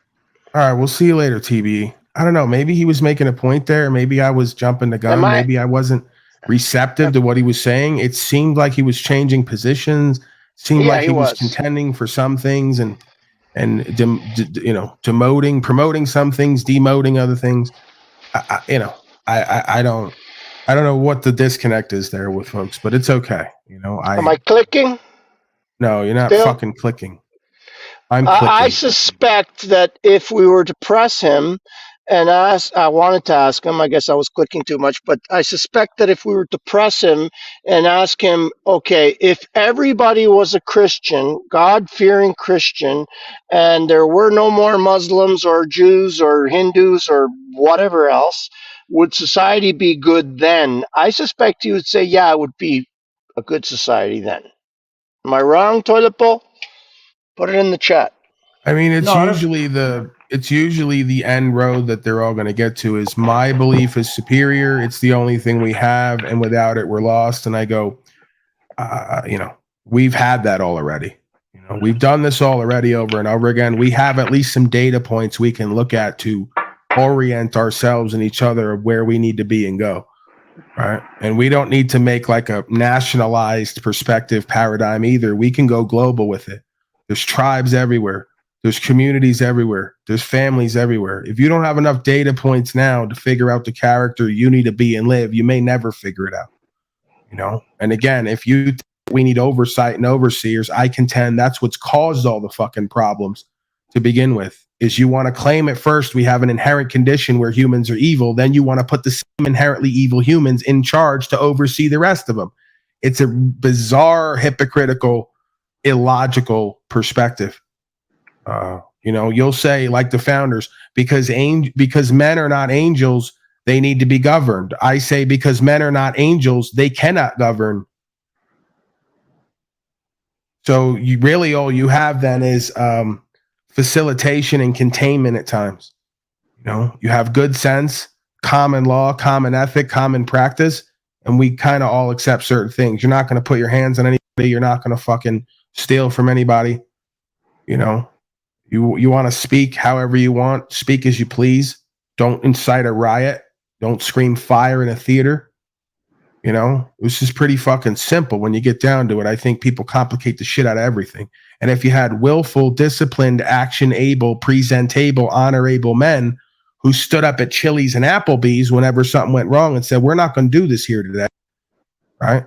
right, we'll see you later, TB. I don't know. Maybe he was making a point there. Maybe I was jumping the gun. Maybe I wasn't receptive to what he was saying. It seemed like he was changing positions. Seemed like he was contending for some things and demoting, promoting some things, demoting other things. I don't know what the disconnect is there with folks, but it's okay. Am I clicking? No, you're not fucking clicking. I'm clicking. I suspect that if we were to press him, and I wanted to ask him, I guess I was clicking too much, but I suspect that if we were to press him and ask him, okay, if everybody was a Christian, God-fearing Christian, and there were no more Muslims or Jews or Hindus or whatever else, would society be good then? I suspect he would say, yeah, it would be a good society then. Am I wrong, Toilet Bowl? Put it in the chat. I mean, it's No, usually the end road that they're all going to get to is my belief is superior. It's the only thing we have, and without it, we're lost. And I go, we've had that all already. We've done this all already over and over again. We have at least some data points we can look at to orient ourselves and each other of where we need to be and go. Right. And we don't need to make like a nationalized perspective paradigm either. We can go global with it. There's tribes everywhere. There's communities everywhere. There's families everywhere. If you don't have enough data points now to figure out the character you need to be and live, you may never figure it out. And again, if you think we need oversight and overseers, I contend that's what's caused all the fucking problems to begin with. Is you want to claim at first we have an inherent condition where humans are evil, then you want to put the same inherently evil humans in charge to oversee the rest of them. It's a bizarre, hypocritical, illogical perspective. You'll say, like the founders, because men are not angels, they need to be governed. I say because men are not angels, they cannot govern. So you really all you have then is facilitation and containment at times. You have good sense, common law, common ethic, common practice, and we kind of all accept certain things. You're not going to put your hands on anybody. You're not going to fucking steal from anybody. You want to speak however you want, speak as you please. Don't incite a riot. Don't scream fire in a theater. This is pretty fucking simple when you get down to it. I think people complicate the shit out of everything. And if you had willful, disciplined, action-able, presentable, honorable men who stood up at Chili's and Applebee's whenever something went wrong and said, we're not going to do this here today, right?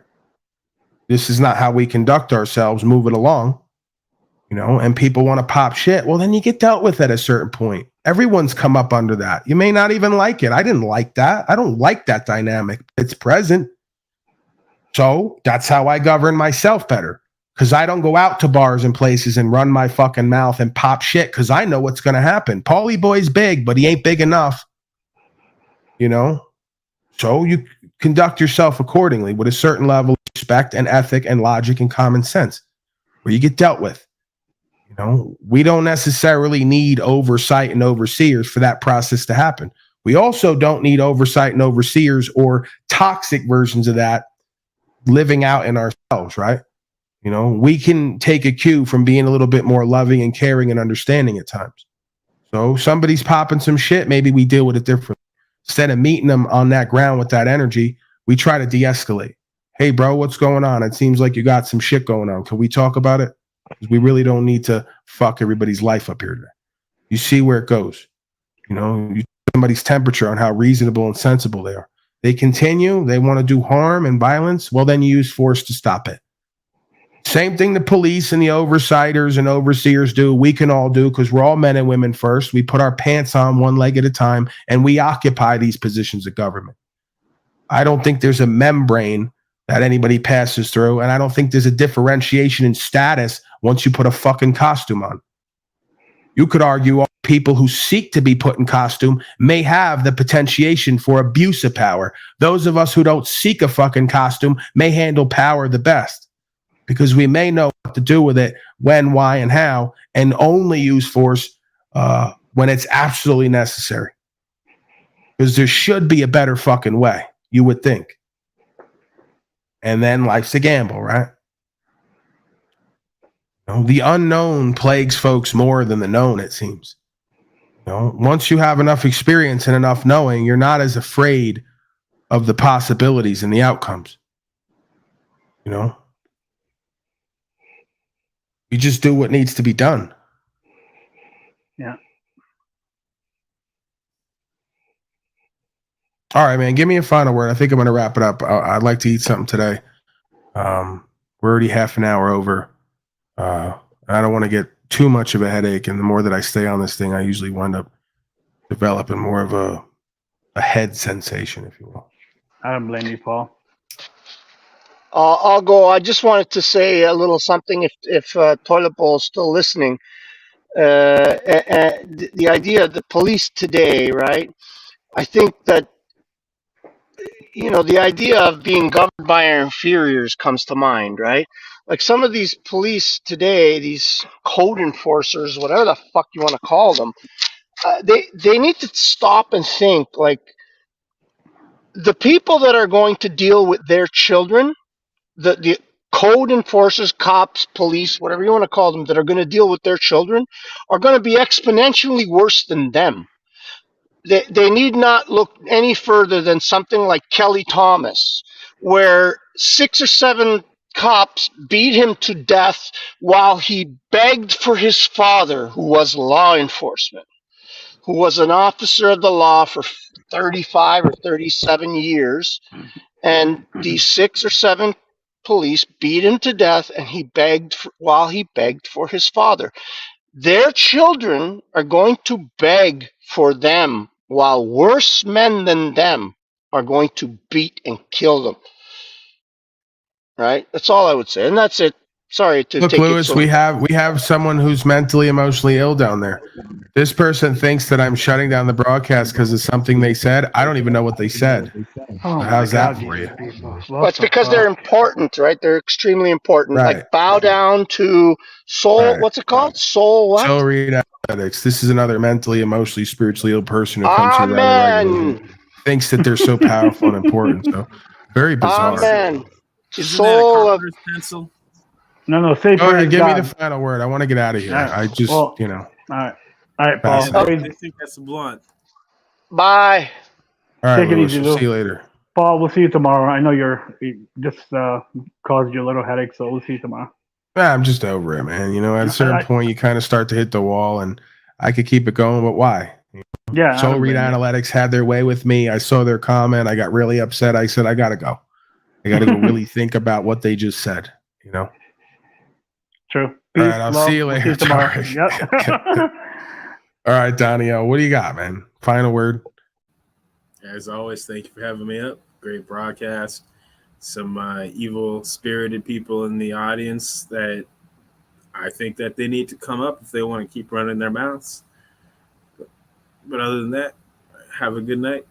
This is not how we conduct ourselves, move it along. And people want to pop shit. Well, then you get dealt with at a certain point. Everyone's come up under that. You may not even like it. I didn't like that. I don't like that dynamic. It's present. So that's how I govern myself better. Because I don't go out to bars and places and run my fucking mouth and pop shit because I know what's going to happen. Paulie Boy's big, but he ain't big enough. So you conduct yourself accordingly with a certain level of respect and ethic and logic and common sense where you get dealt with. We don't necessarily need oversight and overseers for that process to happen. We also don't need oversight and overseers or toxic versions of that living out in ourselves, right? We can take a cue from being a little bit more loving and caring and understanding at times. So somebody's popping some shit, maybe we deal with it differently. Instead of meeting them on that ground with that energy, we try to de-escalate. Hey, bro, what's going on? It seems like you got some shit going on. Can we talk about it? Because we really don't need to fuck everybody's life up here today. You see where it goes. You somebody's temperature on how reasonable and sensible they are. They continue, they want to do harm and violence, well, then you use force to stop it. Same thing the police and the oversighters and overseers do. We can all do because we're all men and women first. We put our pants on one leg at a time and we occupy these positions of government. I don't think there's a membrane that anybody passes through, and I don't think there's a differentiation in status once you put a fucking costume on. You could argue all people who seek to be put in costume may have the potentiation for abuse of power. Those of us who don't seek a fucking costume may handle power the best because we may know what to do with it, when, why, and how, and only use force when it's absolutely necessary. Because there should be a better fucking way, you would think. And then life's a gamble, right? The unknown plagues folks more than the known, it seems. Once you have enough experience and enough knowing, you're not as afraid of the possibilities and the outcomes. You just do what needs to be done. Yeah. All right, man. Give me a final word. I think I'm going to wrap it up. I'd like to eat something today. We're already half an hour over. I don't want to get too much of a headache, and the more that I stay on this thing, I usually wind up developing more of a head sensation, if you will. I don't blame you, Paul. I'll go. I just wanted to say a little something. If Toilet Bowl is still listening, the idea of the police today, right? I think that the idea of being governed by our inferiors comes to mind, right? Like some of these police today, these code enforcers, whatever the fuck you want to call them, they need to stop and think. Like the people that are going to deal with their children, the code enforcers, cops, police, whatever you want to call them, that are going to deal with their children, are going to be exponentially worse than them. They need not look any further than something like Kelly Thomas, where 6 or 7 cops beat him to death while he begged for his father, who was law enforcement, who was an officer of the law for 35 or 37 years. And these 6 or 7 police beat him to death, and while he begged for his father. Their children are going to beg for them, while worse men than them are going to beat and kill them. Right? That's all I would say, and that's it. Sorry to Look, take Lewis, it so. we have someone who's mentally, emotionally ill down there. This person thinks that I'm shutting down the broadcast because of something they said. I don't even know what they said. Oh How's my that God, for these you? people. Well, it's because they're important, right? They're extremely important. Right. Like bow down to soul. Right. What's it called? Soul what? So read athletics. This is another mentally, emotionally, spiritually ill person who comes here rather regularly. Amen. Thinks that they're so powerful and important. So very bizarre. Amen. Isn't that a Soul of carpenter's pencil? No, say Go ahead, praise give me the God. final word. I want to get out of here. All right. I just, Well, you know. All right, Paul. Fascinating. I think that's a blunt. bye. All right, Take it Lewis, easy, we'll Lou. see you later. Paul, we'll see you tomorrow. I know you just caused you a little headache, so we'll see you tomorrow. I'm just over it, man. You know, at a certain point, you kind of start to hit the wall, and I could keep it going, but why? Yeah. Soul Read Analytics had their way with me. I saw their comment. I got really upset. I said, I got to go. I got to go really think about what they just said, you know? True. All right, I'll see you We'll later. see you tomorrow. Sorry. Yep. All right, Danielle, what do you got, man? Final word. As always, thank you for having me up. Great broadcast. Some evil spirited people in the audience that I think that they need to come up if they want to keep running their mouths. But other than that, have a good night.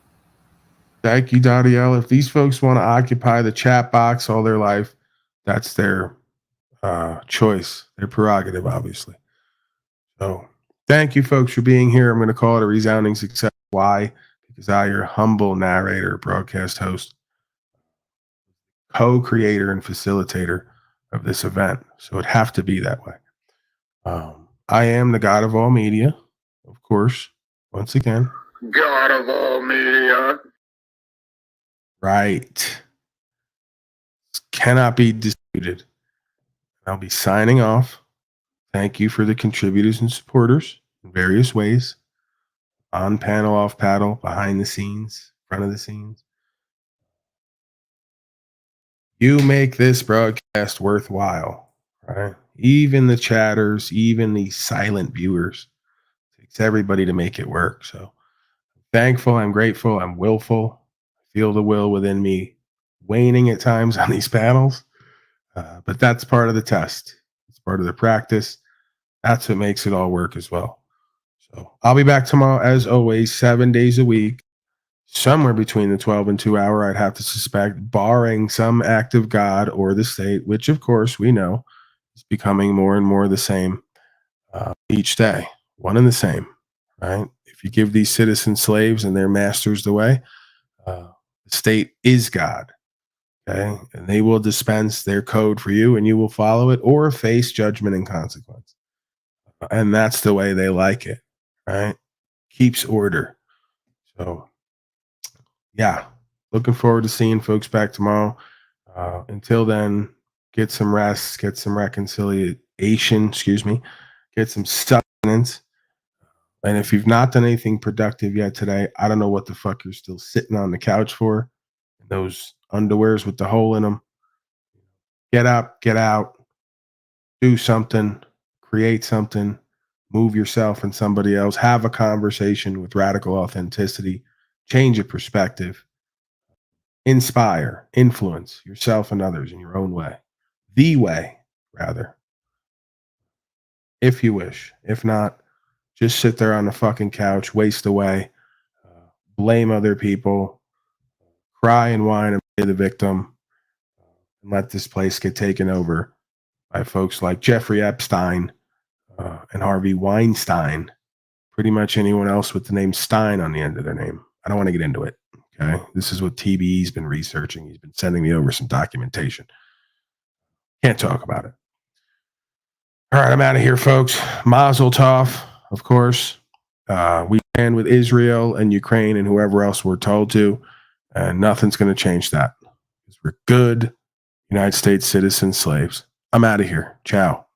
Thank you, Danielle. If these folks want to occupy the chat box all their life, that's their choice, their prerogative, obviously. So thank you, folks, for being here. I'm going to call it a resounding success. Why? Because I, your humble narrator, broadcast host, co-creator, and facilitator of this event. So it'd have to be that way. I am the God of all media, of course. Once again, God of all media. right. Cannot be disputed. I'll be signing off. Thank you for the contributors and supporters in various ways. On panel, off panel, behind the scenes, front of the scenes. You make this broadcast worthwhile, right? Even the chatters, even the silent viewers. It takes everybody to make it work. So I'm thankful, I'm grateful, I'm willful. I feel the will within me waning at times on these panels. But that's part of the test. It's part of the practice. That's what makes it all work as well. So I'll be back tomorrow, as always, 7 days a week, somewhere between the 12 and 2 hour, I'd have to suspect, barring some act of God or the state, which of course we know is becoming more and more the same each day, one and the same, right? If you give these citizen slaves and their masters the way, the state is God. Okay, and they will dispense their code for you, and you will follow it or face judgment and consequence. And that's the way they like it, right? Keeps order. So, yeah, looking forward to seeing folks back tomorrow. Until then, get some rest, get some reconciliation, get some sustenance. And if you've not done anything productive yet today, I don't know what the fuck you're still sitting on the couch for. Those underwears with the hole in them. Get up, get out, do something, create something, Move yourself and somebody else. Have a conversation with radical authenticity. Change your perspective. Inspire, influence yourself and others in your own way. The way, rather. If you wish. If not, just sit there on the fucking couch, waste away, blame other people, cry and whine and be the victim, and let this place get taken over by folks like Jeffrey Epstein and Harvey Weinstein. Pretty much anyone else with the name Stein on the end of their name. I don't want to get into it. Okay. This is what TBE's been researching. He's been sending me over some documentation. Can't talk about it. All right, I'm out of here, folks. Mazel tov, of course. We stand with Israel and Ukraine and whoever else we're told to, and nothing's going to change that. Because we're good United States citizen slaves. I'm out of here. Ciao.